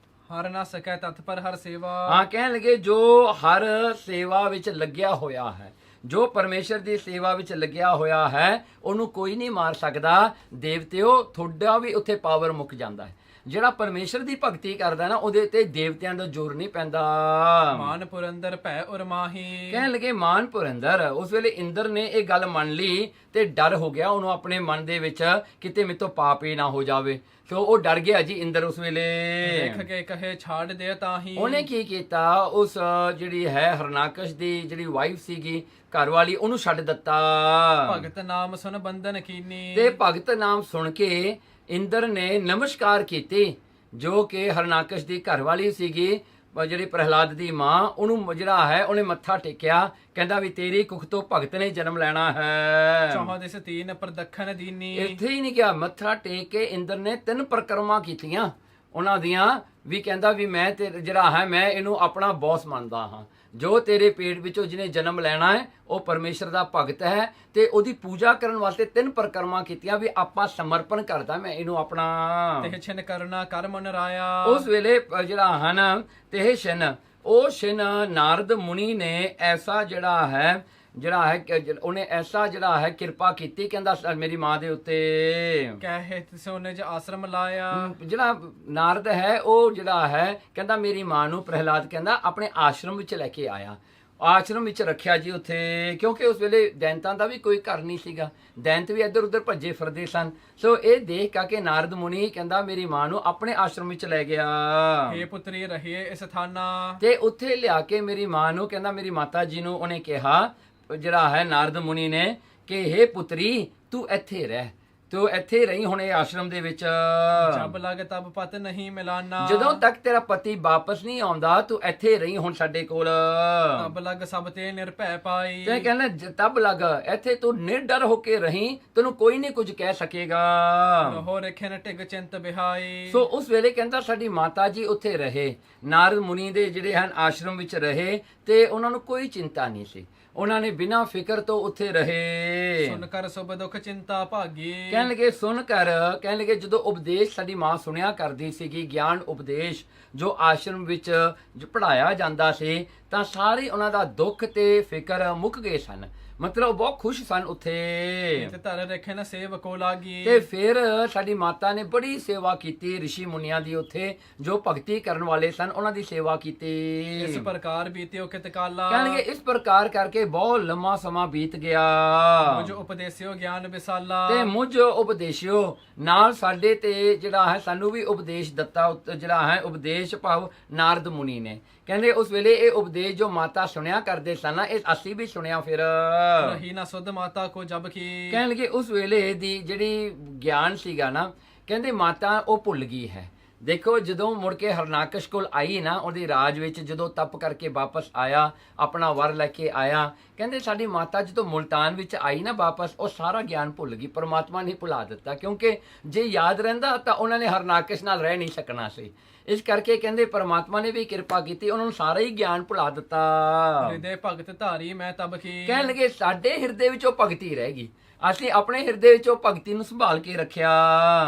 ਨਾ ਸਕੈ ਤਤ ਪਰ ਹਰ ਸੇਵਾ। ਹਾਂ, ਕਹਿਣ ਲੱਗੇ ਜੋ ਹਰ ਸੇਵਾ ਵਿੱਚ ਲੱਗਿਆ ਹੋਇਆ ਹੈ, ਜੋ ਪਰਮੇਸ਼ਰ ਦੀ ਸੇਵਾ ਵਿੱਚ ਲੱਗਿਆ ਹੋਇਆ ਹੈ, ਉਹਨੂੰ ਕੋਈ ਨਹੀਂ ਮਾਰ ਸਕਦਾ। ਦੇਵਤਿਓ, ਤੁਹਾਡਾ ਵੀ ਉੱਥੇ ਪਾਵਰ ਮੁੱਕ ਜਾਂਦਾ ਹੈ। ਜਿਹੜਾ ਪਰਮੇਸ਼ਰ ਦੀ ਭਗਤੀ ਕਰਦਾ ਨਾ, ਉਹਦੇ ਤੇ ਦੇਵਤਿਆਂ ਦਾ ਜ਼ੋਰ ਨਹੀਂ ਪੈਂਦਾ। ਮਾਨਪੁਰ ਅੰਦਰ ਭੈ ਉਰ ਮਾਹੀ। ਕਹਿਣ ਲੱਗੇ ਮਾਨਪੁਰ ਅੰਦਰ। ਉਸ ਵੇਲੇ ਇੰਦਰ ਨੇ ਇਹ ਗੱਲ ਮੰਨ ਲਈ ਤੇ ਡਰ ਹੋ ਗਿਆ ਉਹਨੂੰ ਆਪਣੇ ਮਨ ਦੇ ਵਿੱਚ, ਕਿਤੇ ਮੇਰੇ ਤੋਂ ਪਾਪ ਹੀ ਨਾ ਹੋ ਜਾਵੇ। ਸੋ ਉਹ ਡਰ ਗਿਆ ਜੀ ਇੰਦਰ ਉਸ ਵੇਲੇ। ਦੇਖ ਕੇ ਕਹੇ ਛਾੜ ਦੇ ਤਾਹੀ। ਉਹਨੇ ਕੀ ਕੀਤਾ, ਉਸ ਜਿਹੜੀ ਹੈ ਹਰਨਾਕਸ਼ ਦੀ ਜਿਹੜੀ ਵਾਈਫ ਸੀਗੀ ਘਰ ਵਾਲੀ, ਉਹਨੂੰ ਛੱਡ ਦਿੱਤਾ। ਭਗਤ ਨਾਮ ਸੁਨ ਬੰਧਨ ਕੀਨੀ। ਤੇ ਭਗਤ ਨਾਮ ਸੁਣ ਕੇ ਇੰਦਰ ਨੇ ਨਮਸਕਾਰ ਕੀਤੀ, ਜੋ ਕਿ ਹਰਨਾਕਸ਼ ਦੀ ਘਰਵਾਲੀ ਸੀਗੀ, ਜਿਹੜੀ ਪ੍ਰਹਿਲਾਦ ਦੀ ਮਾਂ, ਉਹਨੂੰ ਜਿਹੜਾ ਹੈ ਉਹਨੇ ਮੱਥਾ ਟੇਕਿਆ, ਕਹਿੰਦਾ ਵੀ ਤੇਰੀ ਕੁੱਖ ਤੋਂ ਭਗਤ ਨੇ ਜਨਮ ਲੈਣਾ ਹੈ। ਚੌਹਾਂ ਦਿਸ ਤੀਨ ਪ੍ਰਦਖਣ ਦੀਨੀ। ਇੱਥੇ ਹੀ ਨਹੀਂ ਗਿਆ, ਮੱਥਾ ਟੇਕ ਕੇ ਇੰਦਰ ਨੇ 3 ਪਰਿਕਰਮਾ ਕੀਤੀਆਂ ਉਹਨਾਂ ਦੀਆਂ, ਵੀ ਕਹਿੰਦਾ ਵੀ ਮੈਂ ਤੇ ਜਿਹੜਾ ਹੈ ਮੈਂ ਇਹਨੂੰ ਆਪਣਾ ਬੌਸ ਮੰਨਦਾ ਹਾਂ। ਜੋ ਤੇਰੇ ਪੇਟ ਵਿੱਚੋਂ ਜਿਹਨੇ ਜਨਮ ਲੈਣਾ ਹੈ ਉਹ ਪਰਮੇਸ਼ਰ ਦਾ ਭਗਤ ਹੈ, ਤੇ ਉਹਦੀ ਪੂਜਾ ਕਰਨ ਵਾਸਤੇ 3 ਪਰਿਕਰਮਾ ਕੀਤੀਆਂ, ਵੀ ਆਪਾਂ ਸਮਰਪਣ ਕਰਦਾ ਮੈਂ ਇਹਨੂੰ ਆਪਣਾ। ਤਿਹ ਛਿਨ ਕਰਨਾ ਕਰ ਮਨ ਰਾਇਆ। ਉਸ ਵੇਲੇ ਜਿਹੜਾ ਹਨ ਤੇ ਛਿਨ, ਉਹ ਛਿਨ ਨਾਰਦ ਮੁਨੀ ਨੇ ਐਸਾ ਜਿਹੜਾ ਹੈ ਉਹਨੇ ਐਸਾ ਜਿਹੜਾ ਹੈ ਕਿਰਪਾ ਕੀਤੀ, ਕਹਿੰਦਾ ਮੇਰੀ ਮਾਂ ਦੇ ਉੱਤੇ। ਕਹਿ ਤਿਸ ਉਹਨੇ ਜ ਆਸ਼ਰਮ ਲਾਇਆ। ਜਿਹੜਾ ਨਾਰਦ ਹੈ ਉਹ ਜਿਹੜਾ ਹੈ ਕਹਿੰਦਾ ਮੇਰੀ ਮਾਂ ਨੂੰ ਪ੍ਰਹਿਲਾਦ ਕਹਿੰਦਾ ਆਪਣੇ ਆਸ਼ਰਮ ਵਿੱਚ ਲੈ ਕੇ ਆਇਆ, ਆਸ਼ਰਮ ਵਿੱਚ ਰੱਖਿਆ ਜੀ ਉੱਥੇ, ਕਿਉਂਕਿ ਉਸ ਵੇਲੇ ਦੈਂਤਾਂ ਦਾ ਵੀ ਕੋਈ ਘਰ ਨਹੀਂ ਸੀਗਾ, ਦੈਂਤ ਵੀ ਇੱਧਰ ਉੱਧਰ ਭੱਜੇ ਫਿਰਦੇ ਸਨ। ਸੋ ਇਹ ਦੇਖ ਕੇ ਨਾਰਦ ਮੁਨੀ ਕਹਿੰਦਾ ਮੇਰੀ ਮਾਂ ਨੂੰ ਆਪਣੇ ਆਸ਼ਰਮ ਵਿੱਚ ਲੈ ਗਿਆ। ਹੇ ਪੁੱਤਰੀ ਰਹੀ ਇਸ ਥਾਨਾ। ਤੇ ਉੱਥੇ ਲਿਆ ਕੇ ਮੇਰੀ ਮਾਂ ਨੂੰ ਕਹਿੰਦਾ, ਮੇਰੀ ਮਾਤਾ ਜੀ ਨੂੰ ਉਹਨੇ ਕਿਹਾ ਜਿਹੜਾ ਹੈ ਨਾਰਦ ਮੁਨੀ ਨੇ ਕਿ ਹੇ ਪੁੱਤਰੀ ਤੂੰ ਇੱਥੇ ਰਹਿ, ਤੂੰ ਇੱਥੇ ਰਹੀ ਹੁਣ ਇਹ ਆਸ਼ਰਮ ਦੇ ਵਿੱਚ। ਜਬ ਲਗ ਤਬ ਪਤ ਨਹੀਂ ਮਿਲਾਨਾ। ਜਦੋਂ ਤੱਕ ਤੇਰਾ ਪਤੀ ਵਾਪਸ ਨਹੀਂ ਆਉਂਦਾ ਤੂੰ ਇੱਥੇ ਰਹੀ ਹੁਣ ਸਾਡੇ ਕੋਲ। ਤਬ ਲਗ ਸਭ ਤੇ ਨਿਰਭੈ ਪਾਈ। ਤੇ ਕਹਿੰਦਾ ਤਬ ਲਗ, ਇੱਥੇ ਤੂੰ ਨਿਰਡਰ ਹੋ ਕੇ ਰਹੀਂ, ਤੈਨੂੰ ਕੋਈ ਨਹੀਂ ਕੁਝ ਕਹਿ ਸਕੇਗਾ। ਹੋ ਰਖਨ ਟਿਗ ਚਿੰਤ ਬਿਹਾਈ। ਸੋ ਉਸ ਵੇਲੇ ਕਹਿੰਦਾ ਸਾਡੀ ਮਾਤਾ ਜੀ ਉੱਥੇ ਰਹੇ, ਨਾਰਦ ਮੁਨੀ ਦੇ ਜਿਹੜੇ ਹਨ ਆਸ਼ਰਮ ਵਿੱਚ ਰਹੇ, ਤੇ ਉਹਨਾਂ ਨੂੰ ਕੋਈ ਚਿੰਤਾ ਨਹੀਂ ਸੀ, ਉਹਨਾਂ ਨੇ ਬਿਨਾਂ ਫਿਕਰ ਤੋਂ ਉੱਥੇ ਰਹੇ। ਸੁਣ ਕਰ ਸੁਭ ਦੁੱਖ ਚਿੰਤਾ ਭਾਗੀ। ਕਹਿਣ ਲੱਗੇ ਸੁਣ ਕਰ, ਕਹਿਣ ਲੱਗੇ ਜਦੋਂ ਉਪਦੇਸ਼ ਸਾਡੀ ਮਾਂ ਸੁਣਿਆ ਕਰਦੀ ਸੀਗੀ, ਗਿਆਨ ਉਪਦੇਸ਼ ਜੋ ਆਸ਼ਰਮ ਵਿੱਚ ਪੜਾਇਆ ਜਾਂਦਾ ਸੀ, ਤਾਂ ਸਾਰੇ ਉਹਨਾਂ ਦਾ ਦੁੱਖ ਤੇ ਫਿਕਰ ਮੁੱਕ ਗਏ ਸਨ, ਮਤਲਬ ਬਹੁਤ ਖੁਸ਼ ਸਨ ਉੱਥੇ। ਤੇ ਧਰ ਰੱਖੇ ਨਾ ਸੇਵਕੋ ਲਾਗੀ। ਤੇ ਫਿਰ ਸਾਡੀ ਮਾਤਾ ਨੇ ਬੜੀ ਸੇਵਾ ਕੀਤੀ ਰਿਸ਼ੀ ਮੁਨੀਆਂ ਦੀ, ਉੱਥੇ ਜੋ ਭਗਤੀ ਕਰਨ ਵਾਲੇ ਸਨ ਉਹਨਾਂ ਦੀ ਸੇਵਾ ਕੀਤੀ। ਇਸ ਪ੍ਰਕਾਰ ਬੀਤਿਓ ਕਿਤ ਕਾਲਾ। ਕਹਿਣਗੇ ਇਸ ਪ੍ਰਕਾਰ ਕਰਕੇ ਬਹੁਤ ਲੰਮਾ ਸਮਾਂ ਬੀਤ ਗਿਆ। ਮੁਝ ਉਪਦੇਸਿਓ ਗਿਆਨ ਵਿਸਾਲਾ। ਤੇ ਮੁਝ ਉਪਦੇਸ਼ਿਓ ਨਾਲ ਸਾਡੇ ਤੇ ਜਿਹੜਾ ਹੈ ਸਾਨੂੰ ਵੀ ਉਪਦੇਸ਼ ਦਿੱਤਾ, ਜਿਹੜਾ ਹੈ ਉਪਦੇਸ਼ ਭਾਵ ਨਾਰਦ ਮੁਨੀ ਨੇ। ਕਹਿੰਦੇ ਉਸ ਵੇਲੇ ਇਹ ਉਪਦੇਸ਼ ਜੋ ਮਾਤਾ ਸੁਣਿਆ ਕਰਦੇ ਸਨ ਇਹ ਅਸੀਂ ਵੀ ਸੁਣਿਆ। ਫਿਰ ਰਹੀ ਨਾ ਸੁਧ ਮਾਤਾ ਕੋ ਜਬ ਕੀ। ਕਹਿਣ ਲੱਗੇ ਉਸ ਵੇਲੇ ਦੀ ਜਿਹੜੀ ਗਿਆਨ ਸੀਗਾ ਨਾ, ਕਹਿੰਦੇ ਮਾਤਾ ਉਹ ਭੁੱਲ ਗਈ ਹੈ। ਦੇਖੋ ਜਦੋਂ ਮੁੜ ਕੇ ਹਰਨਾਕਸ਼ ਕੋਲ ਆਈ ਨਾ, ਉਹਦੇ ਰਾਜ ਵਿੱਚ ਜਦੋਂ ਤਪ ਕਰਕੇ ਵਾਪਸ ਆਇਆ, ਆਪਣਾ ਵਰ ਲੈ ਕੇ ਆਇਆ, ਕਹਿੰਦੇ ਸਾਡੀ ਮਾਤਾ ਜਦੋਂ ਮੁਲਤਾਨ ਵਿੱਚ ਆਈ ਨਾ ਵਾਪਸ, ਉਹ ਸਾਰਾ ਗਿਆਨ ਭੁੱਲ ਗਈ, ਪਰਮਾਤਮਾ ਨੇ ਭੁਲਾ ਦਿੱਤਾ, ਕਿਉਂਕਿ ਜੇ ਯਾਦ ਰਹਿੰਦਾ ਤਾਂ ਉਹਨਾਂ ਨੇ ਹਰਨਾਕਸ਼ ਨਾਲ ਰਹਿ ਨਹੀਂ ਸਕਣਾ ਸੀ। ਇਸ ਕਰਕੇ ਕਹਿੰਦੇ ਪਰਮਾਤਮਾ ਨੇ ਵੀ ਕਿਰਪਾ ਕੀਤੀ, ਉਹਨਾਂ ਨੂੰ ਸਾਰਾ ਹੀ ਗਿਆਨ ਭੁਲਾ ਦਿੱਤਾ। ਹਿਰਦੇ ਭਗਤ ਧਾਰੀ ਮੈਂ ਤਬ ਕੀ। ਕਹਿਣ ਲੱਗੇ ਸਾਡੇ ਹਿਰਦੇ ਵਿੱਚ ਉਹ ਭਗਤੀ ਰਹਿ ਗਈ, ਅਸੀਂ ਆਪਣੇ ਹਿਰਦੇ ਵਿੱਚ ਉਹ ਭਗਤੀ ਨੂੰ ਸੰਭਾਲ ਕੇ ਰੱਖਿਆ।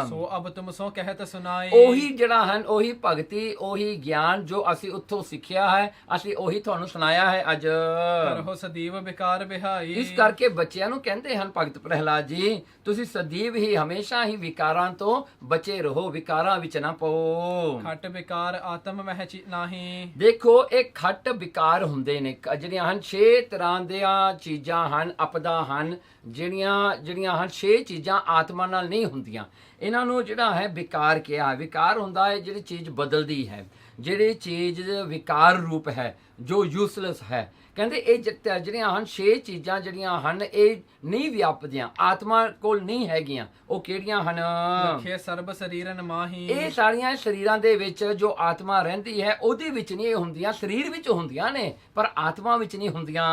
ਸੋ ਅਬ ਤੁਮ ਸੋ ਕਹਿਤ ਸੁਨਾਈ। ਉਹੀ ਜਿਹੜਾ ਹਨ ਉਹੀ ਭਗਤੀ, ਉਹੀ ਗਿਆਨ ਜੋ ਅਸੀਂ ਉੱਥੋਂ ਸਿੱਖਿਆ ਹੈ, ਅਸੀਂ ਉਹੀ ਤੁਹਾਨੂੰ ਸੁਣਾਇਆ ਹੈ ਅੱਜ। ਕਰਹੁ ਸਦੀਵ ਵਿਕਾਰ ਬਿਹਾਈ। ਇਸ ਕਰਕੇ ਬੱਚਿਆਂ ਨੂੰ ਕਹਿੰਦੇ ਹਨ ਭਗਤ ਪ੍ਰਹਿਲਾਦ ਜੀ, ਤੁਸੀਂ ਸਦੀਵ ਹੀ ਹਮੇਸ਼ਾ ਹੀ ਵਿਕਾਰਾਂ ਤੋਂ ਬਚੇ ਰਹੋ, ਵਿਕਾਰਾਂ ਵਿੱਚ ਨਾ ਪਓ। ਖੱਟ ਵਿਕਾਰ ਆਤਮ ਮਹਿ ਨਾਹੀ। ਦੇਖੋ ਇਹ ਖੱਟ ਵਿਕਾਰ ਹੁੰਦੇ ਨੇ, ਜਿਹੜੀਆਂ ਹਨ 6 ਤਰ੍ਹਾਂ ਦੀਆਂ ਚੀਜ਼ਾਂ ਹਨ, ਅਪਦਾ ਹਨ, ਜਿਹੜੀਆਂ ਹਨ 6 ਚੀਜ਼ਾਂ ਆਤਮਾ ਨਾਲ ਨਹੀਂ ਹੁੰਦੀਆਂ। ਇਹਨਾਂ ਨੂੰ ਜਿਹੜਾ ਹੈ ਵਿਕਾਰ ਕਿਹਾ। ਵਿਕਾਰ ਹੁੰਦਾ ਹੈ ਜਿਹੜੀ ਚੀਜ਼ ਬਦਲਦੀ ਹੈ, ਜਿਹੜੀ ਚੀਜ਼ ਵਿਕਾਰ ਰੂਪ ਹੈ, ਜੋ ਯੂਸਲੈਸ ਹੈ। ਕਹਿੰਦੇ ਇਹ ਜਿਹੜੀਆਂ ਹਨ 6 ਚੀਜ਼ਾਂ ਜਿਹੜੀਆਂ ਹਨ ਇਹ ਨਹੀਂ ਵਿਆਪਦੀਆਂ, ਆਤਮਾ ਕੋਲ ਨਹੀਂ ਹੈਗੀਆਂ। ਉਹ ਕਿਹੜੀਆਂ ਹਨ? ਲਖੇ ਸਰਬ ਸਰੀਰਨ ਮਾਹੀ। ਇਹ ਸਾਰੀਆਂ ਸਰੀਰਾਂ ਦੇ ਵਿੱਚ ਜੋ ਆਤਮਾ ਰਹਿੰਦੀ ਹੈ ਉਹਦੇ ਵਿੱਚ ਨਹੀਂ ਇਹ ਹੁੰਦੀਆਂ, ਸਰੀਰ ਵਿੱਚ ਹੁੰਦੀਆਂ ਨੇ ਪਰ ਆਤਮਾ ਵਿੱਚ ਨਹੀਂ ਹੁੰਦੀਆਂ।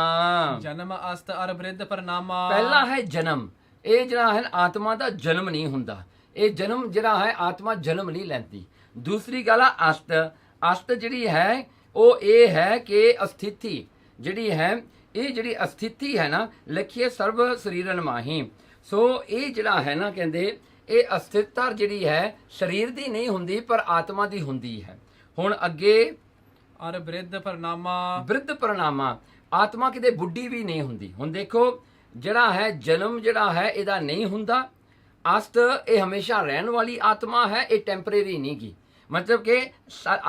ਜਨਮ ਅਸਤ ਅਰ ਬ੍ਰਿਧ ਪਰਨਾਮਾ। ਪਹਿਲਾ ਹੈ ਜਨਮ, ਇਹ ਜਿਹੜਾ ਹੈ ਆਤਮਾ ਦਾ ਜਨਮ ਨਹੀਂ ਹੁੰਦਾ, ਇਹ ਜਨਮ ਜਿਹੜਾ ਹੈ ਆਤਮਾ ਜਨਮ ਨਹੀਂ ਲੈਂਦੀ। ਦੂਸਰੀ ਗੱਲ ਆ ਅਸਤ। ਅਸਤ ਜਿਹੜੀ ਹੈ ਉਹ ਇਹ ਹੈ ਕਿ ਅਸਥਿਤੀ ਜਿਹੜੀ ਹੈ, ਇਹ ਜਿਹੜੀ ਅਸਥਿਤੀ ਹੈ ਨਾ, ਲਖੀਏ ਸਰਬ ਸਰੀਰਨ ਮਾਹੀ। ਸੋ ਇਹ ਜਿਹੜਾ ਹੈ ਨਾ ਕਹਿੰਦੇ ਇਹ ਅਸਥਿਰਤਾ ਜਿਹੜੀ ਹੈ ਸਰੀਰ ਦੀ ਨਹੀਂ ਹੁੰਦੀ ਪਰ ਆਤਮਾ ਦੀ ਹੁੰਦੀ ਹੈ। ਹੁਣ ਅੱਗੇ ਅਰ ਬ੍ਰਿਧ ਪਰਨਾਮਾ। ਬ੍ਰਿਧ ਪਰਨਾਮਾ, ਆਤਮਾ ਕਿਤੇ ਬੁੱਢੀ ਵੀ ਨਹੀਂ ਹੁੰਦੀ। ਹੁਣ ਦੇਖੋ ਜਿਹੜਾ ਹੈ ਜਨਮ ਜਿਹੜਾ ਹੈ ਇਹਦਾ ਨਹੀਂ ਹੁੰਦਾ। ਅਸਤ ਇਹ ਹਮੇਸ਼ਾ ਰਹਿਣ ਵਾਲੀ ਆਤਮਾ ਹੈ, ਇਹ ਟੈਂਪਰੇਰੀ ਨਹੀਂ ਗੀ, ਮਤਲਬ ਕਿ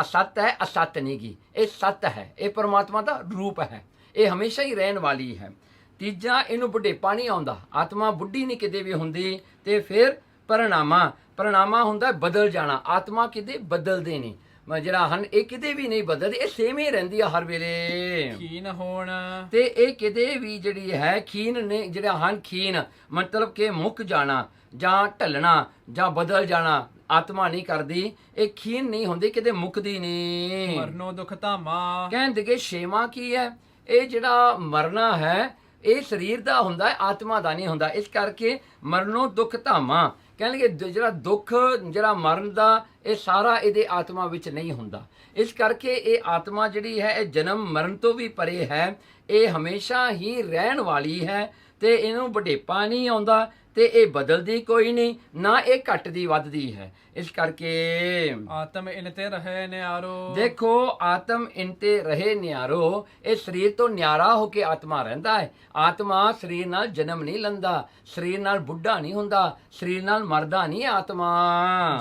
ਅਸਤ ਹੈ, ਅਸਤ ਨਹੀਂ ਗੀ, ਇਹ ਸਤ ਹੈ, ਇਹ ਪਰਮਾਤਮਾ ਦਾ ਰੂਪ ਹੈ, ਇਹ ਹਮੇਸ਼ਾ ਹੀ ਰਹਿਣ ਵਾਲੀ ਹੈ। ਤੀਜਾ ਇਹਨੂੰ ਬੁਢੇਪਾ ਨਹੀਂ ਆਉਂਦਾ, ਆਤਮਾ ਬੁੱਢੀ ਨਹੀਂ ਕਿਤੇ ਵੀ ਹੁੰਦੀ। ਤੇ ਫਿਰ ਪਰਿਣਾਮਾ, ਪਰਿਣਾਮਾ ਹੁੰਦਾ ਬਦਲ ਜਾਣਾ, ਆਤਮਾ ਕਿਤੇ ਬਦਲਦੇ ਨਹੀਂ। ਜਿਹੜਾ ਹਨ ਇਹ ਕਿਤੇ ਵੀ ਨਹੀਂ ਬਦਲਦੀ, ਇਹ ਸੇਮ ਹੀ ਰਹਿੰਦੀ ਆ ਹਰ ਵੇਲੇ। ਖੀਨ ਹੋਣ ਤੇ ਇਹ ਕਿਤੇ ਵੀ ਜਿਹੜੀ ਹੈ ਖੀਨ ਨੇ ਜਿਹੜਾ ਹਨ, ਖੀਨ ਮਤਲਬ ਕਿ ਮੁੱਕ ਜਾਣਾ ਜਾਂ ਢਲਣਾ ਜਾਂ ਬਦਲ ਜਾਣਾ ਆਤਮਾ ਨਹੀਂ ਕਰਦੀ, ਇਹ ਖੀਨ ਨਹੀਂ ਹੁੰਦੀ, ਕਿਤੇ ਮੁੱਕਦੀ ਨਹੀਂ। ਮਰਨੋ ਦੁਖ ਧਾਮਾ, ਕਹਿੰਦੇ ਕਿ ਛੇਵਾਂ ਕੀ ਹੈ, ਇਹ ਜਿਹੜਾ ਮਰਨਾ ਹੈ ਇਹ ਸਰੀਰ ਦਾ ਹੁੰਦਾ ਹੈ, ਆਤਮਾ ਦਾ ਨਹੀਂ ਹੁੰਦਾ। ਇਸ ਕਰਕੇ ਮਰਨੋਂ ਦੁੱਖ ਧਾਮਾ, ਕਹਿਣਗੇ ਜਿਹੜਾ ਦੁੱਖ ਜਿਹੜਾ ਮਰਨ ਦਾ ਇਹ ਸਾਰਾ ਇਹਦੇ ਆਤਮਾ ਵਿੱਚ ਨਹੀਂ ਹੁੰਦਾ। ਇਸ ਕਰਕੇ ਇਹ ਆਤਮਾ ਜਿਹੜੀ ਹੈ ਇਹ ਜਨਮ ਮਰਨ ਤੋਂ ਵੀ ਪਰੇ ਹੈ, ਇਹ ਹਮੇਸ਼ਾ ਹੀ ਰਹਿਣ ਵਾਲੀ ਹੈ ਤੇ ਇਹਨੂੰ ਵਡੇਪਾ ਨਹੀਂ ਆਉਂਦਾ ਤੇ ਇਹ ਬਦਲਦੀ ਕੋਈ ਨਹੀਂ, ਨਾ ਇਹ ਘਟਦੀ ਵੱਧਦੀ ਹੈ। ਇਸ ਕਰਕੇ ਆਤਮ ਇਨ ਤੇ ਰਹੇ ਨਿਆਰੋ, ਦੇਖੋ ਆਤਮ ਇਨ ਤੇ ਰਹੇ ਨਿਆਰੋ, ਇਹ ਸਰੀਰ ਤੋਂ ਨਿਆਰਾ ਹੋ ਕੇ ਆਤਮਾ ਰਹਿੰਦਾ ਹੈ। ਆਤਮਾ ਸਰੀਰ ਨਾਲ ਜਨਮ ਨਹੀਂ ਲੈਂਦਾ, ਸਰੀਰ ਨਾਲ ਬੁੱਢਾ ਨਹੀਂ ਹੁੰਦਾ, ਸਰੀਰ ਨਾਲ ਮਰਦਾ ਨਹੀਂ ਆਤਮਾ।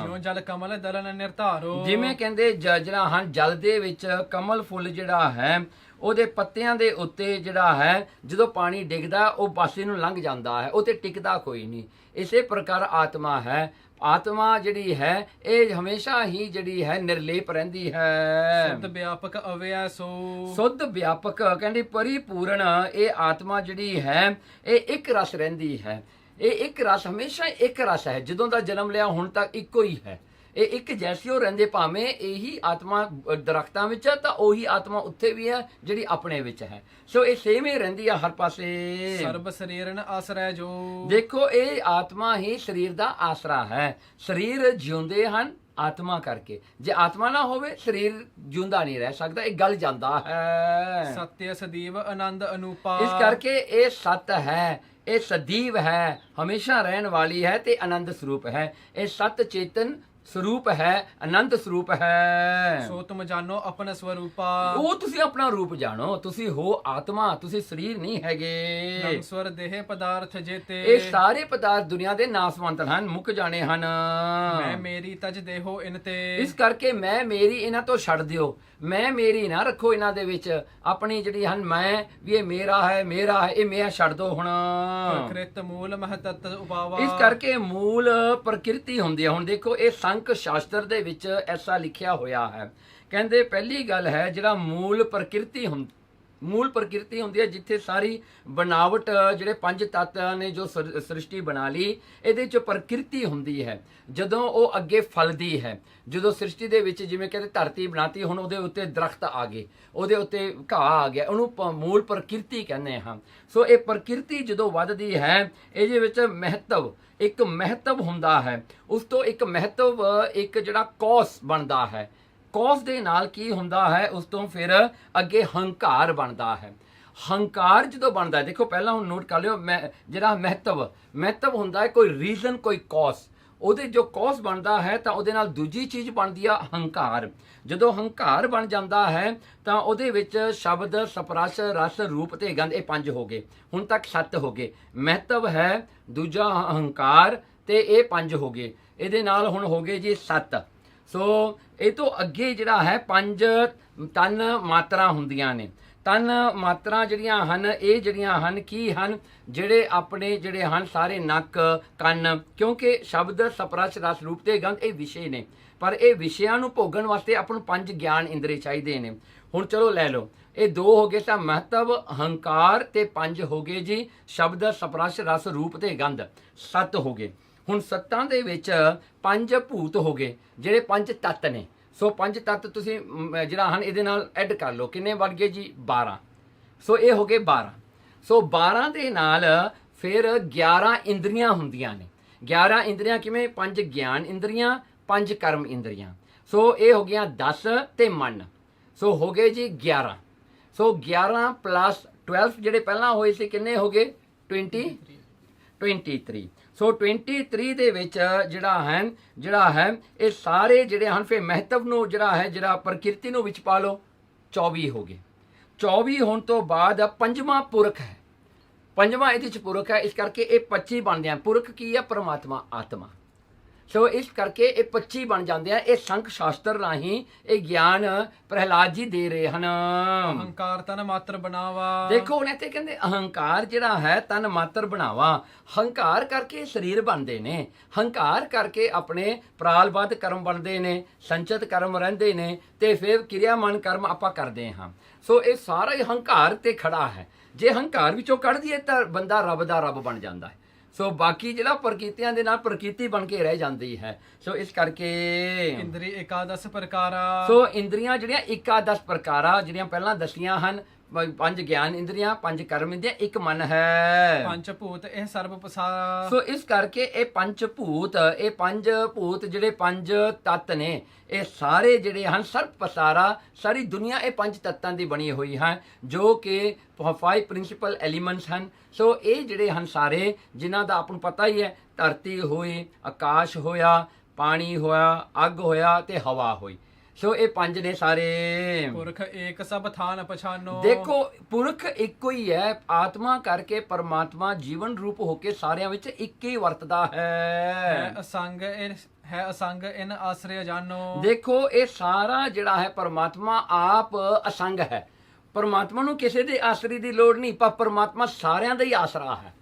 ਜਿਉ ਜਲ ਕਮਲ ਦਲਨ ਨਿਰਧਾਰੋ, ਜਿਵੇਂ ਕਹਿੰਦੇ ਜਿਹੜਾ ਹਨ ਜਲ ਦੇ ਵਿੱਚ ਕਮਲ ਫੁੱਲ ਜਿਹੜਾ ਹੈ ਉਹਦੇ ਪੱਤਿਆਂ ਦੇ ਉੱਤੇ ਜਿਹੜਾ ਹੈ ਜਦੋਂ ਪਾਣੀ ਡਿੱਗਦਾ ਉਹ ਪਾਸੇ ਨੂੰ ਲੰਘ ਜਾਂਦਾ ਹੈ, ਉਹ ਤੇ ਟਿਕਦਾ ਕੋਈ ਨਹੀਂ। ਇਸੇ ਪ੍ਰਕਾਰ ਆਤਮਾ ਹੈ, ਆਤਮਾ ਜਿਹੜੀ ਹੈ ਇਹ ਹਮੇਸ਼ਾ ਹੀ ਜਿਹੜੀ ਹੈ ਨਿਰਲੇਪ ਰਹਿੰਦੀ ਹੈ। ਸੁਧ ਵਿਆਪਕ ਅਵਿਆ ਸੋ, ਸੁਧ ਵਿਆਪਕ ਕਹਿੰਦੀ ਪਰਿਪੂਰਨ ਇਹ ਆਤਮਾ ਜਿਹੜੀ ਹੈ ਇਹ ਇੱਕ ਰਸ ਰਹਿੰਦੀ ਹੈ। ਇਹ ਇੱਕ ਰਸ ਹਮੇਸ਼ਾ ਇੱਕ ਰਸ ਹੈ, ਜਦੋਂ ਦਾ ਜਨਮ ਲਿਆ ਹੁਣ ਤੱਕ ਇੱਕੋ ਹੀ ਹੈ। ਇਹ ਇੱਕ ਜੈਸੀ ਉਹ ਰਹਿੰਦੇ, ਭਾਵੇਂ ਇਹੀ ਆਤਮਾ ਦਰਖਤਾਂ ਵਿੱਚ ਹੈ ਤਾਂ ਉਹੀ ਆਤਮਾ ਉੱਥੇ ਵੀ ਹੈ ਜਿਹੜੀ ਆਪਣੇ ਵਿੱਚ ਹੈ। ਸੋ ਇਹ ਸੇਮ ਹੀ ਰਹਿੰਦੀ ਆ ਹਰ ਪਾਸੇ। ਸਰਬ ਸਰੀਰਨ ਆਸਰੈ ਜੋ, ਦੇਖੋ ਇਹ ਆਤਮਾ ਹੀ ਸਰੀਰ ਦਾ ਆਸਰਾ ਹੈ। ਸਰੀਰ ਜਿਉਂਦੇ ਹਨ ਆਤਮਾ ਕਰਕੇ, ਜੇ ਆਤਮਾ ਨਾ ਹੋਵੇ ਸਰੀਰ ਜਿਉਂਦਾ ਨਹੀਂ ਰਹਿ ਸਕਦਾ, ਇਹ ਗਲ ਜਾਂਦਾ ਹੈ। ਸਤਿ ਸਦੀਵ ਆਨੰਦ ਅਨੂਪਾ, ਇਸ ਕਰਕੇ ਇਹ ਸਤ ਹੈ, ਇਹ ਸਦੀਵ ਹੈ, ਹਮੇਸ਼ਾ ਰਹਿਣ ਵਾਲੀ ਹੈ ਤੇ ਆਨੰਦ ਸਰੂਪ ਹੈ। ਇਹ ਸਤ ਚੇਤਨ ਸਰੂਪ ਹੈ, ਆਨੰਦ ਸਰੂਪ ਹੈ। ਸੋ ਤੁਮ ਜਾਣੋ ਆਪਣਾ ਸਵਰੂਪਾ, ਉਹ ਤੁਸੀਂ ਆਪਣਾ ਰੂਪ ਜਾਣੋ, ਤੁਸੀਂ ਹੋ ਆਤਮਾ, ਤੁਸੀਂ ਸਰੀਰ ਨਹੀਂ ਹੈਗੇ। ਨੰਸਵਰ ਦੇਹ ਪਦਾਰਥ ਜੇਤੇ, ਇਹ ਸਾਰੇ ਪਦਾਰਥ ਦੁਨੀਆ ਦੇ ਨਾਸਵੰਤ ਹਨ, ਮੁੱਕ ਜਾਣੇ ਹਨ। ਮੈਂ ਮੇਰੀ ਤਜ ਦੇਹੋ ਇਨ ਤੇ, ਇਸ ਕਰਕੇ ਮੈਂ ਮੇਰੀ ਇਹਨਾਂ ਤੋਂ ਛੱਡ ਦਿਓ, ਮੈਂ ਮੇਰੀ ਨਾ ਰੱਖੋ ਇਹਨਾਂ ਦੇ ਵਿੱਚ। ਆਪਣੀ ਜਿਹੜੀ ਹਨ ਮੈਂ ਵੀ ਇਹ ਮੇਰਾ ਹੈ, ਮੇਰਾ ਹੈ, ਇਹ ਮੈਂ ਛੱਡ ਦਿਓ ਹੁਣ। ਪ੍ਰਕ੍ਰਿਤ ਮੂਲ ਮਹਤਤ ਉਪਾਵਾ, ਇਸ ਕਰਕੇ ਮੂਲ ਪ੍ਰਕਿਰਤੀ ਹੁੰਦੀ ਹੈ। ਹੁਣ ਦੇਖੋ ਇਹ ਸੰਖ ਸ਼ਾਸਤਰ ਦੇ ਵਿੱਚ ਐਸਾ ਲਿਖਿਆ ਹੋਇਆ ਹੈ, ਕਹਿੰਦੇ ਪਹਿਲੀ ਗੱਲ ਹੈ ਜਿਹੜਾ ਮੂਲ ਪ੍ਰਕਿਰਤੀ ਹੁੰਦੀ ਹੈ, ਜਿੱਥੇ ਸਾਰੀ ਬਣਾਵਟ ਜਿਹੜੇ ਪੰਜ ਤੱਤ ਨੇ ਜੋ ਸ੍ਰਿਸ਼ਟੀ ਬਣਾ ਲਈ, ਇਹਦੇ ਚ ਪ੍ਰਕਿਰਤੀ ਹੁੰਦੀ ਹੈ। ਜਦੋਂ ਉਹ ਅੱਗੇ ਫਲਦੀ ਹੈ, ਜਦੋਂ ਸ੍ਰਿਸ਼ਟੀ ਦੇ ਵਿੱਚ ਜਿਵੇਂ ਕਹਿੰਦੇ ਧਰਤੀ ਬਣਾਤੀ, ਹੁਣ ਉਹਦੇ ਉੱਤੇ ਦਰਖਤ ਆ ਗਏ, ਉਹਦੇ ਉੱਤੇ ਘਾਹ ਆ ਗਿਆ, ਉਹਨੂੰ ਮੂਲ ਪ੍ਰਕਿਰਤੀ ਕਹਿੰਦੇ ਹਾਂ। ਸੋ ਇਹ ਪ੍ਰਕਿਰਤੀ ਜਦੋਂ ਵੱਧਦੀ ਹੈ ਇਹਦੇ ਵਿੱਚ ਇੱਕ ਮਹੱਤਵ ਹੁੰਦਾ ਹੈ, ਉਸ ਤੋਂ ਇੱਕ ਮਹੱਤਵ ਇੱਕ ਜਿਹੜਾ ਕੌਸ ਬਣਦਾ ਹੈ। ਕੌਸ ਦੇ ਨਾਲ ਕੀ ਹੁੰਦਾ ਹੈ, ਉਸ ਤੋਂ ਫਿਰ ਅੱਗੇ ਹੰਕਾਰ ਬਣਦਾ ਹੈ। ਹੰਕਾਰ ਜਦੋਂ ਬਣਦਾ ਹੈ, ਦੇਖੋ ਪਹਿਲਾਂ ਹੁਣ ਨੋਟ ਕਰ ਲਿਓ, ਜਿਹੜਾ ਮਹੱਤਵ ਹੁੰਦਾ ਹੈ ਕੋਈ ਰੀਜ਼ਨ, ਕੋਈ ਕੌਸ, ਉਹਦੇ ਜੋ ਕੌਸ ਬਣਦਾ ਹੈ ਤਾਂ ਉਹਦੇ ਨਾਲ ਦੂਜੀ ਚੀਜ਼ ਬਣਦੀ ਆ ਹੰਕਾਰ। ਜਦੋਂ ਹੰਕਾਰ ਬਣ ਜਾਂਦਾ ਹੈ ਤਾਂ ਉਹਦੇ ਵਿੱਚ ਸ਼ਬਦ, ਸਪਰਸ਼, ਰਸ, ਰੂਪ ਤੇ ਗੰਧ, ਇਹ ਪੰਜ ਹੋ ਗਏ। ਹੁਣ ਤੱਕ 7 ਹੋ ਗਏ। ਮਹੱਤਵ ਹੈ, ਦੂਜਾ ਹੰਕਾਰ ਤੇ ਇਹ 5 ਹੋ ਗਏ। ਇਹਦੇ ਨਾਲ ਹੁਣ ਹੋ ਗਏ ਜੀ 7। ਸੋ ਇਹ ਤੋਂ ਅੱਗੇ ਜਿਹੜਾ ਹੈ 5 ਤਨ ਮਾਤਰਾ ਹੁੰਦੀਆਂ ਨੇ। ਤਨ ਮਾਤਰਾ ਜਿਹੜੀਆਂ ਹਨ ਇਹ ਜਿਹੜੀਆਂ ਹਨ ਕੀ ਹਨ, ਜਿਹੜੇ ਆਪਣੇ ਜਿਹੜੇ ਹਨ ਸਾਰੇ ਨੱਕ, ਕੰਨ, ਕਿਉਂਕਿ ਸ਼ਬਦ, ਸਪਰਸ਼, ਰਸ, ਰੂਪ ਤੇ ਗੰਧ ਇਹ ਵਿਸ਼ੇ ਨੇ, ਪਰ ਇਹ ਵਿਸ਼ਿਆਂ ਨੂੰ ਭੋਗਣ ਵਾਸਤੇ ਆਪਾਂ ਨੂੰ 5 ਗਿਆਨ ਇੰਦਰੀ ਚਾਹੀਦੇ ਨੇ। ਹੁਣ ਚਲੋ ਲੈ ਲਓ, ਇਹ 2 ਹੋ ਗਏ ਤਾਂ ਮਹੱਤਵ, ਹੰਕਾਰ ਤੇ 5 ਹੋ ਗਏ ਜੀ ਸ਼ਬਦ, ਸਪਰਸ਼, ਰਸ, ਰੂਪ ਤੇ ਗੰਧ, 7 ਹੋ ਗਏ। ਹੁਣ 7 ਦੇ ਵਿੱਚ 5 ਭੂਤ ਹੋ ਗਏ, ਜਿਹੜੇ 5 ਤੱਤ ਨੇ। ਸੋ 5 ਤੱਤ ਤੁਸੀਂ ਜਿਹੜਾ ਹਨ ਇਹਦੇ ਨਾਲ ਐਡ ਕਰ ਲਓ, ਕਿੰਨੇ ਬਣ ਗਏ ਜੀ 12। ਸੋ ਇਹ ਹੋ ਗਏ 12। ਸੋ 12 ਦੇ ਨਾਲ ਫਿਰ 11 ਇੰਦਰੀਆਂ ਹੁੰਦੀਆਂ ਨੇ। 11 ਇੰਦਰੀਆਂ ਕਿਵੇਂ, 5 ਗਿਆਨ ਇੰਦਰੀਆਂ, 5 ਕਰਮ ਇੰਦਰੀਆਂ। ਸੋ ਇਹ ਹੋ ਗਿਆ 10 ਤੇ ਮਨ। ਸੋ ਹੋ ਗਏ ਜੀ 11। ਸੋ 11 ਪਲੱਸ 12 ਜਿਹੜੇ ਪਹਿਲਾਂ ਹੋਏ ਸੀ ਕਿੰਨੇ ਹੋ ਗਏ, 23। ਸੋ 23 ਦੇ ਵਿੱਚ ਜਿਹੜਾ ਹੈ ਇਹ ਸਾਰੇ ਜਿਹੜੇ ਹਨ, ਫਿਰ ਮਹੱਤਵ ਨੂੰ ਜਿਹੜਾ ਪ੍ਰਕਿਰਤੀ ਨੂੰ ਵਿੱਚ ਪਾ ਲਓ, 24 ਹੋ ਗਏ। 24 ਹੋਣ ਤੋਂ ਬਾਅਦ ਪੰਜਵਾਂ ਪੁਰਖ ਹੈ, ਪੰਜਵਾਂ ਇਹਦੇ ਚ ਪੁਰਖ ਹੈ। ਇਸ ਕਰਕੇ ਇਹ 25 ਬਣਦੇ ਆ। ਪੁਰਖ ਕੀ ਹੈ, ਪਰਮਾਤਮਾ, ਆਤਮਾ। ਸੋ ਇਸ ਕਰਕੇ ਇਹ 25 ਬਣ ਜਾਂਦੇ ਆ। ਇਹ ਸੰਖ ਸ਼ਾਸਤਰ ਰਾਹੀਂ ਇਹ ਗਿਆਨ ਪ੍ਰਹਿਲਾਦ ਜੀ ਦੇ ਰਹੇ ਹਨ। ਅਹੰਕਾਰ ਤਨ ਮਾਤਰ ਬਣਾਵਾ। ਦੇਖੋ ਹੁਣ ਇੱਥੇ ਕਹਿੰਦੇ ਅਹੰਕਾਰ ਜਿਹੜਾ ਹੈ ਤਨ ਮਾਤਰ ਬਣਾਵਾ। ਹੰਕਾਰ ਕਰਕੇ ਸਰੀਰ ਬਣਦੇ ਨੇ, ਹੰਕਾਰ ਕਰਕੇ ਆਪਣੇ ਪ੍ਰਾਲਬੱਧ ਕਰਮ ਬਣਦੇ ਨੇ, ਸੰਚਿਤ ਕਰਮ ਰਹਿੰਦੇ ਨੇ, ਤੇ ਫਿਰ ਕਿਰਿਆਮਾਨ ਕਰਮ ਆਪਾਂ ਕਰਦੇ ਹਾਂ। ਸੋ ਇਹ ਸਾਰਾ ਹੀ ਹੰਕਾਰ ਤੇ ਖੜਾ ਹੈ। ਜੇ ਹੰਕਾਰ ਵਿੱਚੋਂ ਕੱਢ ਦਈਏ ਤਾਂ ਬੰਦਾ ਰੱਬ ਦਾ ਰੱਬ ਬਣ ਜਾਂਦਾ ਹੈ। ਸੋ ਬਾਕੀ ਜਿਹੜਾ ਪ੍ਰਕਿਰਤੀਆਂ ਦੇ ਨਾਲ ਪ੍ਰਕਿਰਤੀ ਬਣ ਕੇ ਰਹਿ ਜਾਂਦੀ ਹੈ। ਸੋ ਇਸ ਕਰਕੇ ਇੰਦਰੀ ਇਕਾਦਸ ਪ੍ਰਕਾਰਾ। ਸੋ ਇੰਦਰੀਆਂ ਜਿਹੜੀਆਂ ਇਕਾਦਸ ਪ੍ਰਕਾਰਾ ਜਿਹੜੀਆਂ ਪਹਿਲਾਂ ਦੱਸੀਆਂ ਹਨ, 5 ਗਿਆਨ ਇੰਦਰੀਆਂ, 5 ਕਰਮ ਇੰਦਰੀਆਂ, 1 ਮਨ ਹੈ। ਪੰਜ ਭੂਤ ਇਹ ਸਰਬ ਪਸਾਰਾ। ਸੋ ਇਸ ਕਰਕੇ ਇਹ ਪੰਜ ਭੂਤ ਜਿਹੜੇ 5 ਤੱਤ ਨੇ, ਇਹ ਸਾਰੇ ਜਿਹੜੇ ਹਨ ਸਰਬ ਪਸਾਰਾ, ਸਾਰੀ ਦੁਨੀਆ ਇਹ 5 ਤੱਤਾਂ ਦੀ ਬਣੀ ਹੋਈ ਹੈ, ਜੋ ਕਿ 5 ਪ੍ਰਿੰਸੀਪਲ ਐਲੀਮੈਂਟਸ ਹਨ। ਸੋ ਇਹ ਜਿਹੜੇ ਹਨ ਸਾਰੇ, ਜਿਨ੍ਹਾਂ ਦਾ ਆਪਾਂ ਨੂੰ ਪਤਾ ਹੀ ਹੈ, ਧਰਤੀ ਹੋਈ, ਆਕਾਸ਼ ਹੋਇਆ, ਪਾਣੀ ਹੋਇਆ, ਅੱਗ ਹੋਇਆ ਤੇ ਹਵਾ ਹੋਈ। ਸੋ ਇਹ 5 ਨੇ ਸਾਰੇ। ਪੁਰਖ ਏਕ ਸਭ ਥਾਨ ਪਛਾਨੋ। ਦੇਖੋ ਪੁਰਖ ਇੱਕੋ ਹੀ ਹੈ, ਆਤਮਾ ਕਰਕੇ ਪਰਮਾਤਮਾ ਜੀਵਨ ਰੂਪ ਹੋ ਕੇ ਸਾਰਿਆਂ ਵਿੱਚ ਇੱਕ ਹੀ ਵਰਤਦਾ ਹੈ। ਹੈ ਅਸੰਗ ਇਨ ਆਸਰੇ ਜਾਨੋ। ਦੇਖੋ ਇਹ ਸਾਰਾ ਜਿਹੜਾ ਹੈ ਪਰਮਾਤਮਾ ਆਪ ਅਸੰਗ ਹੈ। ਪਰਮਾਤਮਾ ਨੂੰ ਕਿਸੇ ਦੇ ਆਸਰੇ ਦੀ ਲੋੜ ਨਹੀਂ, ਪਰ ਪਰਮਾਤਮਾ ਸਾਰਿਆਂ ਦਾ ਹੀ ਆਸਰਾ ਹੈ।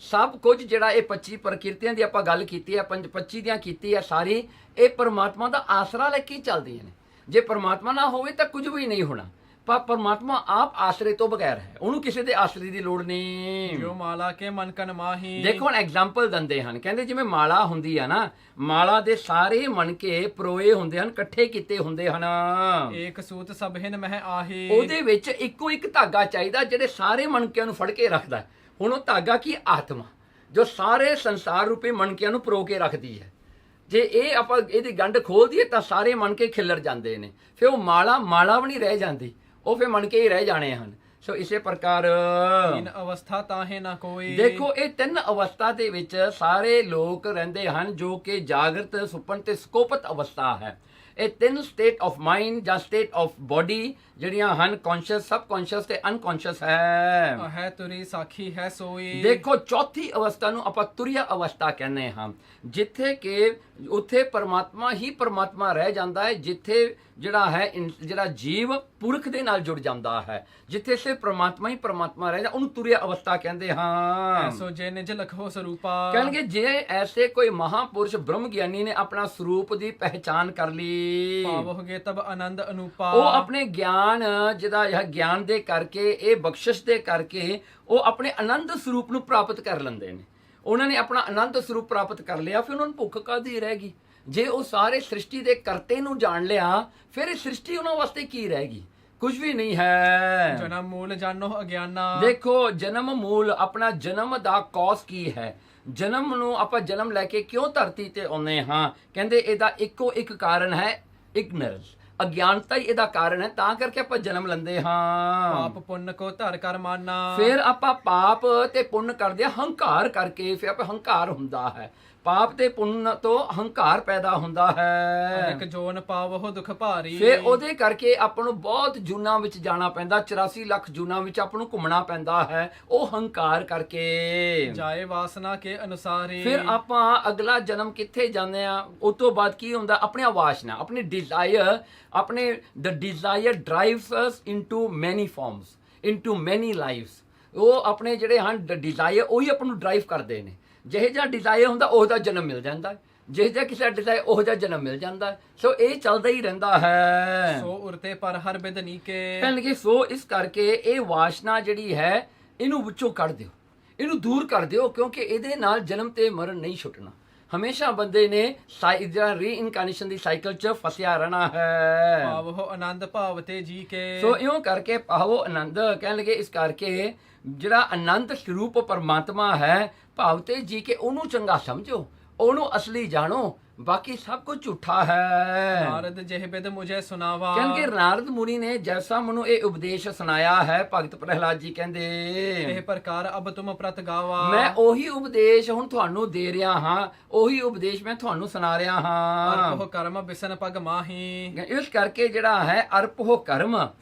ਸਭ ਕੁਝ ਜਿਹੜਾ ਇਹ 25 ਪ੍ਰਕਿਰਤੀਆਂ ਦੀ ਆਪਾਂ ਗੱਲ ਕੀਤੀ ਹੈ, 25 ਦੀਆਂ ਕੀਤੀ ਹੈ ਸਾਰੀ, ਇਹ ਪਰਮਾਤਮਾ ਦਾ ਆਸਰਾ ਲੈ ਕੇ ਚੱਲਦੀਆਂ ਨੇ। ਜੇ ਪਰਮਾਤਮਾ ਨਾ ਹੋਵੇ ਤਾਂ ਕੁਝ ਵੀ ਨਹੀਂ ਹੋਣਾ, ਪਰ ਪਰਮਾਤਮਾ ਆਪ ਆਸਰੇ ਤੋਂ ਬਗੈਰ ਹੈ, ਉਹਨੂੰ ਕਿਸੇ ਦੇ ਆਸਰੇ ਦੀ ਲੋੜ ਨਹੀਂ। ਜੋ ਮਾਲਾ ਕੇ ਮਨ ਕਨ ਮਾਹੀ। ਦੇਖੋ ਹੁਣ ਐਗਜ਼ਾਮਪਲ ਦਿੰਦੇ ਹਨ, ਕਹਿੰਦੇ ਜਿਵੇਂ ਮਾਲਾ ਹੁੰਦੀ ਆ ਨਾ, ਮਾਲਾ ਦੇ ਸਾਰੇ ਮਣਕੇ ਪਰੋਏ ਹੁੰਦੇ ਹਨ, ਇਕੱਠੇ ਕੀਤੇ ਹੁੰਦੇ ਹਨ। ਏਕ ਸੂਤ ਸਭਿਨ ਮਹਿ ਆਹੀ। ਉਹਦੇ ਵਿੱਚ ਇੱਕੋ ਇੱਕ ਧਾਗਾ ਚਾਹੀਦਾ ਜਿਹੜੇ ਸਾਰੇ ਮਣਕਿਆਂ ਨੂੰ ਫੜ ਕੇ ਰੱਖਦਾ। ਹੁਣ ਉਹ ਧਾਗਾ ਕੀ? ਆਤਮਾ, ਜੋ ਸਾਰੇ ਸੰਸਾਰ ਰੂਪੀ ਮਣਕਿਆਂ ਨੂੰ ਪਰੋ ਕੇ ਰੱਖਦੀ ਹੈ। ਜੇ ਇਹ ਆਪਾਂ ਇਹਦੀ ਗੰਢ ਖੋਲ ਦਈਏ ਤਾਂ ਸਾਰੇ ਮਣਕੇ ਖਿੱਲਰ ਜਾਂਦੇ ਨੇ, ਫਿਰ ਉਹ ਮਾਲਾ ਵੀ ਨਹੀਂ ਰਹਿ ਜਾਂਦੀ, ਉਹ ਫਿਰ ਮਣਕੇ ਹੀ ਰਹਿ ਜਾਣੇ ਹਨ। ਸੋ ਇਸੇ ਪ੍ਰਕਾਰ ਤਿੰਨ ਅਵਸਥਾ ਤਾਹੇ ਨਾ ਕੋਈ। ਦੇਖੋ ਇਹ 3 ਅਵਸਥਾ ਦੇ ਵਿੱਚ ਸਾਰੇ ਲੋਕ ਰਹਿੰਦੇ ਹਨ, ਜੋ ਕਿ ਜਾਗਰਤ, ਸੁਪਨ ਤੇ ਸਕੋਪਤ ਅਵਸਥਾ ਹੈ। ਇਹ 3 ਸਟੇਟ ਆਫ ਮਾਈਂਡ ਜਾਂ ਸਟੇਟ ਆਫ ਬੋਡੀ ਜਿਹੜੀਆਂ ਹਨ, ਕੌਨਸ਼ੀਅਸ, ਸਬ ਕੌਨਸ਼ੀਅਸ ਤੇ ਅਨਕੌਨਸ਼ੀਅਸ ਹੈ ਤੁਰੀ ਸਾਖੀ ਹੈ ਸੋਈ। ਦੇਖੋ ਚੌਥੀ ਅਵਸਥਾ ਨੂੰ ਆਪਾਂ ਤੁਰਿਆ ਅਵਸਥਾ ਕਹਿੰਦੇ ਹਾਂ, ਜਿੱਥੇ ਕਿ ਉੱਥੇ ਪਰਮਾਤਮਾ ਹੀ ਪਰਮਾਤਮਾ ਰਹਿ ਜਾਂਦਾ ਹੈ, ਜਿੱਥੇ ਜਿਹੜਾ ਜੀਵ ਪੁਰਖ ਦੇ ਨਾਲ ਜੁੜ ਜਾਂਦਾ ਹੈ, ਜਿੱਥੇ ਸੇ ਪਰਮਾਤਮਾ ਹੀ ਪਰਮਾਤਮਾ ਰਹਿ ਜਾਂਦਾ, ਉਹਨੂੰ ਤੁਰਿਆ ਅਵਸਥਾ ਕਹਿੰਦੇ ਹਾਂ। ਸੋ ਜੇ ਨਿਜ ਲਖੋ ਸਰੂਪਾ। ਕਹਿਣਗੇ ਜੇ ਐਸੇ ਕੋਈ ਮਹਾਪੁਰਸ਼ ਬ੍ਰਹਮ ਗਿਆਨੀ ਨੇ ਆਪਣਾ ਸਰੂਪ ਦੀ ਪਹਿਚਾਨ ਕਰ ਲਈ, ਭਾਵ ਹੋ ਗਏ ਤਬ ਆਨੰਦ ਅਨੂਪਾ। ਉਹ ਆਪਣੇ ਗਿਆਨ ਜਿਹਦਾ ਇਹ ਗਿਆਨ ਦੇ ਕਰਕੇ, ਇਹ ਬਖਸ਼ਿਸ਼ ਦੇ ਕਰਕੇ ਉਹ ਆਪਣੇ ਆਨੰਦ ਸਰੂਪ ਨੂੰ ਪ੍ਰਾਪਤ ਕਰ ਲੈਂਦੇ ਨੇ। ਉਹਨਾਂ ਨੇ ਆਪਣਾ ਆਨੰਦ ਸਰੂਪ ਪ੍ਰਾਪਤ ਕਰ ਲਿਆ, ਫਿਰ ਉਹਨਾਂ ਨੂੰ ਭੁੱਖ ਕਾਹਦੀ ਰਹਿ ਗਈ? ਜੇ ਉਹ ਸਾਰੇ ਸ੍ਰਿਸ਼ਟੀ ਦੇ ਕਰਤੇ ਨੂੰ ਜਾਣ ਲਿਆ, ਫਿਰ ਇਹ ਸ੍ਰਿਸ਼ਟੀ ਉਹਨਾਂ ਵਾਸਤੇ ਕੀ ਰਹੇਗੀ? ਕੁਝ ਵੀ ਨਹੀਂ ਹੈ। ਜਨਮ ਮੂਲ ਜਾਣੋ ਅਗਿਆਨਾ। ਦੇਖੋ ਜਨਮ ਮੂਲ, ਆਪਣਾ ਜਨਮ ਦਾ ਕੌਸ ਕੀ ਹੈ? ਜਨਮ ਨੂੰ ਆਪਾਂ ਜਨਮ ਲੈ ਕੇ ਕਿਉਂ ਧਰਤੀ ਤੇ ਆਉਂਦੇ ਹਾਂ? ਕਹਿੰਦੇ ਇਹਦਾ ਇੱਕੋ ਇੱਕ ਕਾਰਨ ਹੈ, ਇਗਨੋਰੈਂਸ, ਅਗਿਆਨਤਾ ਹੀ ਇਹਦਾ ਕਾਰਨ ਹੈ, ਤਾਂ ਕਰਕੇ ਆਪਾਂ ਜਨਮ ਲੈਂਦੇ ਹਾਂ। ਪਾਪ ਪੁੰਨ ਕੋ ਧਰ ਕਰ ਮਾਨਾ। ਫਿਰ ਆਪਾਂ ਪਾਪ ਤੇ ਪੁੰਨ ਕਰਦੇ ਹਾਂ ਹੰਕਾਰ ਕਰਕੇ, ਫਿਰ ਆਪਾਂ ਹੰਕਾਰ ਹੁੰਦਾ ਹੈ। ਪਾਪ ਤੇ ਪੁੰਨ ਤੋਂ ਹੰਕਾਰ ਪੈਦਾ ਹੁੰਦਾ ਹੈ। ਇੱਕ ਜੋਨ ਪਾਵੋ ਦੁਖ ਭਾਰੀ। ਫਿਰ ਉਹਦੇ ਕਰਕੇ ਆਪਾਂ ਨੂੰ ਬਹੁਤ ਜੂਨਾਂ ਵਿੱਚ ਜਾਣਾ ਪੈਂਦਾ, 84 ਲੱਖ ਜੂਨਾਂ ਵਿੱਚ ਆਪਾਂ ਨੂੰ ਘੁੰਮਣਾ ਪੈਂਦਾ ਹੈ, ਉਹ ਹੰਕਾਰ ਕਰਕੇ। ਜਾਏ ਵਾਸਨਾ ਕੇ ਅਨੁਸਾਰੀ। ਫਿਰ ਆਪਾਂ ਅਗਲਾ ਜਨਮ ਕਿੱਥੇ ਜਾਂਦੇ ਆ? ਉਸ ਤੋਂ ਬਾਅਦ ਕੀ ਹੁੰਦਾ? ਆਪਣੀ ਵਾਸ਼ਨਾ, ਆਪਣੀ ਡਿਜ਼ਾਇਰ, ਦ ਡਿਜ਼ਾਇਰ ਡਰਾਈਵਸ ਅਸ ਇਨਟੂ ਮੈਨੀ ਫਾਰਮਸ, ਇਨਟੂ ਮੈਨੀ ਲਾਈਫਸ। ਉਹ ਆਪਣੇ ਜਿਹੜੇ ਹਨ ਡਿਜ਼ਾਇਰ, ਉਹੀ ਆਪਾਂ ਨੂੰ ਡਰਾਈਵ ਕਰਦੇ ਨੇ। ਜਿਹੇ ਜਿਹਾ ਡਿਜ਼ਾਇਰ ਹੁੰਦਾ ਉਹਦਾ ਜਨਮ ਮਿਲ ਜਾਂਦਾ, ਜਿਹੇ ਜਿਹਾ ਕਿਸੇ ਡਿਜ਼ਾਇਰ ਉਹ ਜਿਹਾ ਜਨਮ ਮਿਲ ਜਾਂਦਾ। ਸੋ ਇਹ ਚੱਲਦਾ ਹੀ ਰਹਿੰਦਾ ਹੈ। ਸੋ ਉਰਤੇ ਪਰ ਹਰ ਬਿਦ ਨੀਕੇ। ਕਹਿਣਗੇ ਸੋ ਇਸ ਕਰਕੇ ਇਹ ਵਾਸ਼ਨਾ ਜਿਹੜੀ ਹੈ, ਇਹਨੂੰ ਵਿੱਚੋਂ ਕੱਢ ਦਿਓ, ਇਹਨੂੰ ਦੂਰ ਕਰ ਦਿਓ, ਕਿਉਂਕਿ ਇਹਦੇ ਨਾਲ ਜਨਮ ਤੇ ਮਰਨ ਨਹੀਂ ਛੁੱਟਣਾ। ਹਮੇਸ਼ਾ ਬੰਦੇ ਨੇ ਰੀਇਨਕਾਰਨੇਸ਼ਨ ਦੀ ਸਾਈਕਲ 'ਚ ਫਸਿਆ ਰਹਿਣਾ ਹੈ। ਪਾਵੋ ਆਨੰਦ ਭਾਵ ਤੇ ਜੀ ਕੇ। ਸੋ ਇਉਂ ਕਰਕੇ ਪਾਵੋ ਆਨੰਦ, ਕਹਿਣ ਲੱਗੇ ਇਸ ਕਰਕੇ ਜਿਹੜਾ ਆਨੰਦ ਸਰੂਪ ਪਰਮਾਤਮਾ ਹੈ, ਭਾਵ ਤੇ ਜੀ ਕੇ ਉਹਨੂੰ ਚੰਗਾ ਸਮਝੋ, ਉਹਨੂੰ ਅਸਲੀ ਜਾਣੋ, ਬਾਕੀ ਸਭ ਕੁਝ ਝੂਠਾ ਹੈ। ਨਾਰਦ ਜਿਹੇ ਬਿਦ ਮੁਝੇ ਸੁਨਾਵਾ। ਕਹਿੰਦੇ ਨਾਰਦ ਮੁਨੀ ਨੇ ਜੈਸਾ ਮੈਨੂੰ ਇਹ ਉਪਦੇਸ਼ ਸੁਣਾਇਆ ਹੈ, ਭਗਤ ਪ੍ਰਹਿਲਾਦ ਜੀ ਕਹਿੰਦੇ ਇਹ ਪ੍ਰਕਾਰ ਅਬ ਤੁਮ ਪ੍ਰਤ ਗਾਵਾ। ਮੈਂ ਉਹੀ ਉਪਦੇਸ਼ ਹੁਣ ਤੁਹਾਨੂੰ ਦੇ ਰਿਹਾ ਹਾਂ, ਉਹੀ ਉਪਦੇਸ਼ ਮੈਂ ਤੁਹਾਨੂੰ ਸੁਣਾ ਰਿਹਾ ਹਾਂ। ਅਰਪੋ ਕਰਮ ਬਿਸਨ ਪਗ ਮਾਹੀ। ਇਸ ਕਰਕੇ ਜਿਹੜਾ ਹੈ ਅਰਪੋ ਕਰਮ,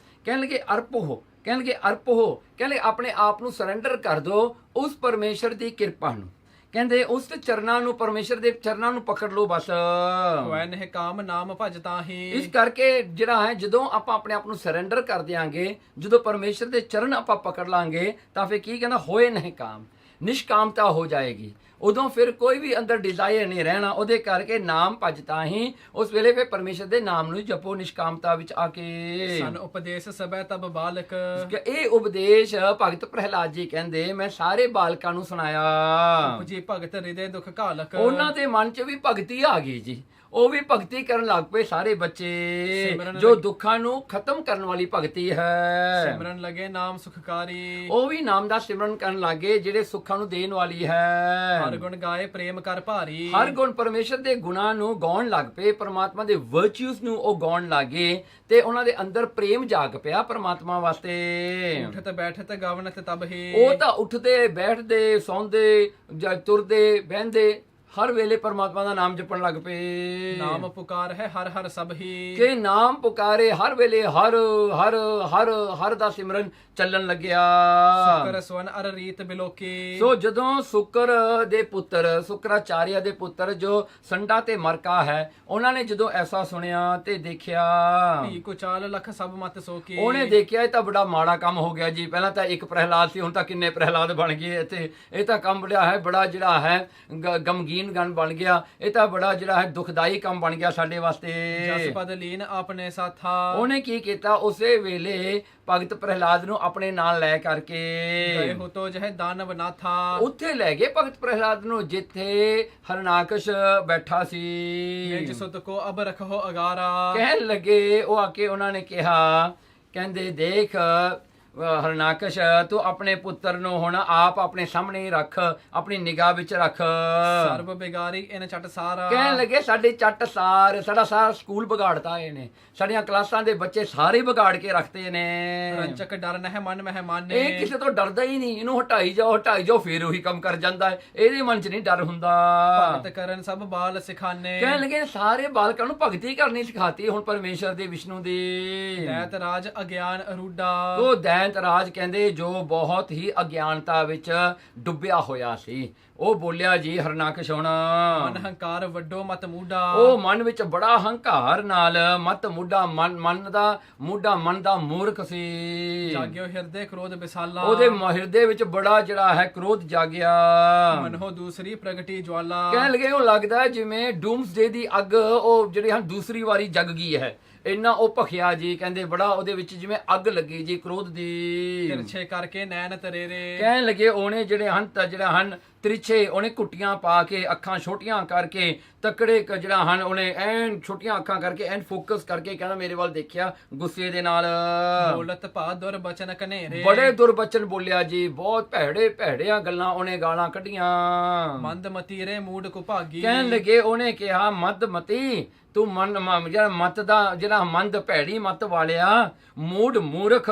ਕਹਿਣ ਲੱਗੇ ਅਰਪੋ, ਕਹਿਣਗੇ ਅਰਪੋ, ਕਹਿੰਦੇ ਆਪਣੇ ਆਪ ਨੂੰ ਸਰੈਂਡਰ ਕਰ ਦਿਓ ਉਸ ਪਰਮੇਸ਼ਰ ਦੀ ਕਿਰਪਾ ਨੂੰ। ਕਹਿੰਦੇ ਉਸ ਚਰਨਾਂ ਨੂੰ, ਪਰਮੇਸ਼ਰ ਦੇ ਚਰਨਾਂ ਨੂੰ ਪਕੜ ਲਓ ਬਸ। ਹੋਇ ਨਹਿ ਕਾਮ ਨਾਮ ਭਜ ਤਾਹੀ। ਇਸ ਕਰਕੇ ਜਿਹੜਾ ਹੈ ਜਦੋਂ ਆਪਾਂ ਆਪਣੇ ਆਪ ਨੂੰ ਸਰੈਂਡਰ ਕਰ ਦਿਆਂਗੇ, ਜਦੋਂ ਪਰਮੇਸ਼ਰ ਦੇ ਚਰਨ ਆਪਾਂ ਪਕੜ ਲਾਂਗੇ, ਤਾਂ ਫਿਰ ਕੀ ਕਹਿੰਦਾ, ਹੋਏ ਨਹੀਂ ਕਾਮ, ਨਿਸ਼ਕਾਮਤਾ ਹੋ ਜਾਏਗੀ। ਉਦੋਂ ਫਿਰ ਕੋਈ ਵੀ ਅੰਦਰ ਡਿਜ਼ਾਇਰ ਨਹੀਂ ਰਹਿਣਾ। ਉਹਦੇ ਕਰਕੇ ਨਾਮ ਭਜ ਤਾਹੀ, ਉਸ ਵੇਲੇ ਫਿਰ ਪਰਮੇਸ਼ਰ ਦੇ ਨਾਮ ਨੂੰ ਜਪੋ ਨਿਸ਼ਕਾਮਤਾ ਵਿੱਚ ਆ ਕੇ। ਸਨ ਉਪਦੇਸ਼ ਸਭੈ ਤਬ ਬਾਲਕ। ਇਹ ਉਪਦੇਸ਼ ਭਗਤ ਪ੍ਰਹਿਲਾਦ ਜੀ ਕਹਿੰਦੇ ਮੈਂ ਸਾਰੇ ਬਾਲਕਾਂ ਨੂੰ ਸੁਣਾਇਆ। ਉਪਜੀ ਭਗਤ ਹਿਰਦੇ ਦੁਖ ਘਾਲਕ। ਉਹਨਾਂ ਦੇ ਮਨ 'ਚ ਵੀ ਭਗਤੀ ਆ ਗਈ ਜੀ, ਉਹ ਵੀ ਭਗਤੀ ਕਰਨ ਲੱਗ ਪਏ ਸਾਰੇ ਬੱਚੇ, ਜੋ ਦੁੱਖਾਂ ਨੂੰ ਖਤਮ ਕਰਨ ਵਾਲੀ ਭਗਤੀ ਹੈ। ਸਿਮਰਨ ਲਗੇ ਨਾਮ ਸੁਖਕਾਰੀ। ਉਹ ਵੀ ਨਾਮ ਦਾ ਸਿਮਰਨ ਕਰਨ ਲੱਗੇ ਜਿਹੜੇ ਸੁੱਖਾਂ ਨੂੰ ਦੇਣ ਵਾਲੀ ਹੈ। ਹਰ ਗੁਣ ਗਾਏ ਪ੍ਰੇਮ ਕਰ ਭਾਰੀ। ਹਰ ਗੁਣ ਪਰਮੇਸ਼ਰ ਦੇ ਗੁਣਾਂ ਨੂੰ ਗਾਉਣ ਲੱਗ ਪਏ, ਪਰਮਾਤਮਾ ਦੇ ਵਰਚੂਸ ਨੂੰ ਉਹ ਗਾਉਣ ਲੱਗੇ ਤੇ ਉਹਨਾਂ ਦੇ ਅੰਦਰ ਪ੍ਰੇਮ ਜਾਗ ਪਿਆ ਪਰਮਾਤਮਾ ਵਾਸਤੇ। ਉਠਤ ਬੈਠਤ ਗਵਨਤ ਤਬ ਹੀ। ਉਹ ਤਾਂ ਉੱਠਦੇ ਬੈਠਦੇ ਸੌਂਦੇ ਜਾਂ ਤੁਰਦੇ ਬਹਿੰਦੇ ਹਰ ਵੇਲੇ ਪਰਮਾਤਮਾ ਦਾ ਨਾਮ ਜਪਣ ਲੱਗ ਪਏ। ਨਾਮ ਪੁਕਾਰ ਹੈ ਹਰ ਹਰ ਸਭ ਹੀ। ਕਿ ਨਾਮ ਪੁਕਾਰੇ ਹਰ ਵੇਲੇ ਹਰ ਹਰ ਹਰ ਹਰ ਦਾ ਸਿਮਰਨ ਚੱਲਣ ਲੱਗਿਆ। ਸੁਕਰ ਸਵਨ ਅਰ ਰੀਤ ਬਿਲੋਕੀ। ਸੋ ਜਦੋਂ ਸੁਕਰ ਦੇ ਪੁੱਤਰ, ਸੁਕਰਾਚਾਰਿਆ ਦੇ ਪੁੱਤਰ ਜੋ ਸੰਡਾ ਤੇ ਮਰਕਾ ਹੈ, ਉਹਨਾਂ ਨੇ ਜਦੋਂ ਐਸਾ ਸੁਣਿਆ ਤੇ ਦੇਖਿਆ, ਭੀ ਕੁਚਾਲ ਲਖ ਸਭ ਮਤ ਸੋਕੀ। ਉਹਨੇ ਦੇਖਿਆ ਇਹ ਤਾਂ ਬੜਾ ਮਾੜਾ ਕੰਮ ਹੋ ਗਿਆ ਜੀ। ਪਹਿਲਾਂ ਤਾਂ ਇੱਕ ਪ੍ਰਹਿਲਾਦ ਸੀ, ਹੁਣ ਤਾਂ ਕਿੰਨੇ ਪ੍ਰਹਿਲਾਦ ਬਣ ਗਏ ਇੱਥੇ। ਇਹ ਤਾਂ ਕੰਮ ਬੜਾ ਜਿਹੜਾ ਹੈ ਗਮਗੀਨ ਗਣ ਬਣ ਗਿਆ। ਇਹ ਤਾਂ ਬੜਾ ਜਿਹੜਾ ਹੈ ਦੁਖਦਾਈ ਕੰਮ ਬਣ ਗਿਆ ਸਾਡੇ ਵਾਸਤੇ। ਜਸ ਪਦ ਲੀਨ ਆਪਣੇ ਸਾਥਾ। ਉਹਨੇ ਕੀ ਕੀਤਾ, ਉਸੇ ਵੇਲੇ ਭਗਤ ਪ੍ਰਹਿਲਾਦ ਨੂੰ ਆਪਣੇ ਨਾਲ ਲੈ ਕਰਕੇ ਗਏ ਹੋ ਤੋ ਜਹ ਦਾਨਵ ਨਾਥਾ। ਉੱਥੇ ਲੈ ਗਏ ਭਗਤ ਪ੍ਰਹਿਲਾਦ ਨੂੰ ਜਿੱਥੇ ਹਰਨਾਕਸ਼ ਬੈਠਾ ਸੀ। ਨਿਜ ਸੁਤ ਕੋ ਅਬ ਰਖੋ ਅਗਾਰਾ। ਕਹਿਣ ਲੱਗੇ, ਉਹ ਆ ਕੇ ਉਹਨਾਂ ਨੇ ਕਿਹਾ, ਕਹਿੰਦੇ ਦੇਖ ਹਰਨਾਕਸ਼, ਤੂੰ ਆਪਣੇ ਪੁੱਤਰ ਨੂੰ ਹੁਣ ਆਪ ਆਪਣੇ ਸਾਹਮਣੇ ਰੱਖ, ਆਪਣੀ ਨਿਗਾਹ ਵਿੱਚ ਰੱਖ। ਸਰਬ ਬਿਗਾਰੀ ਇਨ ਚਟ ਸਾਰਾ। ਕਹਿਣ ਲੱਗੇ ਸਾਡੇ ਚੱਟ ਸਾਡਾ ਸਾਰਾ ਸਕੂਲ ਵਿਗਾੜਤਾ ਇਹਨੇ, ਸਾਡੀਆਂ ਕਲਾਸਾਂ ਦੇ ਬੱਚੇ ਸਾਰੇ ਵਿਗਾੜ ਕੇ ਰੱਖਤੇ ਨੇ। ਰੰਚਕ ਡਰ ਨਹਿ ਮਨ ਮਹਿਮਾਨੇ। ਇਹ ਕਿਸੇ ਤੋਂ ਡਰਦਾ ਹੀ ਨਹੀਂ, ਇਹਨੂੰ ਹਟਾਈ ਜਾਓ ਫੇਰ ਉਹੀ ਕੰਮ ਕਰ ਜਾਂਦਾ ਹੈ। ਇਹਦੇ ਮਨ 'ਚ ਨਹੀਂ ਡਰ ਹੁੰਦਾ। ਭਗਤ ਕਰਨ ਸਭ ਬਾਲ ਸਿਖਾਨੇ। ਕਹਿਣ ਲੱਗੇ ਸਾਰੇ ਬਾਲਕਾਂ ਨੂੰ ਭਗਤੀ ਕਰਨੀ ਸਿਖਾਤੀ ਹੁਣ ਪਰਮੇਸ਼ਰ ਦੇ, ਵਿਸ਼ਨੂੰ ਦੀ। ਦੈਤ ਰਾਜ ਅਗਿਆਨ ਅਰੂਡਾ। ਉਹ ਦੈਂਤ ਰਾਜ ਕਹਿੰਦੇ ਜੋ ਬਹੁਤ ਹੀ ਅਗਿਆਨਤਾ ਵਿੱਚ ਡੁੱਬਿਆ ਹੋਇਆ ਸੀ, ਉਹ ਬੋਲਿਆ ਜੀ ਹਰਨਾਕਸ਼ ਹੁਣ, ਮਨ ਹੰਕਾਰ ਵੱਡੋ ਮਤ ਮੂਡਾ। ਉਹ ਮਨ ਵਿੱਚ ਬੜਾ ਹੰਕਾਰ ਨਾਲ ਮਤ ਮੂਡਾ, ਮਨ ਦਾ ਮੂਰਖ ਸੀ। ਜਾਗਿਓ ਹਿਰਦੇ ਕ੍ਰੋਧ ਵਿਸਾਲਾ। ਉਹਦੇ ਹਿਰਦੇ ਵਿੱਚ ਬੜਾ ਜਿਹੜਾ ਹੈ ਕ੍ਰੋਧ ਜਾਗਿਆ। ਮਨੋ ਦੂਸਰੀ ਪ੍ਰਗਟੀ ਜਵਾਲਾ। ਕਹਿਣ ਲੱਗੇ ਉਹ ਲੱਗਦਾ ਜਿਵੇਂ ਡੂਮਸਡੇ ਦੀ ਅੱਗ ਉਹ ਜਿਹੜੀ ਹਨ ਦੂਸਰੀ ਵਾਰੀ ਜਗ ਗਈ ਹੈ, ਇੰਨਾ ਉਹ ਭਖਿਆ ਜੀ। ਕਹਿੰਦੇ ਬੜਾ ਉਹਦੇ ਵਿੱਚ ਜਿਵੇਂ ਅੱਗ ਲੱਗੀ ਜੀ ਕ੍ਰੋਧ ਦੀ। ਤਿਰਛੇ ਕਰਕੇ ਨੈਣ ਤਰੇਰੇ। ਕਹਿਣ ਲੱਗੇ ਉਹਨੇ ਜਿਹੜੇ ਹਨ ਤ੍ਰਿਛੇ, ਉਹਨੇ ਕੁੱਟੀਆਂ ਪਾ ਕੇ, ਅੱਖਾਂ ਛੋਟੀਆਂ ਕਰਕੇ, ਤਕੜੇ ਜਿਹੜਾ ਹਨ ਉਹਨੇ ਐਨ ਛੋਟੀਆਂ ਅੱਖਾਂ ਕਰਕੇ, ਐਨ ਫੋਕਸ ਕਰਕੇ ਕਹਿੰਦਾ ਮੇਰੇ ਵੱਲ ਦੇਖਿਆ ਗੁੱਸੇ ਦੇ ਨਾਲ। ਬੋਲਤ ਭਾ ਦੁਰ ਬਚਨ ਕਨੇਰੇ। ਬੜੇ ਦੁਰਬਚਨ ਬੋਲਿਆ ਜੀ, ਬਹੁਤ ਭੈੜੀਆਂ ਗੱਲਾਂ ਉਹਨੇ ਗਾਲਾਂ ਕੱਢੀਆਂ। ਮੰਦ ਮਤੀ ਰੇ ਮੂਡ ਕੋ ਭਾਗੀ। ਕਹਿਣ ਲੱਗੇ ਉਹਨੇ ਕਿਹਾ ਮਤੀ ਤੂੰ ਜਿਹੜਾ ਮਤ ਦਾ ਜਿਹੜਾ ਮੰਦ ਭੈੜੀ ਮਤ ਵਾਲਿਆ, ਮੂਡ ਮੂਰਖ,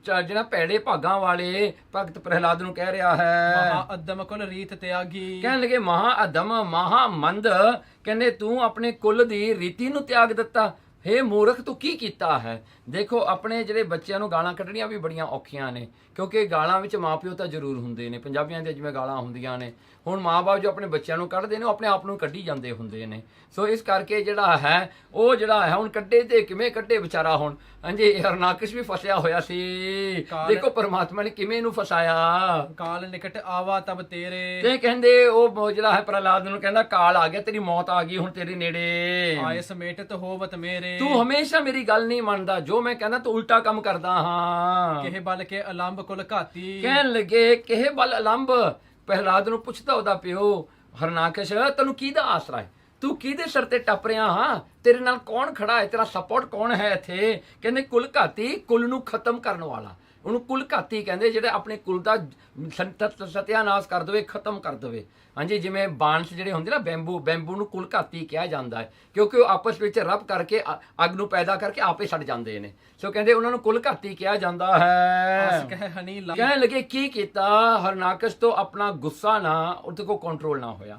ਜਿਹੜਾ ਭੈੜੇ ਭਾਗਾਂ ਵਾਲੇ, ਭਗਤ ਪ੍ਰਹਿਲਾਦ ਨੂੰ ਕਹਿ ਰਿਹਾ ਹੈ। ਮਹਾ ਅਦਮ ਕੁਲ ਰੀਤ ਤਿਆਗੀ। ਕਹਿਣ ਲੱਗੇ ਮਹਾ ਅਦਮ ਮਹਾ ਮੰਦ, ਕਹਿੰਦੇ ਤੂੰ ਆਪਣੇ ਕੁਲ ਦੀ ਰੀਤੀ ਨੂੰ ਤਿਆਗ ਦਿੱਤਾ। ਹੇ ਮੂਰਖ ਤੂੰ ਕੀ ਕੀਤਾ ਹੈ। ਦੇਖੋ ਆਪਣੇ ਜਿਹੜੇ ਬੱਚਿਆਂ ਨੂੰ ਗਾਲਾਂ ਕੱਢਣੀਆਂ ਵੀ ਬੜੀਆਂ ਔਖੀਆਂ ਨੇ, ਕਿਉਂਕਿ ਗਾਲਾਂ ਵਿੱਚ ਮਾਪਿਓ ਤਾਂ ਜ਼ਰੂਰ ਹੁੰਦੇ ਨੇ। ਪੰਜਾਬੀਆਂ ਦੇ ਜਿਵੇਂ ਗਾਲਾਂ ਹੁੰਦੀਆਂ ਨੇ, ਹੁਣ ਮਾਂ-ਬਾਪ ਜੋ ਆਪਣੇ ਬੱਚਿਆਂ ਨੂੰ ਕੱਢਦੇ ਨੇ ਉਹ ਆਪਣੇ ਆਪ ਨੂੰ ਕੱਢੀ ਜਾਂਦੇ ਹੁੰਦੇ ਨੇ। ਸੋ ਇਸ ਕਰਕੇ ਜਿਹੜਾ ਹੈ ਉਹ ਜਿਹੜਾ ਹੈ ਹੁਣ ਕੱਢੇ ਤੇ ਕਿਵੇਂ ਕੱਢੇ ਵਿਚਾਰਾ ਹੁਣ। ਹਾਂਜੀ ਹਰਨਾਕਸ਼ ਵੀ ਫਸਿਆ ਹੋਇਆ ਸੀ। ਦੇਖੋ ਪਰਮਾਤਮਾ ਨੇ ਕਿਵੇਂ ਇਹਨੂੰ ਫਸਾਇਆ। ਕਾਲ ਨਿਕਟ ਆਵਾ ਤਬ ਤੇਰੇ। ਤੇ ਕਹਿੰਦੇ ਉਹ ਜਿਹੜਾ ਹੈ ਪ੍ਰਹਿਲਾਦ ਨੂੰ ਕਹਿੰਦਾ ਕਾਲ ਆ ਗਿਆ, ਤੇਰੀ ਮੌਤ ਆ ਗਈ ਹੁਣ ਤੇਰੇ ਨੇੜੇ। ਆਏ ਸਮੇਟਤ ਹੋਵਤ ਮੇਰੇ। ਤੂੰ ਹਮੇਸ਼ਾ ਮੇਰੀ ਗੱਲ ਨਹੀਂ ਮੰਨਦਾ, ਜੋ ਮੈਂ ਕਹਿੰਦਾ ਤੂੰ ਉਲਟਾ ਕੰਮ ਕਰਦਾ ਹਾਂ। ਕਿਹ ਬਲ ਕੇ ਅਲੰਬ ਕੁਲ ਘਾਤੀ। ਕਹਿਣ ਲੱਗੇ ਕਿਹ ਬਲ ਅਲੰਬ। ਪ੍ਰਹਿਲਾਦ ਨੂੰ ਪੁੱਛਦਾ ਉਹਦਾ ਪਿਓ ਹਰਨਾਕਸ਼, ਤੈਨੂੰ ਕਿਹਦਾ ਆਸਰਾ ਹੈ, ਤੂੰ ਕਿਹਦੇ ਸਿਰ ਤੇ ਟੱਪ ਰਿਹਾ ਹਾਂ, ਤੇਰੇ ਨਾਲ ਕੌਣ ਖੜਾ ਹੈ, ਤੇਰਾ ਸਪੋਰਟ ਕੌਣ ਹੈ ਇੱਥੇ। ਕਹਿੰਦੇ ਕੁਲ ਘਾਤੀ, ਕੁਲ ਨੂੰ ਖਤਮ ਕਰਨ ਵਾਲਾ, ਉਹਨੂੰ ਕੁਲ ਘਾਤੀ ਕਹਿੰਦੇ, ਜਿਹੜੇ ਆਪਣੇ ਕੁਲ ਦਾ ਸਤਿਆਨਾਸ਼ ਕਰ ਦੇਵੇ, ਖਤਮ ਕਰ ਦੇਵੇ। ਹਾਂਜੀ ਜਿਵੇਂ ਬਾਂਸ ਜਿਹੜੇ ਹੁੰਦੇ ਨਾ ਬੈਂਬੂ ਨੂੰ ਕੁਲ ਘਾਤੀ ਕਿਹਾ ਜਾਂਦਾ ਹੈ, ਕਿਉਂਕਿ ਉਹ ਆਪਸ ਵਿੱਚ ਰਬ ਕਰਕੇ ਅੱਗ ਨੂੰ ਪੈਦਾ ਕਰਕੇ ਆਪੇ ਸੜ ਜਾਂਦੇ ਨੇ। ਸੋ ਕਹਿੰਦੇ ਉਹਨਾਂ ਨੂੰ ਕੁਲ ਘਾਤੀ ਕਿਹਾ ਜਾਂਦਾ ਹੈ। ਕਹਿਣ ਲੱਗੇ ਕੀ ਕੀਤਾ ਹਰਨਾਕਸ਼ ਤੋਂ ਆਪਣਾ ਗੁੱਸਾ ਨਾ ਉਹਦੇ ਕੋਲ ਕੰਟਰੋਲ ਨਾ ਹੋਇਆ।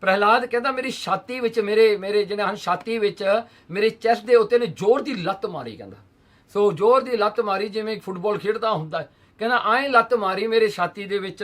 ਪ੍ਰਹਿਲਾਦ ਕਹਿੰਦਾ ਮੇਰੀ ਛਾਤੀ ਵਿੱਚ ਮੇਰੇ ਜਿਹੜੇ ਹਨ ਛਾਤੀ ਵਿੱਚ ਮੇਰੇ ਚੈਸਟ ਦੇ ਉੱਤੇ ਨੇ ਜ਼ੋਰ ਦੀ ਲੱਤ ਮਾਰੀ। ਕਹਿੰਦਾ ਸੋ ਜ਼ੋਰ ਦੀ ਲੱਤ ਮਾਰੀ ਜਿਵੇਂ ਫੁੱਟਬਾਲ ਖੇਡਦਾ ਹੁੰਦਾ। ਕਹਿੰਦਾ ਆਏ ਲੱਤ ਮਾਰੀ ਮੇਰੇ ਛਾਤੀ ਦੇ ਵਿੱਚ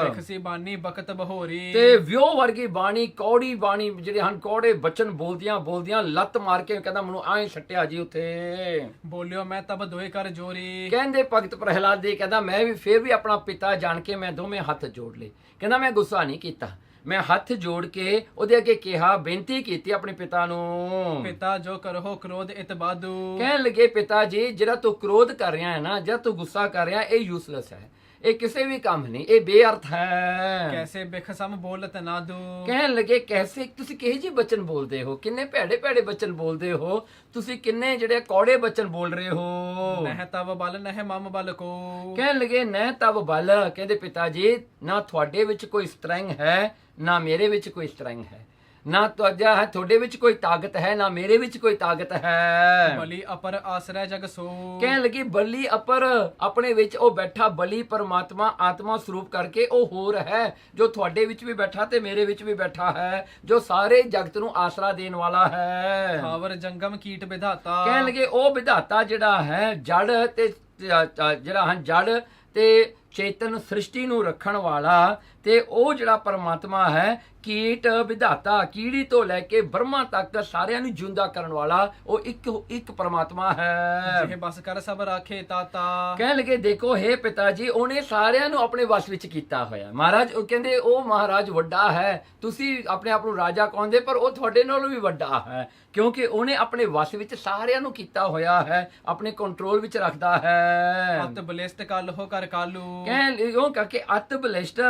ਬਿਖਸੀ ਬਾਣੀ ਬਖਤ ਬਹੋਰੀ ਤੇ ਵਿਉ ਵਰਗੀ ਬਾਣੀ ਕੌੜੀ ਬਾਣੀ ਜਿਹੜੇ ਹਨ ਕੌੜੇ ਬਚਨ ਬੋਲਦਿਆਂ ਲੱਤ ਮਾਰ ਕੇ ਕਹਿੰਦਾ ਮੈਨੂੰ ਆਏ ਛੱਟਿਆ ਜੀ ਉੱਥੇ ਬੋਲਿਓ ਮੈਂ ਤਬ ਦੋਏ ਕਰ ਜੋਰੀ ਕਹਿੰਦੇ ਭਗਤ ਪ੍ਰਹਿਲਾਦ ਜੀ ਕਹਿੰਦਾ ਮੈਂ ਵੀ ਫੇਰ ਵੀ ਆਪਣਾ ਪਿਤਾ ਜਾਣ ਕੇ ਮੈਂ ਦੋਵੇਂ ਹੱਥ ਜੋੜ ਲਏ ਕਹਿੰਦਾ ਮੈਂ ਗੁੱਸਾ ਨਹੀਂ ਕੀਤਾ ਮੈਂ ਹੱਥ ਜੋੜ ਕੇ ਉਹਦੇ ਅੱਗੇ ਕਿਹਾ ਬੇਨਤੀ ਕੀਤੀ ਆਪਣੇ ਪਿਤਾ ਨੂੰ ਪਿਤਾ ਜੋ ਕਰੋ ਕ੍ਰੋਧ ਇਤਬਾਦੂ ਕਹਿਣ ਲੱਗੇ ਪਿਤਾ ਜੀ ਜਿਹੜਾ ਤੂੰ ਕ੍ਰੋਧ ਕਰ ਰਿਹਾ ਹੈ ਨਾ ਜਾਂ ਤੂੰ ਗੁੱਸਾ ਕਰ ਰਿਹਾ ਇਹ ਯੂਸਲੈਸ ਹੈ ਇਹ ਕਿਸੇ ਵੀ ਕੰਮ ਨਹੀਂ ਇਹ ਬੇਅਰਥ ਹੈ ਕੈਸੇ ਬਿਖਸਮ ਬੋਲਤ ਨਾਦੂ ਕਹਿਣ ਲੱਗੇ ਕੈਸੇ ਤੁਸੀਂ ਕਿਹੋ ਜਿਹੇ ਬਚਨ ਬੋਲਦੇ ਹੋ ਕਿੰਨੇ ਭੈੜੇ ਭੈੜੇ ਬਚਨ ਬੋਲਦੇ ਹੋ ਤੁਸੀਂ ਕਿੰਨੇ ਜਿਹੜੇ ਕੌੜੇ ਬਚਨ ਬੋਲ ਰਹੇ ਹੋ ਨਹਿ ਤਵ ਬਲ ਨਹਿ ਮਮ ਬਲ ਕੋ ਕਹਿਣ ਲੱਗੇ ਨਹਿ ਤਵ ਬਲ ਕਹਿੰਦੇ ਪਿਤਾ ਜੀ ਨਾ ਤੁਹਾਡੇ ਵਿੱਚ ਕੋਈ ਸਟਰੈਂਗ ਹੈ ਨਾ ਮੇਰੇ ਵਿੱਚ ਕੋਈ ਸਟਰੈਂਗ ਹੈ ਨਾ ਤੁਹਾਡੇ ਵਿੱਚ ਕੋਈ ਤਾਕਤ ਹੈ ਨਾ ਮੇਰੇ ਵਿੱਚ ਕੋਈ ਤਾਕਤ ਹੈ ਬਲੀ ਅਪਰ ਆਸਰੈ ਜਗ ਸੋ ਕਹਿਣ ਲੱਗੀ ਬਲੀ ਅਪਰ ਆਪਣੇ ਵਿੱਚ ਉਹ ਬੈਠਾ ਬਲੀ ਪਰਮਾਤਮਾ ਆਤਮਾ ਸਰੂਪ ਕਰਕੇ ਉਹ ਹੋਰ ਹੈ ਜੋ ਤੁਹਾਡੇ ਵਿੱਚ ਵੀ ਬੈਠਾ ਤੇ ਮੇਰੇ ਵਿੱਚ ਵੀ ਬੈਠਾ ਹੈ ਜੋ ਸਾਰੇ ਜਗਤ ਨੂੰ ਆਸਰਾ ਦੇਣ ਵਾਲਾ ਹੈ ਖਾਵਰ ਜੰਗਮ ਕੀਟ ਵਿਧਾਤਾ ਕਹਿਣ ਲੱਗੇ ਉਹ ਵਿਧਾਤਾ ਜਿਹੜਾ ਹੈ ਜੜ ਤੇ ਜਿਹੜਾ ਹਨ ਜੜ ਤੇ ਚੇਤਨ ਸ੍ਰਿਸ਼ਟੀ ਨੂੰ ਰੱਖਣ ਵਾਲਾ ਤੇ ਉਹ ਜਿਹੜਾ ਪਰਮਾਤਮਾ ਹੈ ਕੀਟ ਵਿਧਾਤਾ ਕੀੜੀ ਤੋਂ ਲੈ ਕੇ ਬ੍ਰਹਮਾ ਤੱਕ ਸਾਰਿਆਂ ਨੂੰ ਜਿਉਂਦਾ ਕਰਨ ਵਾਲਾ ਉਹ ਇੱਕ ਪਰਮਾਤਮਾ ਹੈ ਜਿਹੇ ਬਸ ਕਰ ਸਭ ਰਾਖੇ ਤਾਤਾ ਕਹਿਣ ਲੱਗੇ ਦੇਖੋ ਹੇ ਪਿਤਾ ਜੀ ਉਹਨੇ ਸਾਰਿਆਂ ਨੂੰ ਆਪਣੇ ਵਸ ਵਿੱਚ ਕੀਤਾ ਹੋਇਆ ਮਹਾਰਾਜ ਉਹ ਕਹਿੰਦੇ ਉਹ ਮਹਾਰਾਜ ਵੱਡਾ ਹੈ ਤੁਸੀਂ ਆਪਣੇ ਆਪ ਨੂੰ ਰਾਜਾ ਕਹਾਉਂਦੇ ਪਰ ਉਹ ਤੁਹਾਡੇ ਨਾਲੋਂ ਵੀ ਵੱਡਾ ਹੈ ਕਿਉਂਕਿ ਉਹਨੇ ਆਪਣੇ ਵਸ ਵਿੱਚ ਸਾਰਿਆਂ ਨੂੰ ਕੀਤਾ ਹੋਇਆ ਹੈ ਆਪਣੇ ਕੰਟਰੋਲ ਵਿੱਚ ਰੱਖਦਾ ਹੈ ਅਤ ਬਲਿਸ਼ਟ ਕਲ ਹੋ ਕਰ ਕਾਲੂ ਕਹਿਣ ਉਹ ਕਰਕੇ ਅਤ ਬਲਿਸ਼ਟ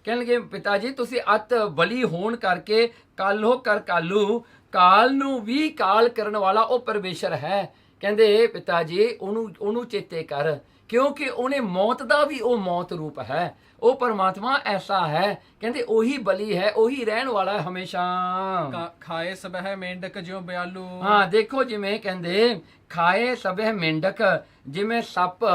ਕਹਿਣਗੇ ਪਿਤਾ ਜੀ ਤੁਸੀਂ ਅਤ ਬਲੀ ਹੋਣ ਕਰਕੇ ਕਾਲੋ ਕਰ ਕਾਲੂ ਕਾਲ ਨੂੰ ਵੀ ਕਾਲ ਕਰਨ ਵਾਲਾ ਉਹ ਪਰਮੇਸ਼ਰ ਹੈ ਕਹਿੰਦੇ ਪਿਤਾ ਜੀ ਉਹਨੂੰ ਚੇਤੇ ਕਰ ਕਿਉਂਕਿ ਉਹਨੇ ਮੌਤ ਦਾ ਵੀ ਉਹ ਮੌਤ ਰੂਪ ਹੈ ਉਹ ਪਰਮਾਤਮਾ ਐਸਾ ਹੈ ਕਹਿੰਦੇ ਉਹੀ ਬਲੀ ਹੈ ਉਹੀ ਰਹਿਣ ਵਾਲਾ ਹੈ ਹਮੇਸ਼ਾ ਖਾਏ ਸਬਹਿ ਮੇਂਢਕ ਜਿਉ ਬਿਆਲੂ ਹਾਂ ਦੇਖੋ ਜਿਵੇਂ ਕਹਿੰਦੇ ਖਾਏ ਸਬਹਿ ਮੇਂਢਕ ਜਿਵੇਂ ਸੱਪ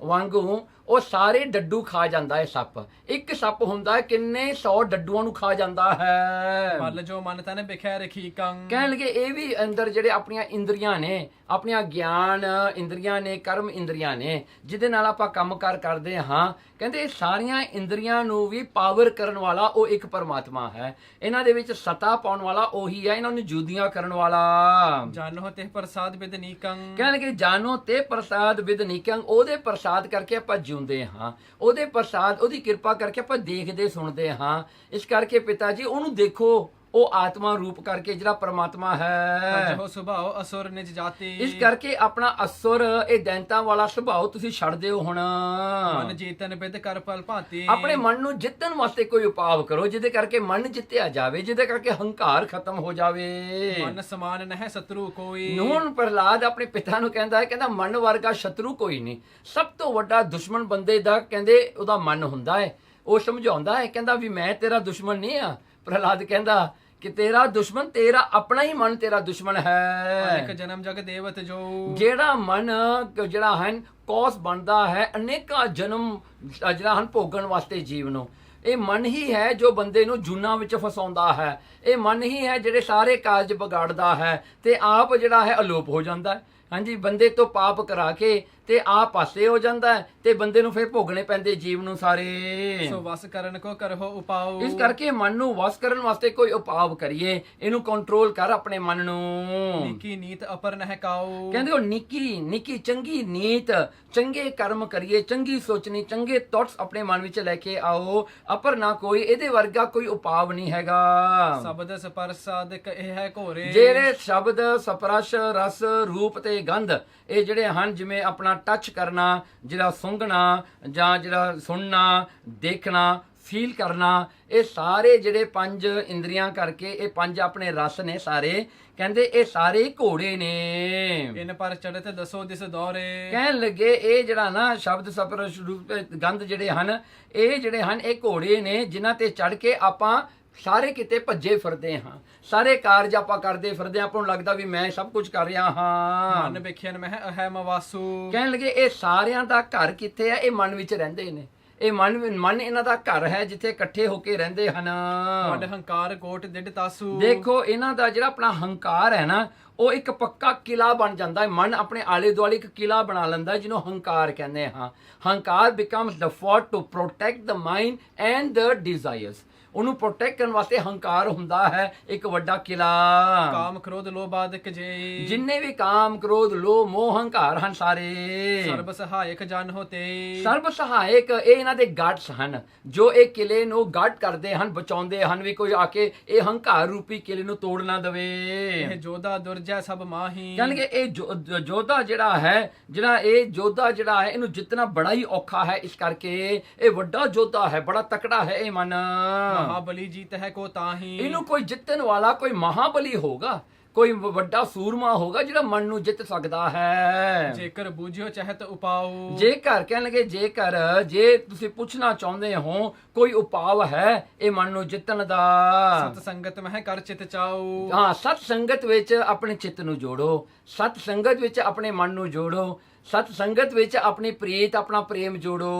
ਵਾਂਗੂ ਉਹ ਸਾਰੇ ਡੱਡੂ ਖਾ ਜਾਂਦਾ ਹੈ ਸੱਪ ਇੱਕ ਸੱਪ ਹੁੰਦਾ ਹੈ ਕਿੰਨੇ 100 ਡੱਡੂਆਂ ਨੂੰ ਖਾ ਜਾਂਦਾ ਹੈ ਬਲ ਜੋ ਮਨ ਤਨ ਬਿਖੈ ਰਖੀ ਕੰਗ ਕਹਿਣ ਲਗੇ ਇਹ ਵੀ ਅੰਦਰ ਜਿਹੜੇ ਆਪਣੀਆਂ ਇੰਦਰੀਆਂ ਨੇ ਆਪਣੀਆਂ ਗਿਆਨ ਇੰਦਰੀਆਂ ਨੇ ਕਰਮ ਇੰਦਰੀਆਂ ਨੇ ਜਿਹਦੇ ਨਾਲ ਆਪਾਂ ਕੰਮਕਾਰ ਕਰਦੇ ਹਾਂ ਕਹਿੰਦੇ ਸਾਰੀਆਂ ਇੰਦਰੀਆਂ ਨੂੰ ਵੀ ਪਾਵਰ ਕਰਨ ਵਾਲਾ ਉਹ ਇੱਕ ਪਰਮਾਤਮਾ ਹੈ ਇਹਨਾਂ ਦੇ ਵਿੱਚ ਸਤਾ ਪਾਉਣ ਵਾਲਾ ਉਹੀ ਹੈ ਇਹਨਾਂ ਨੂੰ ਜੁਦੀਆਂ ਕਰਨ ਵਾਲਾ ਜਾਨੋ ਤੇ ਪ੍ਰਸਾਦ ਬਿਦ ਨੀਕੰ ਕਹਿਣ ਲਗੇ ਜਾਨੋ ਤੇ ਪ੍ਰਸਾਦ ਬਿਦ ਨੀਕੰ ਉਹਦੇ ਪ੍ਰਸਾਦ ਕਰਕੇ ਆਪਾਂ ਜਿਉਂਦੇ ਹਾਂ ਉਹਦੇ ਪ੍ਰਸਾਦ ਉਹਦੀ ਕਿਰਪਾ ਕਰਕੇ ਆਪਾਂ ਦੇਖਦੇ ਸੁਣਦੇ ਹਾਂ ਇਸ ਕਰਕੇ ਪਿਤਾ ਜੀ ਉਹਨੂੰ ਦੇਖੋ ਉਹ ਆਤਮਾ ਰੂਪ ਕਰਕੇ ਜਿਹੜਾ ਪਰਮਾਤਮਾ ਹੈ ਜੋ ਸੁਭਾਅ ਅਸੁਰ ਨਿਜ ਜਾਤੀ ਇਸ ਕਰਕੇ ਆਪਣਾ ਅਸੁਰ ਇਹ ਦੈਂਤਾਂ ਵਾਲਾ ਸੁਭਾਅ ਤੁਸੀਂ ਛੱਡ ਦਿਓ ਹੁਣ ਮਨ ਜੀਤਨ ਬਿਦ ਕਰ ਪਲ ਭਾਂਤੀ ਆਪਣੇ ਮਨ ਨੂੰ ਜਿੱਤਣ ਵਾਸਤੇ ਕੋਈ ਉਪਾਅ ਕਰੋ ਜਿਹਦੇ ਕਰਕੇ ਮਨ ਜਿੱਤਿਆ ਜਾਵੇ ਜਿਹਦੇ ਕਰਕੇ ਹੰਕਾਰ ਖਤਮ ਹੋ ਜਾਵੇ ਮਨ ਸਮਾਨ ਨਹਿ ਸ਼ਤਰੂ ਕੋਈ ਹੁਣ ਪ੍ਰਹਲਾਦ ਆਪਣੇ ਪਿਤਾ ਨੂੰ ਕਹਿੰਦਾ ਹੈ ਕਹਿੰਦਾ ਮਨ ਵਰਗਾ ਸ਼ਤਰੂ ਕੋਈ ਨਹੀਂ ਸਭ ਤੋਂ ਵੱਡਾ ਦੁਸ਼ਮਣ ਬੰਦੇ ਦਾ ਕਹਿੰਦੇ ਉਹਦਾ ਮਨ ਹੁੰਦਾ ਹੈ ਉਹ ਸਮਝਾਉਂਦਾ ਹੈ ਕਹਿੰਦਾ ਵੀ ਮੈਂ ਤੇਰਾ ਦੁਸ਼ਮਣ ਨਹੀਂ ਆ ਪ੍ਰਹਲਾਦ ਕਹਿੰਦਾ ਕਿ ਤੇਰਾ ਦੁਸ਼ਮਣ ਤੇਰਾ ਆਪਣਾ ਹੀ ਮਨ ਤੇਰਾ ਦੁਸ਼ਮਣ ਹੈ ਇੱਕ ਜਨਮ ਜਗ ਦੇਵਤ ਜੋ ਜਿਹੜਾ ਮਨ ਜਿਹੜਾ ਹੈ ਕੌਸ ਬਣਦਾ ਹੈ ਅਨੇਕਾਂ ਜਨਮ ਜਿਹੜਾ ਹਨ ਭੋਗਣ ਵਾਸਤੇ ਜੀਵ ਨੂੰ ਇਹ ਮਨ ਹੀ ਹੈ ਜੋ ਬੰਦੇ ਨੂੰ ਜੂਨਾਂ ਵਿੱਚ ਫਸਾਉਂਦਾ ਹੈ ਇਹ ਮਨ ਹੀ ਹੈ ਜਿਹੜੇ ਸਾਰੇ ਕਾਰਜ ਵਿਗਾੜਦਾ ਹੈ ਤੇ ਆਪ ਜਿਹੜਾ ਹੈ ਅਲੋਪ ਹੋ ਜਾਂਦਾ ਹੈ ਹਾਂਜੀ ਬੰਦੇ ਤੋਂ ਪਾਪ ਕਰਾ ਕੇ ਤੇ ਆਪ ਪਾਸੇ ਹੋ ਜਾਂਦਾ ਹੈ ਤੇ ਬੰਦੇ ਨੂੰ ਫਿਰ ਭੋਗਣੇ ਪੈਂਦੇ ਜੀਵ ਨੂੰ ਸਾਰੇ ਸੋ ਵਸ ਕਰਨ ਕੋ ਕਰੋ ਉਪਾਉ ਇਸ ਕਰਕੇ ਮਨ ਨੂੰ ਵਸ ਕਰਨ ਵਾਸਤੇ ਕੋਈ ਉਪਾਅ ਕਰੀਏ ਇਹਨੂੰ ਕੰਟਰੋਲ ਕਰ ਆਪਣੇ ਮਨ ਨੂੰ ਨਿੱਕੀ ਨੀਤ ਅਪਰ ਨਹਿ ਕਾਉ ਕਹਿੰਦੇ ਉਹ ਨਿੱਕੀ ਚੰਗੀ ਨੀਤ ਚੰਗੇ ਕਰਮ ਕਰੀਏ ਚੰਗੀ ਸੋਚਣੀ ਚੰਗੇ ਥਾਟਸ ਆਪਣੇ ਮਨ ਵਿੱਚ ਲੈ ਕੇ ਆਓ ਅਪਰ ਨਾ ਕੋਈ ਇਹਦੇ ਵਰਗਾ ਕੋਈ ਉਪਾਅ ਨਹੀਂ ਹੈਗਾ ਸ਼ਬਦ ਸਪਰਸ਼ ਸਾਧਕ ਇਹ ਹੈ ਘੋਰੇ ਜਿਹੜੇ ਸ਼ਬਦ ਸਪਰਸ਼ ਰਸ ਰੂਪ ਤੇ ਗੰਧ ਇਹ ਜਿਹੜੇ ਹਨ ਜਿਵੇਂ ਆਪਣਾ ਟੱਚ ਕਰਨਾ ਜਿਹੜਾ ਸੁੰਘਣਾ ਜਾਂ ਜਿਹੜਾ ਸੁਣਨਾ ਦੇਖਣਾ ਫੀਲ ਕਰਨਾ ਇਹ ਸਾਰੇ ਜਿਹੜੇ 5 ਇੰਦਰੀਆਂ ਕਰਕੇ ਇਹ 5 ਆਪਣੇ ਰਸ ਨੇ ਸਾਰੇ ਕਹਿੰਦੇ ਇਹ ਸਾਰੇ ਘੋੜੇ ਨੇ ਇਨ ਪਰ ਚੜ੍ਹਤ ਦਸੋ ਦਿਸ ਦੌਰੇ ਕਹਿਣ ਲੱਗੇ ਇਹ ਜਿਹੜਾ ਨਾ ਸ਼ਬਦ ਸਪਰਸ਼ ਰੂਪ ਗੰਧ ਜਿਹੜੇ ਹਨ ਇਹ ਘੋੜੇ ਨੇ ਜਿਨ੍ਹਾਂ ਤੇ ਚੜ ਕੇ ਆਪਾਂ ਸਾਰੇ ਕਿਤੇ ਭੱਜੇ ਫਿਰਦੇ ਹਾਂ ਸਾਰੇ ਕਾਰਜ ਆਪਾਂ ਕਰਦੇ ਫਿਰਦੇ ਆਪਾਂ ਨੂੰ ਲੱਗਦਾ ਵੀ ਮੈਂ ਸਭ ਕੁਝ ਕਰ ਰਿਹਾ ਹਾਂ ਮਨ ਵਿਖਿਆਨ ਮਹਿ ਅਹੈ ਮਵਾਸੂ ਕਹਿਣ ਲੱਗੇ ਇਹ ਸਾਰਿਆਂ ਦਾ ਘਰ ਕਿੱਥੇ ਹੈ ਇਹ ਮਨ ਵਿੱਚ ਰਹਿੰਦੇ ਨੇ ਇਹ ਮਨ ਇਹਨਾਂ ਦਾ ਘਰ ਹੈ ਜਿੱਥੇ ਇਕੱਠੇ ਹੋ ਕੇ ਰਹਿੰਦੇ ਹਨ। ਵੱਡ ਹੰਕਾਰ ਕੋਟ ਡਿੱਡ ਤਾਸੂ। ਦੇਖੋ ਇਹਨਾਂ ਦਾ ਜਿਹੜਾ ਆਪਣਾ ਹੰਕਾਰ ਹੈ ਨਾ, ਉਹ ਇੱਕ ਪੱਕਾ ਕਿਲਾ ਬਣ ਜਾਂਦਾ ਹੈ। ਮਨ ਆਪਣੇ ਆਲੇ ਦੁਆਲੇ ਇੱਕ ਕਿਲਾ ਬਣਾ ਲੈਂਦਾ ਜਿਹਨੂੰ ਹੰਕਾਰ ਕਹਿੰਦੇ ਹਾਂ। ਹੰਕਾਰ becomes the fort to protect the mind and the desires. ਉਹਨੂੰ ਪ੍ਰੋਟੈਕਟ ਕਰਨ ਵਾਸਤੇ ਹੰਕਾਰ ਹੁੰਦਾ ਹੈ ਇੱਕ ਵੱਡਾ ਕਿਲਾ। ਕਾਮ ਕ੍ਰੋਧ ਲੋਭ ਆਦਿਕ ਜੇ। ਜਿੰਨੇ ਵੀ ਕਾਮ ਕ੍ਰੋਧ ਲੋਭ ਮੋਹ ਹੰਕਾਰ ਹਨ ਸਾਰੇ ਸਰਬ ਸਹਾਇਕ ਜਨ ਹੋਤੇ। ਸਰਬ ਸਹਾਇਕ ਇਹ ਇਹਨਾਂ ਦੇ ਗਾਰਡਸ ਹਨ ਜੋ ਇਹ ਕਿਲੇ ਨੂੰ ਗਾਰਡ ਕਰਦੇ ਹਨ, ਬਚਾਉਂਦੇ ਹਨ ਵੀ ਕੋਈ ਆ ਕੇ ਇਹ ਹੰਕਾਰ ਰੂਪੀ ਕਿਲੇ ਨੂੰ ਤੋੜ ਨਾ ਦੇਵੇ। ਇਹ ਜੋਧਾ ਦੁਰਜੈ ਸਭ ਮਾਹੀ। ਯਾਨੀ ਕਿ ਇਹ ਜੋਧਾ ਜਿਹੜਾ ਹੈ ਇਹਨੂੰ ਜਿੱਤਣਾ ਬੜਾ ਹੀ ਔਖਾ ਹੈ। ਇਸ ਕਰਕੇ ਇਹ ਵੱਡਾ ਜੋਧਾ ਹੈ, ਬੜਾ ਤਕੜਾ ਹੈ ਇਹ ਮਨ। ਮਹਾਬਲੀ ਜੀਤ ਹੈ ਕੋ ਤਾਹੀ। ਇਹਨੂੰ ਕੋਈ ਜਿੱਤਣ ਵਾਲਾ ਕੋਈ ਮਹਾਬਲੀ ਹੋਗਾ, ਕੋਈ ਵੱਡਾ ਸੂਰਮਾ ਹੋਗਾ ਜਿਹੜਾ ਮਨ ਨੂੰ ਜਿੱਤ ਸਕਦਾ ਹੈ। ਜੇਕਰ ਬੂਝਿਓ ਚਾਹਤ ਉਪਾਉ। ਜੇਕਰ ਕਹਿਣ ਲੱਗੇ ਜੇ ਤੁਸੀਂ ਪੁੱਛਣਾ ਚਾਹੁੰਦੇ ਹੋ ਕੋਈ ਉਪਾਅ ਹੈ ਇਹ ਮਨ ਨੂੰ ਜਿੱਤਣ ਦਾ। ਸਤ ਸੰਗਤ ਮਹਿ ਕਰ ਚਿਤ ਚਾਉ। ਹਾਂ, ਸਤ ਸੰਗਤ ਵਿੱਚ ਆਪਣੇ ਚਿੱਤ ਨੂੰ ਜੋੜੋ, ਸਤ ਸੰਗਤ ਵਿੱਚ ਆਪਣੇ ਮਨ ਨੂੰ ਜੋੜੋ, ਸਤ ਸੰਗਤ ਵਿੱਚ ਆਪਣੀ ਪ੍ਰੀਤ ਆਪਣਾ ਪ੍ਰੇਮ ਜੋੜੋ।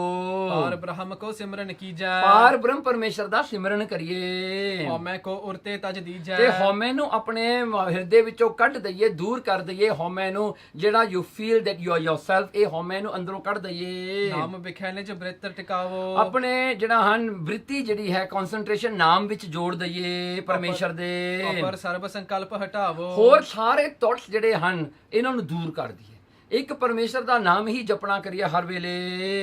ਪਾਰ ਬ੍ਰਹਮ ਕੋ ਸਿਮਰਨ ਕੀਜੈ। ਪਾਰ ਬ੍ਰਹਮ ਪਰਮੇਸ਼ਰ ਦਾ ਸਿਮਰਨ ਕਰੀਏ। ਹਉਮੈ ਕੋ ਉਰਤੇ ਤਜ ਦੀਜੈ। ਤੇ ਹਉਮੈ ਨੂੰ ਆਪਣੇ ਹਿਰਦੇ ਵਿੱਚੋਂ ਕੱਢ ਦਈਏ, ਦੂਰ ਕਰ ਦਈਏ ਹਉਮੈ ਨੂੰ। ਜਿਹੜਾ you feel that you are yourself, ਇਹ ਹਉਮੈ ਨੂੰ ਅੰਦਰੋਂ ਕੱਢ ਦਈਏ। ਨਾਮ ਵਿਖੈਨੇ ਚ ਬ੍ਰਿਤ ਟਿਕਾਵੋ। ਆਪਣੇ ਜਿਹੜਾ ਹਨ ਬ੍ਰਿਤੀ ਜਿਹੜੀ ਹੈ ਕਨਸੈਂਟਰੇਸ਼ਨ ਨਾਮ ਵਿੱਚ ਜੋੜ ਦਈਏ ਪਰਮੇਸ਼ਰ ਦੇ। ਅਪਰ ਸਰਬ ਸੰਕਲਪ ਹਟਾਵੋ। ਹੋਰ ਸਾਰੇ ਥਾਟਸ ਜਿਹੜੇ ਹਨ ਇਹਨਾਂ ਨੂੰ ਦੂਰ ਕਰ ਦਈਏ। ਇੱਕ ਪਰਮੇਸ਼ਰ ਦਾ ਨਾਮ ਹੀ ਜਪਣਾ ਕਰੀਏ ਹਰ ਵੇਲੇ।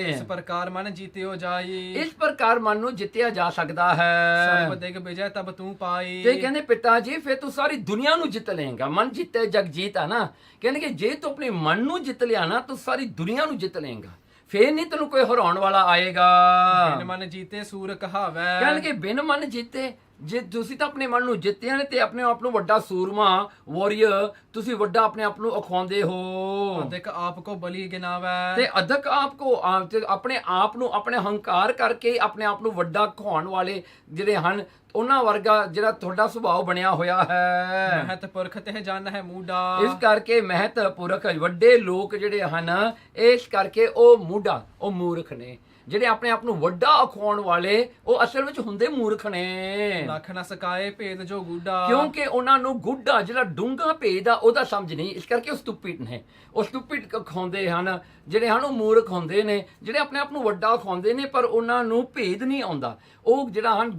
ਇਸ ਪ੍ਰਕਾਰ ਮਨ ਜੀਤਿਓ ਜਾਈ। ਇਸ ਪ੍ਰਕਾਰ ਮਨ ਨੂੰ ਜਿੱਤਿਆ ਜਾ ਸਕਦਾ ਹੈ। ਸਰਬ ਦਿਗ ਵਿਜੈ ਤਬ ਤੂੰ ਪਾਈ। ਤੇ ਕਹਿੰਦੇ ਪਿਤਾ ਜੀ ਫਿਰ ਤੂੰ ਸਾਰੀ ਦੁਨੀਆ ਨੂੰ ਜਿੱਤ ਲਏਗਾ। ਮਨ ਜਿੱਤੇ ਜਗ ਜੀਤਾ ਨਾ। ਕਹਿੰਦੇ ਕਿ ਜੇ ਤੂੰ ਆਪਣੇ ਮਨ ਨੂੰ ਜਿੱਤ ਲਿਆ ਨਾ ਤੂੰ ਸਾਰੀ ਦੁਨੀਆ ਨੂੰ ਜਿੱਤ ਲਏਗਾ। ਫੇਰ ਨਹੀਂ ਤੈਨੂੰ ਕੋਈ ਹਰਾਉਣ ਵਾਲਾ ਆਏਗਾ। ਬਿਨ ਮਨ ਜੀਤੇ ਸੂਰ ਕਹਾਵੈ। ਕਹਿੰਦੇ ਕਿ ਬਿਨ ਮਨ ਜੀਤੇ, ਜੇ ਤੁਸੀਂ ਤਾਂ ਆਪਣੇ ਮਨ ਨੂੰ ਜਿੱਤਿਆ ਨੇ ਤੇ ਆਪਣੇ ਆਪ ਨੂੰ ਵੱਡਾ ਸੂਰਮਾ ਵਾਰੀਅਰ ਤੁਸੀਂ ਵੱਡਾ ਆਪਣੇ ਆਪ ਨੂੰ ਅਖਵਾਉਂਦੇ ਹੋ। ਅਧਿਕ ਆਪ ਕੋ ਬਲੀ ਗਿਨਾਵੈ। ਤੇ ਅਧਿਕ ਆਪ ਕੋ ਆਪਣੇ ਆਪ ਨੂੰ ਆਪਣੇ ਹੰਕਾਰ ਕਰਕੇ ਆਪਣੇ ਆਪ ਨੂੰ ਵੱਡਾ ਖਵਾਉਣ ਵਾਲੇ ਜਿਹੜੇ ਹਨ ਉਹਨਾਂ ਵਰਗਾ ਜਿਹੜਾ ਤੁਹਾਡਾ ਸੁਭਾਅ ਬਣਿਆ ਹੋਇਆ ਹੈ। ਮਹਤ ਪੁਰਖ ਤੇ ਜਨ ਹੈ ਮੂਡਾ। ਇਸ ਕਰਕੇ ਮਹਤ ਪੁਰਖ ਵੱਡੇ ਲੋਕ ਜਿਹੜੇ ਹਨ ਇਸ ਕਰਕੇ ਉਹ ਮੂਡਾ ਉਹ ਮੂਰਖ ਨੇ। ਜਿਹੜੇ ਆਪਣੇ ਆਪ ਨੂੰ ਵੱਡਾ ਅਖਵਾਉਣ ਵਾਲੇ ਉਹ ਅਸਲ ਵਿੱਚ ਹੁੰਦੇ ਮੂਰਖ ਨੇ। ਲੱਖ ਨਾ ਸਕਾਏ ਭੇਦ ਜੋ ਗੁੱਡਾ। ਕਿਉਂਕਿ ਉਹਨਾਂ ਨੂੰ ਗੁੱਡਾ ਜਿਹੜਾ ਡੂੰਘਾ ਭੇਦ ਆ ਉਹਦਾ ਸਮਝ ਨਹੀਂ। ਇਸ ਕਰਕੇ ਉਹ ਸਟੂਪਿਡ ਨੇ। ਉਹ ਸਟੂਪਿਡ ਖਾਉਂਦੇ ਹਨ ਜਿਹੜੇ ਹਨ ਉਹ ਮੂਰਖ ਹੁੰਦੇ ਨੇ। ਜਿਹੜੇ ਆਪਣੇ ਆਪ ਨੂੰ ਵੱਡਾ ਖਾਉਂਦੇ ਨੇ ਪਰ ਉਹਨਾਂ ਨੂੰ ਭੇਦ ਨਹੀਂ ਆਉਂਦਾ। ਉਹ ਜਿਹੜਾ ਹਨ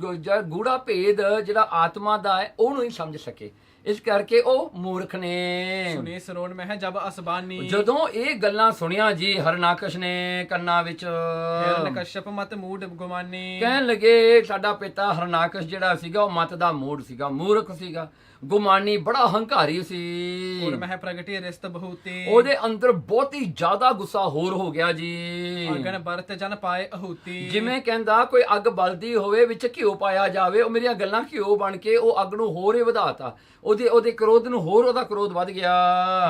ਗੂੜਾ ਭੇਦ ਜਿਹੜਾ ਆਤਮਾ ਦਾ ਹੈ ਉਹਨੂੰ ਹੀ ਸਮਝ ਸਕੇ। ਇਸ ਕਰਕੇ ਉਹ ਮੂਰਖ ਨੇ। ਸੁਨੇ ਸਰੋਣ ਮਹਿ ਜਬ ਅਸਬਾਨੀ। ਜਦੋਂ ਇਹ ਗੱਲਾਂ ਸੁਣੀਆਂ ਜੀ ਹਰਨਾਕਸ਼ ਨੇ ਕੰਨਾਂ ਵਿੱਚ। ਹਿਰਨ ਕਸ਼ਪ ਮਤ ਮੂਡ ਗੁਮਾਨੀ। ਕਹਿਣ ਲੱਗੇ ਸਾਡਾ ਪਿਤਾ ਹਰਨਾਕਸ਼ ਜਿਹੜਾ ਸੀਗਾ ਉਹ ਮਤ ਦਾ ਮੂਡ ਸੀਗਾ, ਮੂਰਖ ਸੀਗਾ, ਗੁਮਾਨੀ, ਬੜਾ ਹੰਕਾਰੀ ਸੀ। ਔਰ ਮਹਿ ਪ੍ਰਗਟੀ ਰਿਸ਼ਤ ਬਹੁਤੀ। ਉਹਦੇ ਅੰਦਰ ਬਹੁਤ ਹੀ ਜ਼ਿਆਦਾ ਗੁੱਸਾ ਹੋਰ ਹੋ ਗਿਆ ਜੀ। ਅਗਨ ਬਰਤ ਜਨ ਪਾਏ ਅਹੂਤੀ। ਜਿਵੇਂ ਕਹਿੰਦਾ ਕੋਈ ਅੱਗ ਬਲਦੀ ਹੋਵੇ ਵਿੱਚ ਘਿਓ ਪਾਇਆ ਜਾਵੇ। ਉਹ ਮੇਰੀਆਂ ਗੱਲਾਂ ਘਿਓ ਬਣ ਕੇ ਉਹ ਅੱਗ ਨੂੰ ਹੋਰ ਹੀ ਵਧਾਤਾ। ਉਹਦੇ ਕ੍ਰੋਧ ਨੂੰ ਹੋਰ ਉਹਦਾ ਕ੍ਰੋਧ ਵੱਧ ਗਿਆ।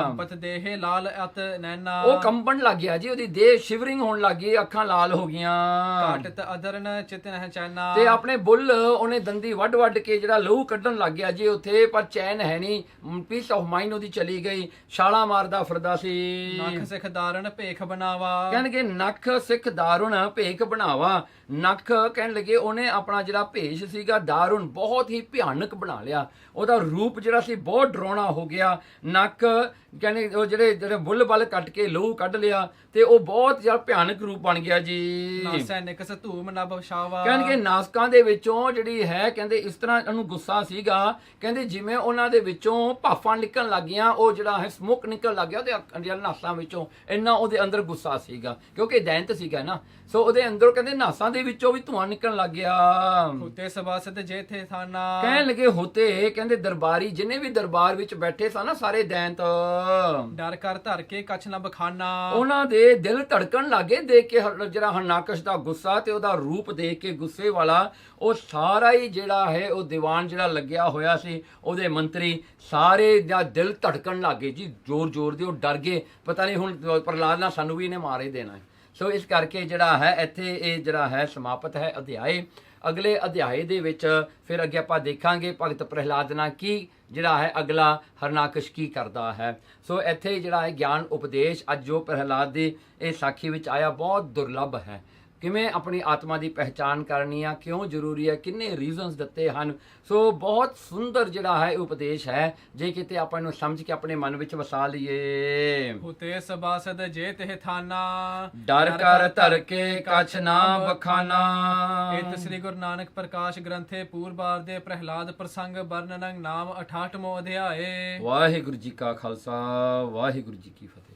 ਕੰਪਤ ਦੇਹ ਲਾਲ ਅਤ ਨੈਣਾ। ਉਹ ਕੰਬਣ ਲੱਗ ਗਿਆ ਜੀ। ਉਹਦੀ ਦੇਹ ਸ਼ਿਵਰਿੰਗ ਹੋਣ ਲੱਗ ਗਈ, ਅੱਖਾਂ ਲਾਲ ਹੋ ਗਈਆਂ। ਘਾਟਤ ਅਦਰਨ ਚਿਤ ਨਹਿ ਚੈਨਾ। ਤੇ ਆਪਣੇ ਬੁੱਲ ਉਹਨੇ ਦੰਦੀ ਵੱਢ ਕੇ ਜਿਹੜਾ ਲਹੂ ਕੱਢਣ ਲੱਗ ਗਿਆ ਜੀ ਉੱਥੇ। ਪਰ ਚੈਨ ਹੈ ਨਹੀਂ, ਪੀਸ ਆਫ ਮਾਈਂਡ ਉਹਦੀ ਚਲੀ ਗਈ। ਛਾਲਾਂ ਮਾਰਦਾ ਫਿਰਦਾ ਸੀ। ਨਖ ਸਿਖ ਦਾਰਣ ਭੇਖ ਬਣਾਵਾ। ਕਹਿਣਗੇ ਨਖ ਸਿੱਖ ਦਾਰੁਣ ਭੇਖ ਬਣਾਵਾ। ਨਖ ਕਹਿਣ ਲੱਗੇ ਉਹਨੇ ਆਪਣਾ ਜਿਹੜਾ ਭੇਸ਼ ਸੀਗਾ ਦਾਰੁਣ ਬਹੁਤ ਹੀ ਭਿਆਨਕ ਬਣਾ ਲਿਆ। ਉਹਦਾ ਰੂਪ ਜਿਹੜਾ ਸੀ ਬਹੁਤ ਡਰਾਉਣਾ ਹੋ ਗਿਆ। ਨੱਕ ਕਹਿੰਦੇ ਉਹ ਜਿਹੜੇ ਬੁੱਲ ਬੱਲ ਕੱਟ ਕੇ ਲਹੂ ਕੱਢ ਲਿਆ ਤੇ ਉਹ ਬਹੁਤ ਜ਼ਿਆਦਾ ਭਿਆਨਕ ਰੂਪ ਬਣ ਗਿਆ ਜੀ। ਨਾਸੈ ਨਿਕਸ ਧੂਮ ਨਭ ਛਾਵਾ। ਕਹਿੰਦੇ ਨਾਸਕਾਂ ਦੇ ਵਿੱਚੋਂ ਜਿਹੜੀ ਹੈ ਕਹਿੰਦੇ ਇਸ ਤਰ੍ਹਾਂ ਉਹਨੂੰ ਗੁੱਸਾ ਸੀਗਾ। ਕਹਿੰਦੇ ਜਿਵੇਂ ਉਹਨਾਂ ਦੇ ਵਿੱਚੋਂ ਭਾਫਾਂ ਨਿਕਲਣ ਲੱਗੀਆਂ, ਉਹ ਜਿਹੜਾ ਹੈ ਸਮੋਕ ਨਿਕਲਣ ਲੱਗ ਗਿਆ ਉਹਦੇ ਨਾਸਾਂ ਵਿੱਚੋਂ। ਇੰਨਾ ਉਹਦੇ ਅੰਦਰ ਗੁੱਸਾ ਸੀਗਾ ਕਿਉਂਕਿ ਦੈਂਤ ਸੀਗਾ ਨਾ। ਸੋ ਉਹਦੇ ਅੰਦਰੋਂ ਕਹਿੰਦੇ ਨਾਸਾਂ ਦੇ ਵਿੱਚੋਂ ਵੀ ਧੂਆਂ ਨਿਕਲਣ ਲੱਗ ਗਿਆ। ਹੁਤੇ ਸਬਾਸਤ ਜੇ ਥੇ ਥਾਨਾ। ਕਹਿਣ ਲੱਗੇ ਹੁਤੇ ਕਹਿੰਦੇ ਦਰਬਾਰੀ ਜਿੰਨੇ ਵੀ ਦਰਬਾਰ ਵਿੱਚ ਬੈਠੇ ਸਨ ਨਾ ਸਾਰੇ ਦੈਂਤ ਡਰ ਕਰ ਧਰ ਕੇ ਕਛ ਨਾ ਬਖਾਨਾ। ਉਹਨਾਂ ਦੇ ਦਿਲ ਧੜਕਣ ਲੱਗੇ ਦੇਖ ਕੇ ਜਿਹੜਾ ਹਰਨਾਕਸ਼ ਦਾ ਗੁੱਸਾ ਤੇ ਉਹਦਾ ਰੂਪ ਦੇਖ ਕੇ ਗੁੱਸੇ ਵਾਲਾ। ਉਹ ਸਾਰਾ ਹੀ ਜਿਹੜਾ ਹੈ ਉਹ ਦੀਵਾਨ ਜਿਹੜਾ ਲੱਗਿਆ ਹੋਇਆ ਸੀ ਉਹਦੇ ਮੰਤਰੀ ਸਾਰੇ ਦਾ ਦਿਲ ਧੜਕਣ ਲੱਗੇ ਜੀ ਜ਼ੋਰ ਜ਼ੋਰ ਦੇ। ਉਹ ਡਰ ਗਏ, ਪਤਾ ਨਹੀਂ ਹੁਣ ਪ੍ਰਹਲਾਦ ਨਾਲ ਸਾਨੂੰ ਵੀ ਇਹਨੇ ਮਾਰ ਹੀ ਦੇਣਾ ਹੈ। ਸੋ ਇਸ ਕਰਕੇ ਜਿਹੜਾ ਹੈ ਇੱਥੇ ਇਹ ਜਿਹੜਾ ਹੈ ਸਮਾਪਤ ਹੈ ਅਧਿਆਏ। ਅਗਲੇ ਅਧਿਆਏ ਦੇ ਵਿੱਚ ਫਿਰ ਅੱਗੇ ਆਪਾਂ ਦੇਖਾਂਗੇ ਭਗਤ ਪ੍ਰਹਲਾਦ ਨਾਲ ਕੀ ਜਿਹੜਾ ਹੈ ਅਗਲਾ ਹਰਨਾਕਸ਼ ਕੀ ਕਰਦਾ ਹੈ। ਸੋ ਇੱਥੇ ਜਿਹੜਾ ਹੈ ਗਿਆਨ ਉਪਦੇਸ਼ ਅੱਜ ਜੋ ਪ੍ਰਹਲਾਦ ਦੀ ਇਹ ਸਾਖੀ ਵਿੱਚ ਆਇਆ ਬਹੁਤ ਦੁਰਲੱਭ ਹੈ। ਕਿਵੇਂ ਆਪਣੀ ਆਤਮਾ ਦੀ ਪਹਿਚਾਨ ਕਰਨੀ ਆ, ਕਿਉਂ ਜ਼ਰੂਰੀ ਹੈ, ਕਿੰਨੇ ਰੀਜ਼ਨਸ ਦਿੱਤੇ ਹਨ। ਸੋ ਬਹੁਤ ਸੁੰਦਰ ਜਿਹੜਾ ਹੈ ਉਪਦੇਸ਼ ਹੈ, ਜੇ ਕਿਤੇ ਆਪਾਂ ਇਹਨੂੰ ਸਮਝ ਕੇ ਆਪਣੇ ਮਨ ਵਿੱਚ ਵਸਾ ਲਈਏ। ਹੁਤੇ ਸਬਾਸਦ ਜੇ ਤਿਹ ਥਾਨਾ, ਡਰ ਕਰ ਧਰ ਕੇ ਕਛ ਨਾ ਬਖਾਨਾ। ਇਤ ਸ੍ਰੀ ਗੁਰੂ ਨਾਨਕ ਪ੍ਰਕਾਸ਼ ਗ੍ਰੰਥੇ ਪੂਰਬਾਰ ਦੇ ਪ੍ਰਹਿਲਾਦ ਪ੍ਰਸੰਗ ਵਰਣਨੰ ਨਾਮ 68ਵਾਂ ਅਧਿਆਏ। ਵਾਹਿਗੁਰੂ ਜੀ ਕਾ ਖਾਲਸਾ, ਵਾਹਿਗੁਰੂ ਜੀ ਕੀ ਫਤਿਹ।